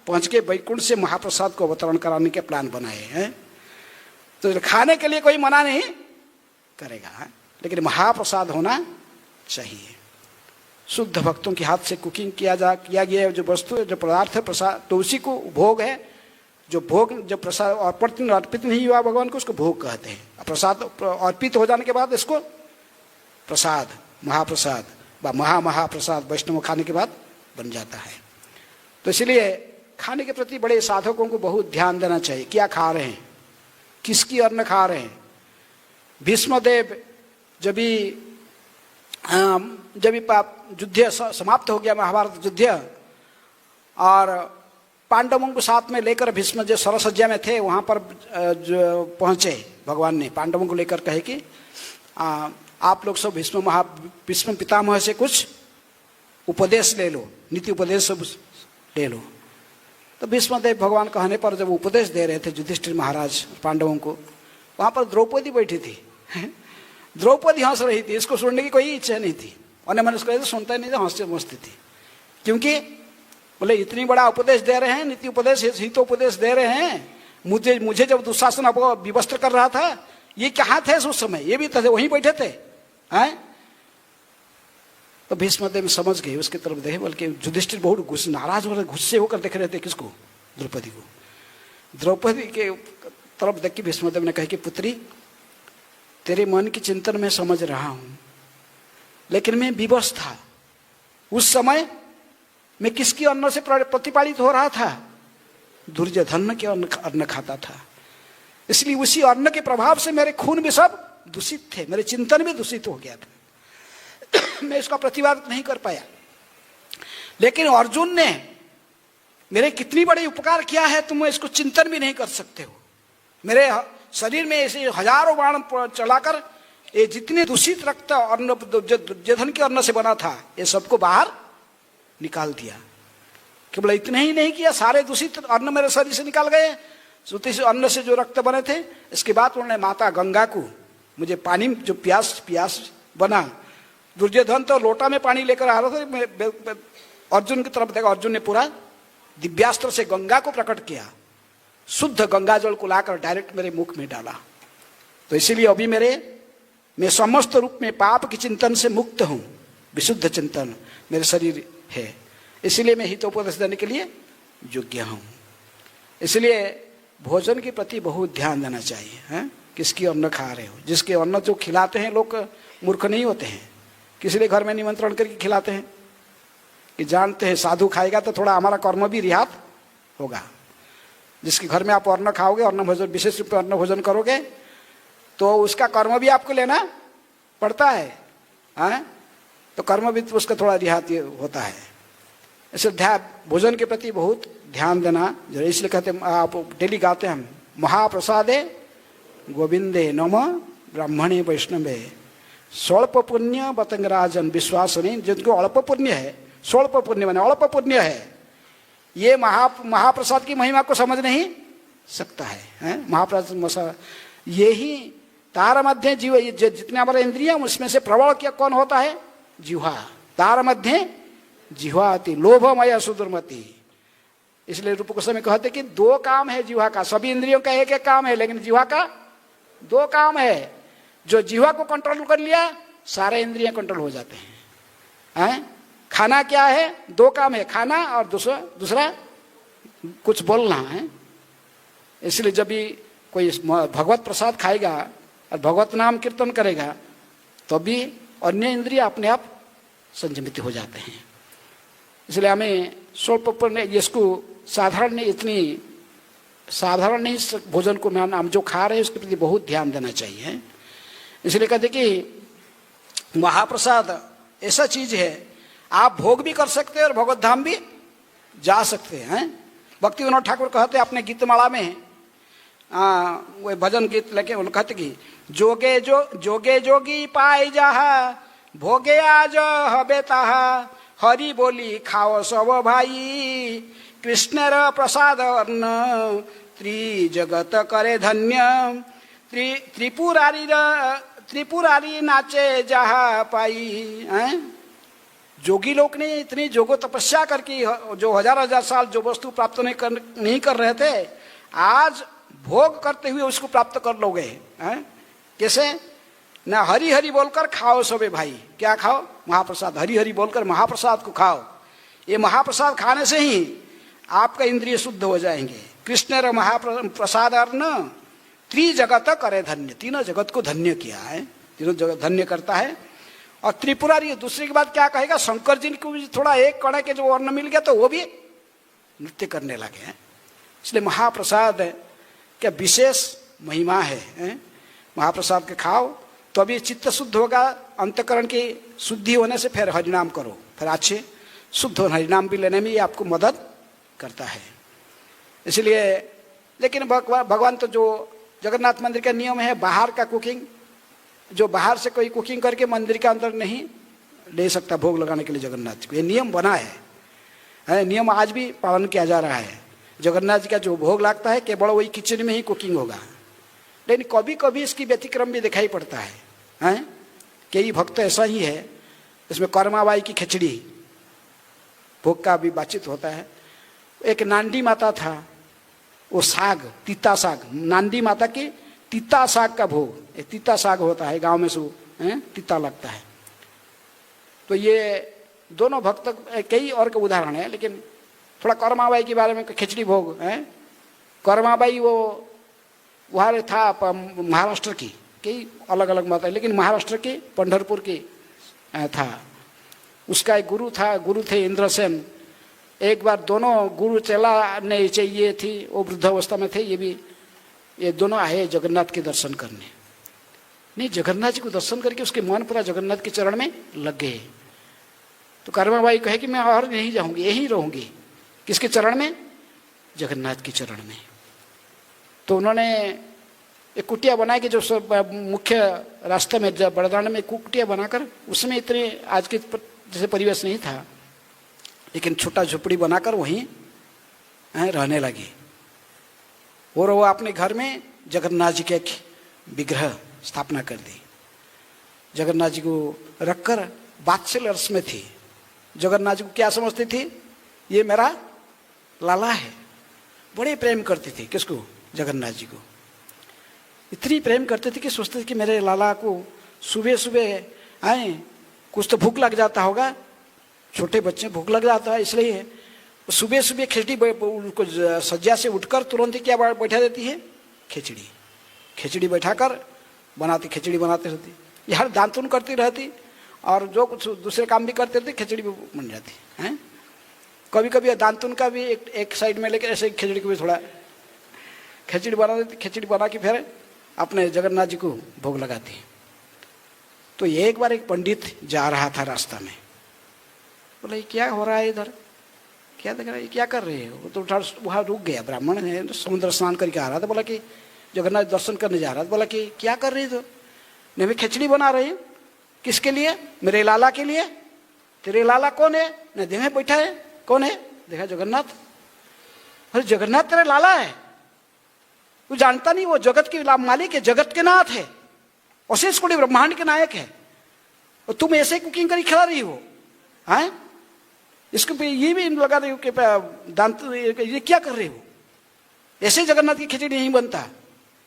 पहुंच के वैकुंठ से महाप्रसाद को अवतरण कराने के प्लान बनाए हैं। तो खाने के लिए कोई मना नहीं करेगा, लेकिन महाप्रसाद होना चाहिए। शुद्ध भक्तों के हाथ से कुकिंग किया गया जो वस्तु जो पदार्थ है प्रसाद, तो उसी को भोग है। जो भोग जब प्रसाद अर्पित नहीं हुआ भगवान को, उसको भोग कहते हैं। प्रसाद अर्पित हो जाने के बाद इसको प्रसाद, महाप्रसाद व महाप्रसाद वैष्णव खाने के बाद बन जाता है। तो इसलिए खाने के प्रति बड़े साधकों को बहुत ध्यान देना चाहिए। क्या खा रहे हैं, किसकी अन्न खा रहे हैं। भीष्मदेव जब युद्ध समाप्त हो गया, महाभारत युद्ध, और पांडवों को साथ में लेकर भीष्म जो सरसज्जा में थे वहाँ पर पहुँचे, भगवान ने पांडवों को लेकर कहे कि आप लोग सब भीष्म पितामह से कुछ उपदेश ले लो, नीति उपदेश सब ले लो। तो भीष्मदेव भगवान कहने पर जब उपदेश दे रहे थे युधिष्ठिर महाराज पांडवों को, वहाँ पर द्रौपदी बैठी थी। द्रौपदी हंस रही थी, इसको सुनने की कोई इच्छा नहीं थी। अन्य मनुष्य तो सुनता ही नहीं था, हंसते मस्ती थी। क्योंकि बोले इतनी बड़ा उपदेश दे रहे हैं, नीति उपदेश हितोपदेश दे रहे हैं, मुझे जब दुशासन अब विवस्त्र कर रहा था, ये कहाँ थे उस समय, ये भी थे, वहीं बैठे थे हैं। तो भीष्मदेव समझ गए, उसकी तरफ देखे, बल्कि युधिष्ठिर बहुत नाराज हो रहे, गुस्से होकर देख रहे थे किसको, द्रौपदी को। द्रौपदी के तरफ देख के भीष्मदेव ने कहा कि पुत्री, तेरे मन की चिंतन मैं समझ रहा हूं, लेकिन मैं विवश था। उस समय मैं किसकी अन्न से प्रतिपालित हो रहा था? दुर्योधन के अन्न खाता था। इसलिए उसी अन्न के प्रभाव से मेरे खून भी सब दूषित थे, मेरे चिंतन भी दूषित हो गया था। मैं इसका प्रतिवाद नहीं कर पाया। लेकिन अर्जुन ने मेरे कितनी बड़ी उपकार किया है, तुम इसको चिंतन भी नहीं कर सकते हो। मेरे शरीर में ऐसे हजारों बाण चलाकर ये जितने दूषित रक्त अन्न दुर्योधन के अन्न से बना था, ये सबको बाहर निकाल दिया। केवल इतना ही नहीं किया, सारे दूषित अन्न मेरे शरीर से निकाल गए, अन्न से जो रक्त बने थे। इसके बाद उन्होंने माता गंगा को मुझे पानी, जो प्यास बना, दुर्योधन तो लोटा में पानी लेकर आ रहा था, अर्जुन की तरफ देखा, अर्जुन ने पूरा दिव्यास्त्र से गंगा को प्रकट किया, शुद्ध गंगा जल को लाकर डायरेक्ट मेरे मुख में डाला। तो इसीलिए अभी मैं समस्त रूप में पाप की चिंतन से मुक्त हूं, विशुद्ध चिंतन मेरे शरीर है। इसलिए मैं हितोपदेश देने के लिए योग्य हूं। इसलिए भोजन के प्रति बहुत ध्यान देना चाहिए, हैं? किसकी अन्न खा रहे हो? जिसके अन्न जो खिलाते हैं लोग मूर्ख नहीं होते हैं, किसी घर में निमंत्रण करके खिलाते हैं कि जानते हैं साधु खाएगा तो थोड़ा हमारा कर्म भी रिहात होगा। जिसके घर में आप अन्न खाओगे, अन्न भोजन, विशेष रूप से अन्न भोजन करोगे, तो उसका कर्म भी आपको लेना पड़ता है, हैं? तो कर्म भी तो उसका थोड़ा रिहाती होता है। इसलिए भोजन के प्रति बहुत ध्यान देना जरूरी। इसलिए कहते हैं, आप डेली गाते हैं हम, महाप्रसादे गोविंदे नमः ब्राह्मणे वैष्णवे स्वल्प पुण्य बतंगराजन विश्वास नहीं। जिनको अल्प पुण्य है, स्वल्प पुण्य माने अल्प पुण्य है, ये महाप्रसाद की महिमा को समझ नहीं सकता है। महाप्रसाद यही तार मध्य जीव, जितने हमारे इंद्रिया उसमें से प्रबल क्या कौन होता है? जिह्वा। तार मध्य जिह्वाति लोभमय सुदुर्मति। इसलिए रूप गोस्वामी कहते कि दो काम है जिह्वा का, सभी इंद्रियों का एक एक काम है, लेकिन जिह्वा का दो काम है। जो जिह्वा को कंट्रोल कर लिया, सारे इंद्रियां कंट्रोल हो जाते हैं। खाना क्या है? दो काम है, खाना और दूसरा कुछ बोलना है। इसलिए जब भी कोई भगवत प्रसाद खाएगा और भगवत नाम कीर्तन करेगा, तो भी अन्य इंद्रिय अपने आप संयमित हो जाते हैं। इसलिए हमें स्वल्प इसको इतनी साधारण नहीं, भोजन को हम जो खा रहे हैं उसके प्रति बहुत ध्यान देना चाहिए। इसलिए कहते कि महाप्रसाद ऐसा चीज है, आप भोग भी कर सकते हैं और भगवत धाम भी जा सकते हैं। भक्ति विनोद ठाकुर कहते अपने गीतमाला में, वो भजन गीत लेके उन्होंने कहते कि जोगे जोगी पाई जाहा भोगे आज हबे ताहा हरि बोली खाओ सब भाई कृष्णर प्रसाद अन्न त्रिजगत करे धन्य त्रिपुरारी नाचे जहा पाई। जोगी लोग ने इतनी जोगो तपस्या करके जो हजार साल जो वस्तु प्राप्त नहीं कर रहे थे, आज भोग करते हुए उसको प्राप्त कर लोगे। कैसे? ना हरि हरि बोलकर खाओ सबे भाई। क्या खाओ? महाप्रसाद। हरि हरि बोलकर महाप्रसाद को खाओ। ये महाप्रसाद खाने से ही आपका इंद्रिय शुद्ध हो जाएंगे। कृष्ण र महाप्रसाद अर्ण त्रिजगत करे धन्य, तीनों जगत को धन्य किया है, तीनों जगत धन्य करता है। और त्रिपुरारी दूसरी की बात क्या कहेगा? शंकर जी को भी थोड़ा एक कण के जो अन्न मिल गया तो वो भी नृत्य करने लगे हैं। इसलिए महाप्रसाद क्या विशेष महिमा है। महाप्रसाद के खाओ तो अभी चित्त शुद्ध होगा, अंतकरण की शुद्धि होने से फिर हरिनाम करो, फिर अच्छे शुद्ध हो। हरिनाम भी लेने में ये आपको मदद करता है। इसलिए लेकिन भगवान तो जो जगन्नाथ मंदिर का नियम है, बाहर का कुकिंग, जो बाहर से कोई कुकिंग करके मंदिर के अंदर नहीं ले सकता भोग लगाने के लिए जगन्नाथ जी को। ये नियम बना है, नियम आज भी पालन किया जा रहा है। जगन्नाथ जी का जो भोग लगता है केवल वही किचन में ही कुकिंग होगा। लेकिन कभी कभी इसकी व्यतिक्रम भी दिखाई पड़ता है। कई भक्त ऐसा ही है इसमें कर्माबाई की खिचड़ी भोग का भी बातचीत होता है। एक नांदी माता था, वो साग, तीता साग, नांदी माता की तीता साग का भोग, तीता साग होता है गांव में, सो तीता लगता है। तो ये दोनों भक्त, कई और के उदाहरण है, लेकिन थोड़ा कर्माबाई के बारे में खिचड़ी भोग है। कर्माबाई वो वहाँ था महाराष्ट्र की, कई अलग अलग मत है, लेकिन महाराष्ट्र के पंढरपुर की था। उसका एक गुरु था, गुरु थे इंद्रसेन। एक बार दोनों गुरु चला नहीं चाहिए थी, वो वृद्धावस्था में थे, ये दोनों आए जगन्नाथ के दर्शन करने। नहीं, जगन्नाथ जी को दर्शन करके उसके मन पूरा जगन्नाथ के चरण में लग गए। तो कर्माबाई कहे कि मैं और नहीं जाऊंगी, यहीं रहूंगी। किसके चरण में? जगन्नाथ के चरण में। तो उन्होंने एक कुटिया बनाई कि जो मुख्य रास्ते में बड़दान में कुटिया बनाकर, उसमें इतने आज के जैसे परिवेश नहीं था, लेकिन छोटा झोपड़ी बनाकर वहीं रहने लगी। और वो अपने घर में जगन्नाथ जी के विग्रह स्थापना कर दी। जगन्नाथ जी को रखकर वात्सल्य रस में थी। जगन्नाथ जी को क्या समझती थी? ये मेरा लाला है। बड़े प्रेम करती थी। किसको? जगन्नाथ जी को। इतनी प्रेम करते थे कि सोचते थे कि मेरे लाला को सुबह सुबह आए, कुछ तो भूख लग जाता होगा, छोटे बच्चे भूख लग जाता है, इसलिए सुबह सुबह खिचड़ी उनको सज्जा से उठकर तुरंत ही क्या बैठा देती है? खिचड़ी। खिचड़ी बैठाकर बनाती, खिचड़ी बनाती रहती, यार दांतुन करती रहती, और जो कुछ दूसरे काम भी करते रहते, खिचड़ी भी बन जाती है। कभी कभी दांतुन का भी एक साइड में लेकर ऐसे खिचड़ी को भी थोड़ा खिचड़ी बना देती। खिचड़ी बना के फिर अपने जगन्नाथ जी को भोग लगाती। तो एक बार एक पंडित जा रहा था रास्ता में, बोले क्या हो रहा है इधर, क्या देख रहा है, क्या कर रहे हो? वो तो वहाँ रुक गया। ब्राह्मण है, समुद्र स्नान करके आ रहा था। बोला कि जगन्नाथ दर्शन करने जा रहा था। बोला कि क्या कर रही हो? नहीं, मैं खिचड़ी बना रही हूँ। किसके लिए? मेरे लाला के लिए। तेरे लाला कौन है? नहीं, देह में बैठा है। कौन है? देखा, जगन्नाथ। अरे जगन्नाथ तेरे लाला है? तू जानता नहीं, वो जगत की मालिक है, जगत के नाथ है, अशेष कोटि ब्रह्मांड के नायक है। और तुम ऐसे कुकिंग करी खिला रही हो, हैं? इसको पे ये भी लगा रही हो कि दांत, ये क्या कर रही हो? ऐसे जगन्नाथ की खिचड़ी नहीं बनता।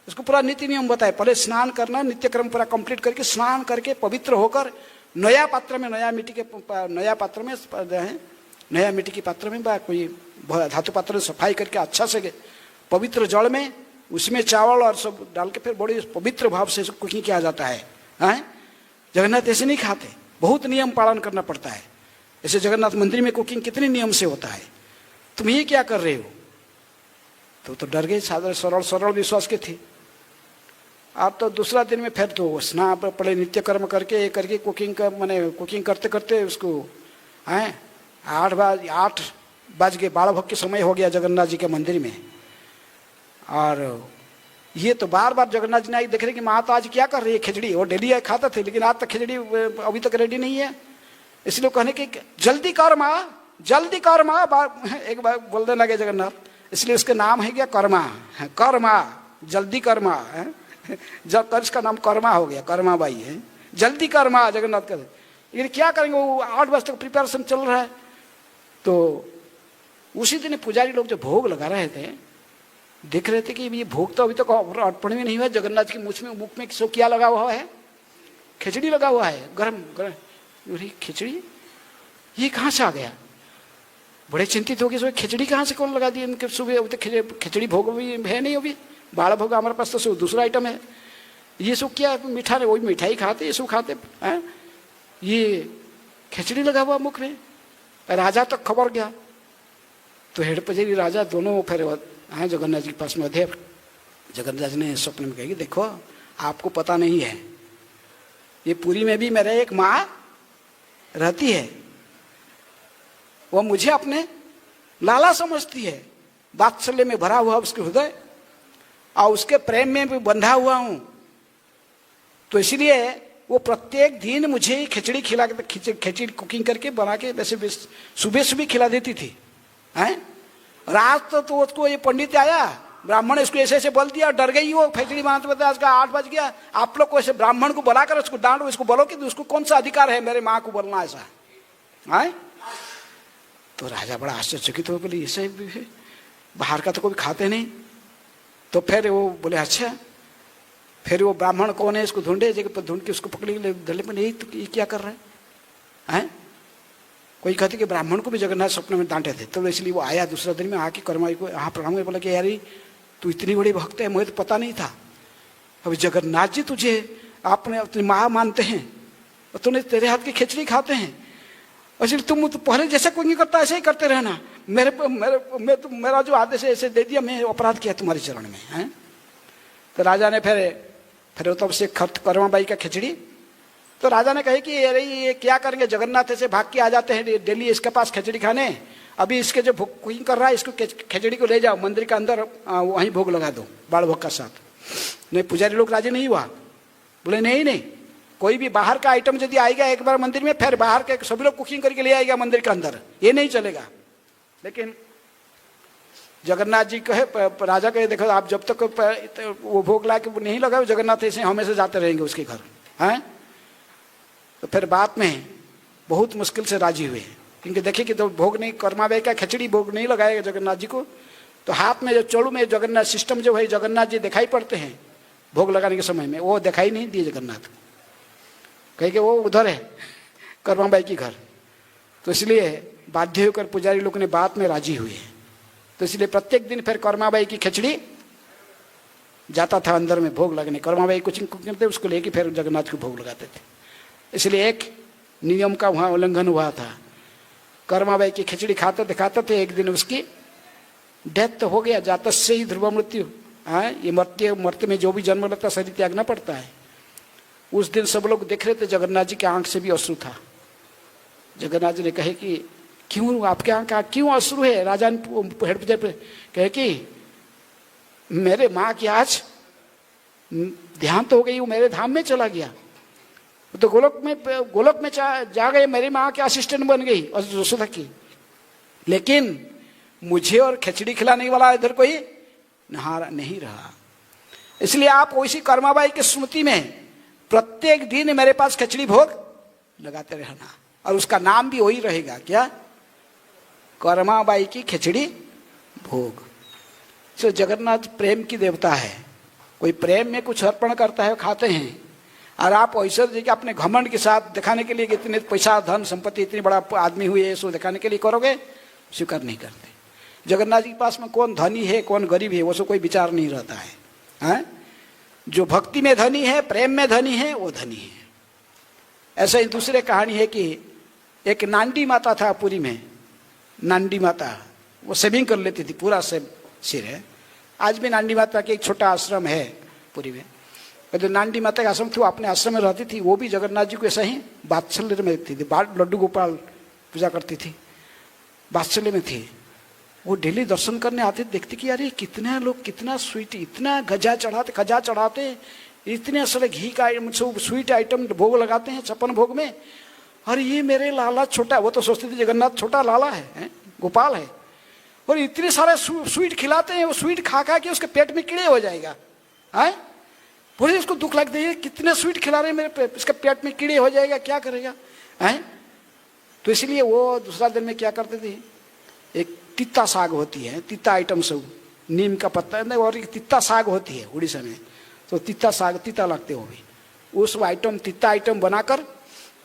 इसको पूरा नीति नियम बताए। पहले स्नान करना, नित्य क्रम पूरा कंप्लीट करके, स्नान करके पवित्र होकर नया पात्र में, नया मिट्टी की पात्र में कोई धातु पात्र में सफाई करके अच्छा से पवित्र जल में उसमें चावल और सब डाल के फिर बड़े पवित्र भाव से कुकिंग किया जाता है। जगन्नाथ ऐसे नहीं खाते, बहुत नियम पालन करना पड़ता है। ऐसे जगन्नाथ मंदिर में कुकिंग कितने नियम से होता है। तुम ये क्या कर रहे हो? तो डर गए। साधारण सरल विश्वास के थे। आप तो दूसरा दिन में फिर तो स्नान पड़े, नित्य कर्म करके कुकिंग का कुकिंग करते करते उसको 8 बज गए, 12 भोग के समय हो गया जगन्नाथ जी के मंदिर में। और ये तो बार बार जगन्नाथ जी ने देख रहे कि माँ तो आज क्या कर रही है, खिचड़ी। वो डेली खाता थे, लेकिन आज तक खिचड़ी अभी तक रेडी नहीं है। इसलिए कहने की जल्दी कर माँ, जल्दी कर माँ, एक बार बोल देना गया जगन्नाथ। इसलिए उसके नाम है क्या? कर्मा। कर्मा, जल्दी कर्मा है। जब कर इसका नाम कर्मा हो गया, कर्मा बाई है। जल्दी कर्मा जगन्नाथ कर। लेकिन क्या करेंगे, वो 8 बजे तक प्रिपरेशन चल रहा है। तो उसी दिन पुजारी लोग जो भोग लगा रहे थे, देख रहे थे कि ये भोग तो अभी तक अर्पण में नहीं हुआ। जगन्नाथ के मुख में सो क्या लगा हुआ है? खिचड़ी लगा हुआ है, गरम गरम। खिचड़ी ये कहाँ से आ गया? बड़े चिंतित हो गए, खिचड़ी कहाँ से कौन लगा दी इनके सुबह? अभी तक खिचड़ी भोग भी है नहीं, अभी 12 भोग हमारे पास तो दूसरा आइटम है। ये सब क्या मीठा, वही मिठाई खाते, ये सब खाते हैं। ये खिचड़ी लगा हुआ मुख में। राजा तक खबर गया। तो हेड पुजारी राजा दोनों फिर जगन्नाथ जी के पास में थे। जगन्नाथ जी ने स्वप्न में कही, देखो आपको पता नहीं है, ये पुरी में भी मेरे एक माँ रहती है। वो मुझे अपने लाला समझती है, वात्सल्य में भरा हुआ उसके हृदय, और उसके प्रेम में भी बंधा हुआ हूं। तो इसलिए वो प्रत्येक दिन मुझे खिचड़ी खिला के, खिचड़ी कुकिंग करके बना के वैसे सुबह सुबह खिला देती थी। हैं? रात तो उसको ये पंडित आया, ब्राह्मण इसको ऐसे ऐसे बोल दिया, डर गई वो खिचड़ी बनाते बताया आज का 8 बज गया। आप लोग को ऐसे ब्राह्मण को बुलाकर उसको डांटो, इसको बोलो कि उसको कौन सा अधिकार है मेरे माँ को बोलना ऐसा है। तो राजा बड़ा आश्चर्यचकित हो, बोले ऐसे बाहर का तो कोई खाते नहीं। तो फिर वो बोले अच्छा, फिर वो ब्राह्मण कौन है इसको ढूंढे, जगह ढूंढ के उसको पकड़ के धरले पर, नहीं तो ये क्या कर रहे हैं। कोई कहते कि ब्राह्मण को भी जगन्नाथ सपने में डांटे थे, तो इसलिए वो आया दूसरा दिन में आके कर्माई को यहाँ प्रणाम में बोला कि यार तू इतनी बड़ी भक्त है, मुझे तो पता नहीं था। अभी जगन्नाथ जी तुझे आपने अपनी माँ मानते हैं और तूने तेरे हाथ की खिचड़ी खाते हैं, इसलिए तुम तो पहले जैसा कोई नहीं करता ऐसे ही करते रहना। मेरा जो आदेश है ऐसे दे दिया, मैं अपराध किया तुम्हारे चरण में है। तो राजा ने फिर तब से कर्माबाई का खिचड़ी, तो राजा ने कहे कि अरे ये क्या करेंगे, जगन्नाथ से भाग के आ जाते हैं डेली इसके पास खिचड़ी खाने, अभी इसके जो कुकिंग कर रहा है इसको खिचड़ी को ले जाओ मंदिर के अंदर, वहीं भोग लगा दो बाल भोग का साथ। नहीं, पुजारी लोग राजी नहीं हुआ, बोले नहीं, कोई भी बाहर का आइटम यदि आएगा एक बार मंदिर में, फिर बाहर के सभी लोग कुकिंग करके ले आएगा मंदिर के अंदर, ये नहीं चलेगा। लेकिन जगन्नाथ जी कहे, राजा कहे देखो आप जब तक वो भोग ला के नहीं लगाए जगन्नाथ ऐसे हमेशा जाते रहेंगे उसके घर हैं। तो फिर बात में बहुत मुश्किल से राजी हुए, क्योंकि देखिए कि तो भोग नहीं, कर्माबाई का खिचड़ी भोग नहीं लगाएगा जगन्नाथ जी को, तो हाथ में जो चोड़ू में जगन्नाथ सिस्टम जो है जगन्नाथ जी दिखाई पड़ते हैं भोग लगाने के समय में, वो दिखाई नहीं दिए जगन्नाथ, कहे कि वो उधर है कर्माबाई की घर। तो इसलिए बाध्य होकर पुजारी लोग ने बात में राजी हुए। तो इसलिए प्रत्येक दिन फिर कर्माबाई की खिचड़ी जाता था अंदर में भोग लगने, कर्माबाई कुछ करते उसको लेके फिर जगन्नाथ को भोग लगाते थे। इसलिए एक नियम का वहाँ उल्लंघन हुआ था, कर्माबाई की खिचड़ी खाते दिखाते थे, एक दिन उसकी डेथ तो हो गया, जातक से ही ध्रुव मृत्यु। ये मरते में जो भी जन्म लेता शरीर त्यागना पड़ता है। उस दिन सब लोग देख रहे थे, जगन्नाथ जी के आंख से भी अश्रु था। जगन्नाथ जी ने कहे कि क्यों आपके आंख क्यों अश्रु है। राजा ने हेड पे कहे कि मेरे माँ की आज देहांत हो गई, वो मेरे धाम में चला गया, तो गोलोक में जा गए, मेरी माँ के असिस्टेंट बन गई और यशोदा की, लेकिन मुझे और खिचड़ी खिलाने वाला इधर कोई नहीं रहा। इसलिए आप वैसी कर्माबाई की स्मृति में प्रत्येक दिन मेरे पास खिचड़ी भोग लगाते रहना, और उसका नाम भी वही रहेगा, क्या, कर्माबाई की खिचड़ी भोग। तो जगन्नाथ प्रेम की देवता है, कोई प्रेम में कुछ अर्पण करता है खाते हैं, और आप ऐश्वर्य जी के अपने घमंड के साथ दिखाने के लिए कि इतने पैसा धन संपत्ति इतनी बड़ा आदमी हुई है सो दिखाने के लिए करोगे, स्वीकार नहीं करते। जगन्नाथ जी के पास में कौन धनी है कौन गरीब है वो सब कोई विचार नहीं रहता है। जो भक्ति में धनी है, प्रेम में धनी है, वो धनी है। ऐसा ही दूसरे कहानी है कि एक नांडी माता था पुरी में, नांडी माता वो सेविंग कर लेती थी, पूरा सिर है। आज भी नांडी माता के एक छोटा आश्रम है पुरी में। जो नांडी माता का आश्रम थी वो अपने आश्रम में रहती थी, वो भी जगन्नाथ जी को ऐसा ही बात्सल्य में थी, लड्डू गोपाल पूजा करती थी, बात्सल्य में थी। वो डेली दर्शन करने आते, देखते कि यार ये कितने लोग कितना स्वीट, इतना खजा चढ़ाते, इतने सारे घी का स्वीट आइटम भोग लगाते हैं 56 भोग में, और ये मेरे लाला छोटा, वो तो सोचते थे जगन्नाथ छोटा लाला है, गोपाल है, और इतने सारे स्वीट खिलाते हैं, वो स्वीट खा के उसके पेट में कीड़े हो जाएगा। बोले उसको दुख लगता है, कितने स्वीट खिला रहे हैं मेरे इसके पेट में कीड़े हो जाएगा, क्या करेगा। तो इसलिए वो दूसरा दिन में क्या करते थे, एक तित्ता साग होती है, तित्ता आइटम सब, नीम का पत्ता और एक तित्ता साग होती है उड़ीसा में, तो तित्ता साग तित्ता लगते हो भी, उस आइटम तित्ता आइटम बनाकर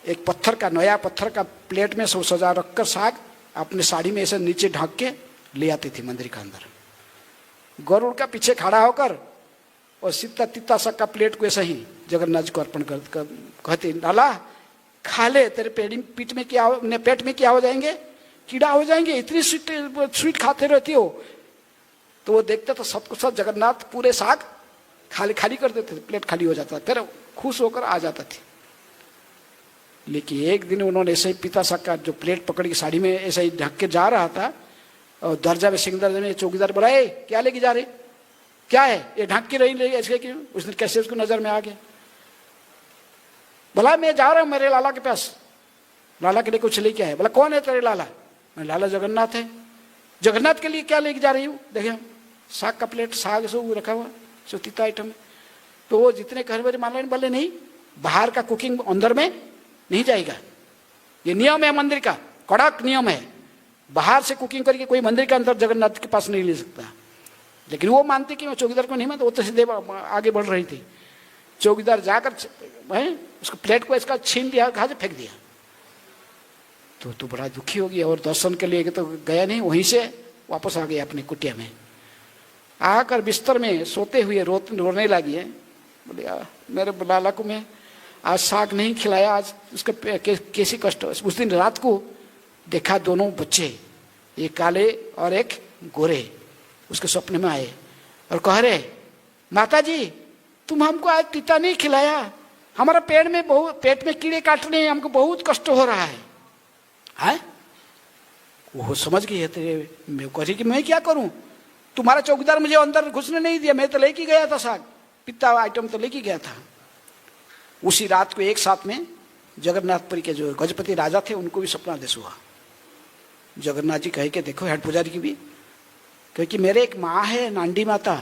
एक पत्थर का, नया पत्थर का प्लेट में सब सजा रखकर साग अपने साड़ी में ऐसे नीचे ढक के ले आती थी मंदिर के अंदर। गरुड़ का पीछे खड़ा होकर और सीता तित्ता साग का प्लेट को ऐसा ही जगन्नाथ जी को अर्पण कर कहते, लाला खा ले, तेरे पेट में क्या हो जाएंगे, कीड़ा हो जाएंगे, इतनी स्वीट खाते रहती हो। तो वो देखते तो सब कुछ सब जगन्नाथ पूरे साग खाली कर देते थे, प्लेट खाली हो जाता, फिर खुश होकर आ जाता थी। लेकिन एक दिन उन्होंने ऐसे ही पिता साग का जो प्लेट पकड़ के साड़ी में ऐसे ही ढक के जा रहा था, और दर्जा में सिंह दर्जा में चौकीदार बोला, क्या लेके जा रहे, क्या है ये, ढक के रही ऐसे क्यों। उसने कैसे उसको नजर में आ गया, बोला मैं जा रहा हूं मेरे लाला के पास, लाला के लिए कुछ लेके आए। बोला कौन है तेरे लाला, मैं लाला जगन्नाथ है। जगन्नाथ के लिए क्या लेके जा रही हूँ, देखे साग का प्लेट, साग सब रखा हुआ, जो तीता आइटम है। तो वो जितने घर वाले मान बोले नहीं, बाहर का कुकिंग अंदर में नहीं जाएगा, ये नियम है मंदिर का, कड़क नियम है। बाहर से कुकिंग करके कोई मंदिर के अंदर जगन्नाथ के पास नहीं ले सकता। लेकिन वो मानती कि मैं चौकीदार को नहीं मानता, वो तो सीधे आगे बढ़ रही थी। चौकीदार जाकर उसको प्लेट को इसका छीन दिया, कहा से फेंक दिया। तो बड़ा दुखी हो गया और दर्शन के लिए तो गया नहीं, वहीं से वापस आ गया अपनी कुटिया में। आकर बिस्तर में सोते हुए रोने लगी है। बोले मेरे लाला को मैं आज साग नहीं खिलाया, आज उसका कैसी कष्ट। उस दिन रात को देखा दोनों बच्चे, एक काले और एक गोरे, उसके सपने में आए और कह रहे माता जी तुम हमको आज तीता नहीं खिलाया, हमारा पेट में कीड़े काट रहे हैं, हमको बहुत कष्ट हो रहा है। वो समझ गई है तेरे, मैं कह रही कि मैं क्या करूं, तुम्हारा चौकीदार मुझे अंदर घुसने नहीं दिया, मैं तो लेके गया था साग, पिता आइटम तो लेके गया था। उसी रात को एक साथ में जगन्नाथपुरी के जो गजपति राजा थे उनको भी सपना देश हुआ। जगन्नाथ जी कह के देखो हेड पुजारी की भी, क्योंकि मेरे एक माँ है नांडी माता,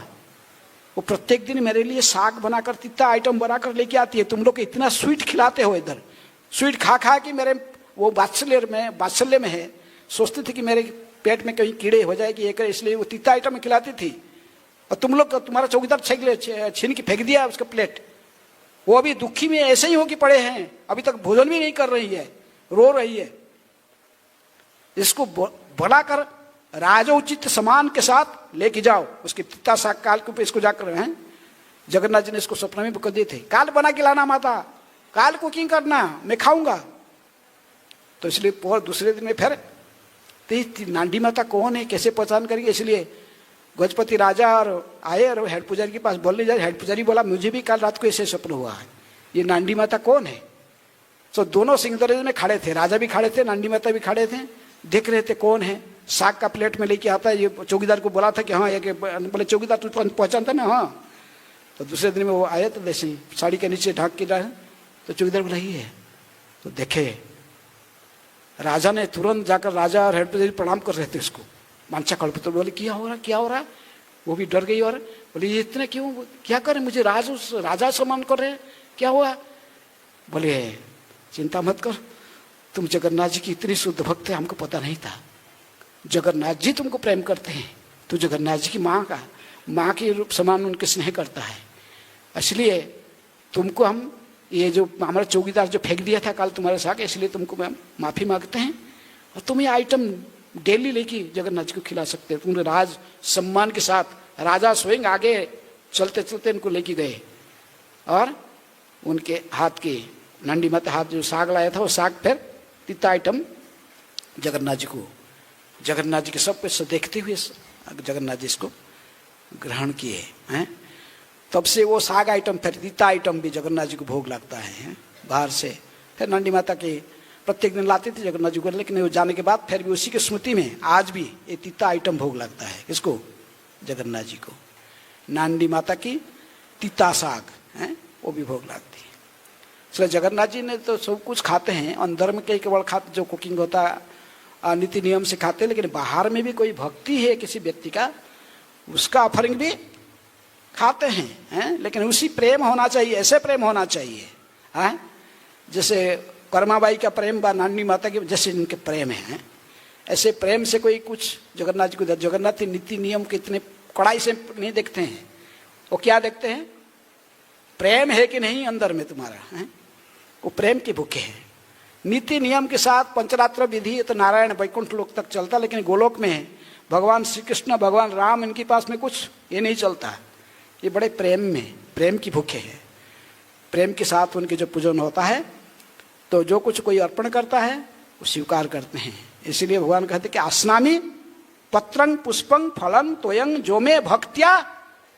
वो प्रत्येक दिन मेरे लिए साग बनाकर तीता आइटम बनाकर लेके आती है। तुम लोग इतना स्वीट खिलाते हो, इधर स्वीट खा खा कि मेरे वो बात्सल्य में है, सोचती थी कि मेरे पेट में कहीं कीड़े हो जाएगी एक, इसलिए वो तीता आइटम खिलाती थी। और तुम लोग, तुम्हारा चौकीदार छीन के फेंक दिया उसका प्लेट। वो अभी दुखी में ऐसे ही होके पड़े हैं, अभी तक भोजन भी नहीं कर रही है, रो रही है। इसको बुलाकर राजोचित सम्मान के साथ लेके जाओ, उसके तीता साग काल के ऊपर इसको जाकर हैं। जगन्नाथ जी ने इसको सपना में कर दिए थे, काल बना के लाना माता, काल कुकिंग करना, मैं खाऊंगा। तो इसलिए दूसरे दिन में फिर नांडी माता कौन है, कैसे पहचान करेंगे, इसलिए गजपति राजा और आए और हेड पुजारी के पास बोलने जाए। हेड पुजारी बोला मुझे भी कल रात को ऐसे स्वप्न हुआ है, ये नांडी माता कौन है। तो दोनों सिंह दरवाजे में खड़े थे, राजा भी खड़े थे, नांडी माता भी खड़े थे, देख रहे थे कौन है। साग का प्लेट में लेके आता है, ये चौकीदार को बोला था कि हाँ, ये बोले चौकीदार तू पहचानता ना, हाँ। तो दूसरे दिन में वो आए तो जैसे साड़ी के नीचे ढाक के रहा, तो चौकीदार बोला ही है। तो देखे राजा ने तुरंत जाकर, राजा और हेड पुजारी प्रणाम कर रहे थे उसको, मानसा कल्प। तो बोले क्या हो रहा, क्या हो रहा। वो भी डर गई और बोले ये इतने क्यों, क्या करें, मुझे राजा सम्मान कर रहे, क्या हुआ। बोले चिंता मत कर, तुम जगन्नाथ जी की इतनी शुद्ध भक्त है, हमको पता नहीं था। जगन्नाथ जी तुमको प्रेम करते हैं, तो जगन्नाथ जी की माँ के रूप समान उनके स्नेह करता है, इसलिए तुमको हम ये जो हमारा चौकीदार जो फेंक दिया था कल तुम्हारे साथ, इसलिए तुमको मैं माफी मांगते हैं। और तुम ये आइटम डेली लेके जगन्नाथ जी को खिला सकते हो। तुमने राज सम्मान के साथ, राजा स्वयं आगे चलते चलते इनको लेके गए और उनके हाथ के नांडी माता हाथ जो साग लाया था वो साग फिर तीता आइटम जगन्नाथ जी के सब कुछ देखते हुए जगन्नाथ जी इसको ग्रहण किए हैं। तब से वो साग आइटम फिर तीता आइटम भी जगन्नाथ जी को भोग लगता है बाहर से। फिर नांडी माता के प्रत्येक दिन लाते थे जगन्नाथ जी को, लेकिन वो जाने के बाद फिर भी उसी की स्मृति में आज भी ये तीता आइटम भोग लगता है। किसको, जगन्नाथ जी को। नांडी माता की तीता साग है वो भी भोग लगती है। इसलिए जगन्नाथ जी ने तो सब कुछ खाते हैं, अंदर में कई केवल खाते जो कुकिंग होता है नीति नियम से खाते हैं, लेकिन बाहर में भी कोई भक्ति है किसी व्यक्ति का, उसका ऑफरिंग भी खाते हैं। लेकिन उसी प्रेम होना चाहिए, ऐसे प्रेम होना चाहिए है जैसे कर्माबाई का प्रेम व नांडी माता के जैसे इनके प्रेम है, ऐसे प्रेम से कोई कुछ जगन्नाथ जी को। जगन्नाथ नीति नियम के इतने कड़ाई से नहीं देखते हैं, वो क्या देखते हैं, प्रेम है कि नहीं अंदर में तुम्हारा है, वो प्रेम के भूखे हैं। नीति नियम के साथ पंचरात्र विधि तो नारायण वैकुंठ लोक तक चलता, लेकिन गोलोक में भगवान श्री कृष्ण भगवान राम इनके पास में कुछ ये नहीं चलता। ये बड़े प्रेम की भूखे हैं। प्रेम के साथ उनके जो पूजन होता है तो जो कुछ कोई अर्पण करता है वो स्वीकार करते हैं। इसीलिए भगवान कहते कि आस्नामि पत्रं पुष्पं फलं तोयं जो मे भक्त्या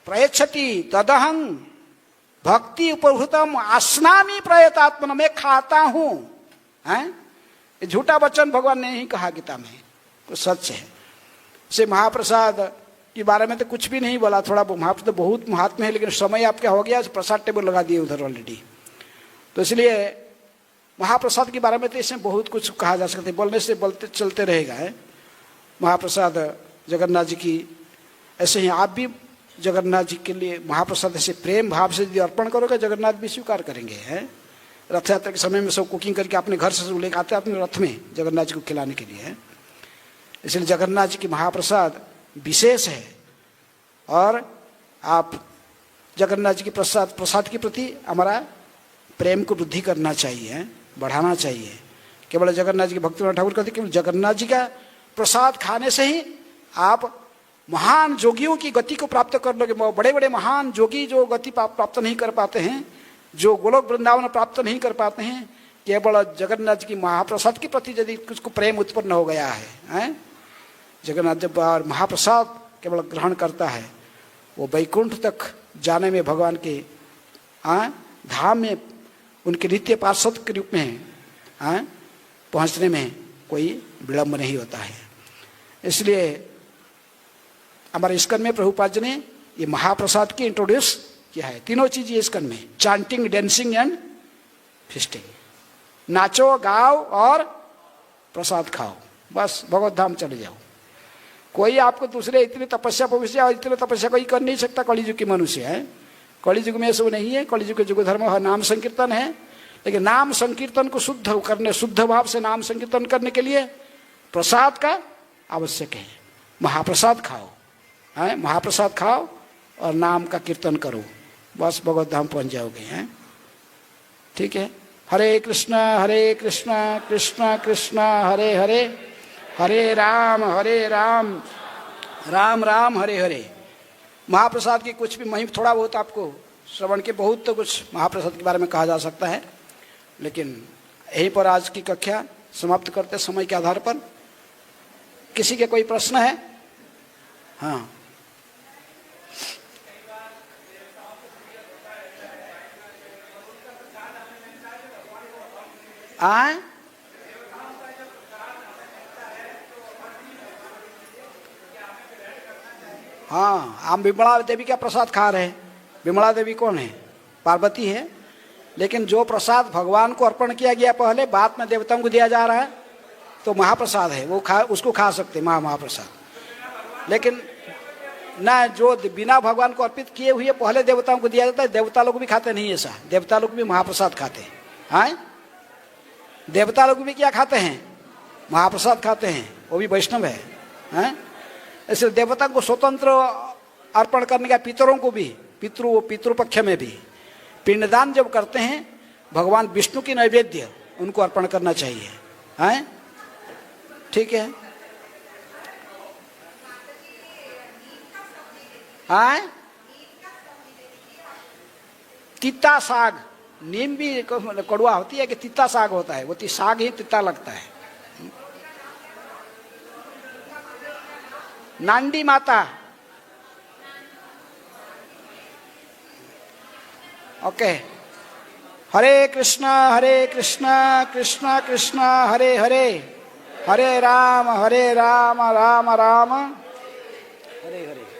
प्रयच्छति तदहं भक्ति उपभूतम आस्नामि प्रयतात्मन, मैं खाता हूँ। ये झूठा वचन भगवान ने ही कहा गीता में, तो सच है। से महाप्रसाद के बारे में तो कुछ भी नहीं बोला, थोड़ा महाप्रसाद बहुत महात्मा है, लेकिन समय आपका हो गया, प्रसाद टेबल लगा दिए उधर ऑलरेडी। तो इसलिए महाप्रसाद के बारे में तो इसमें बहुत कुछ कहा जा सकता है, बोलने से बोलते चलते रहेगा। महाप्रसाद जगन्नाथ जी की ऐसे ही आप भी जगन्नाथ जी के लिए महाप्रसाद ऐसे प्रेम भाव से यदि अर्पण करोगे, जगन्नाथ भी स्वीकार करेंगे। हैं रथ यात्रा के समय में सब कुकिंग करके अपने घर से लेकर आते हैं अपने रथ में जगन्नाथ जी को खिलाने के लिए। है इसलिए जगन्नाथ जी की महाप्रसाद विशेष है, और आप जगन्नाथ जी की प्रसाद के प्रति हमारा प्रेम को वृद्धि करना चाहिए, बढ़ाना चाहिए। केवल जगन्नाथ जी के भक्तिविनोद ठाकुर कहते केवल जगन्नाथ जी का प्रसाद खाने से ही आप महान जोगियों की गति को प्राप्त कर लोगे। बड़े बड़े महान जोगी जो गति प्राप्त नहीं कर पाते हैं, जो गोलोक वृंदावन प्राप्त नहीं कर पाते हैं, केवल जगन्नाथ जी की महाप्रसाद के प्रति यदि उसको प्रेम उत्पन्न हो गया है, जगन्नाथ जब महाप्रसाद केवल ग्रहण करता है, वो वैकुंठ तक जाने में भगवान के धाम में उनके नित्य पार्षद के रूप में पहुंचने में कोई विलंब नहीं होता है। इसलिए हमारे इस्कन में प्रभुपाद जी ने ये महाप्रसाद की इंट्रोड्यूस किया है। तीनों चीज ये इस्कन में, चांटिंग, डांसिंग एंड फिस्टिंग। नाचो, गाओ और प्रसाद खाओ, बस भगवत धाम चले जाओ। कोई आपको दूसरे इतनी तपस्या और इतनी तपस्या कोई कर नहीं सकता। कलियुग की मनुष्य है, कलियुग में सब नहीं है। कलियुग के युग धर्म नाम संकीर्तन है, लेकिन नाम संकीर्तन को शुद्ध करने, शुद्ध भाव से नाम संकीर्तन करने के लिए प्रसाद का आवश्यक है। महाप्रसाद खाओ, महाप्रसाद खाओ और नाम का कीर्तन करो, बस भगवत धाम पहुंच जाओगे। हैं ठीक है। हरे कृष्णा कृष्णा कृष्णा हरे हरे, हरे राम राम राम हरे हरे। महाप्रसाद की कुछ भी महिमा, थोड़ा बहुत आपको श्रवण के बहुत तो कुछ महाप्रसाद के बारे में कहा जा सकता है, लेकिन यहीं पर आज की कक्षा समाप्त करते समय के आधार पर। किसी के कोई प्रश्न है? हाँ, आए हाँ, हम विमला देवी का प्रसाद खा रहे हैं। विमला देवी कौन है? पार्वती है। लेकिन जो प्रसाद भगवान को अर्पण किया गया पहले, बाद में देवताओं को दिया जा रहा है, तो महाप्रसाद है, वो उसको खा सकते महाप्रसाद। लेकिन ना, जो बिना भगवान को अर्पित किए हुए पहले देवताओं को दिया जाता है, देवता लोग भी खाते नहीं ऐसा। देवता लोग भी महाप्रसाद खाते हैं। हाँ, देवता लोग भी क्या खाते हैं? महाप्रसाद खाते हैं, वो भी वैष्णव है। इसलिए देवता को स्वतंत्र अर्पण करने का, पितरों को भी, पितृपक्ष में भी पिंडदान जब करते हैं, भगवान विष्णु की नैवेद्य उनको अर्पण करना चाहिए। हैं ठीक है। हाँ, तीता साग, नीम भी कड़वा होती है कि तीता साग होता है, वो साग ही तीता लगता है। नांदी माता, ओके। हरे कृष्णा कृष्णा कृष्णा हरे हरे, हरे राम राम राम हरे हरे।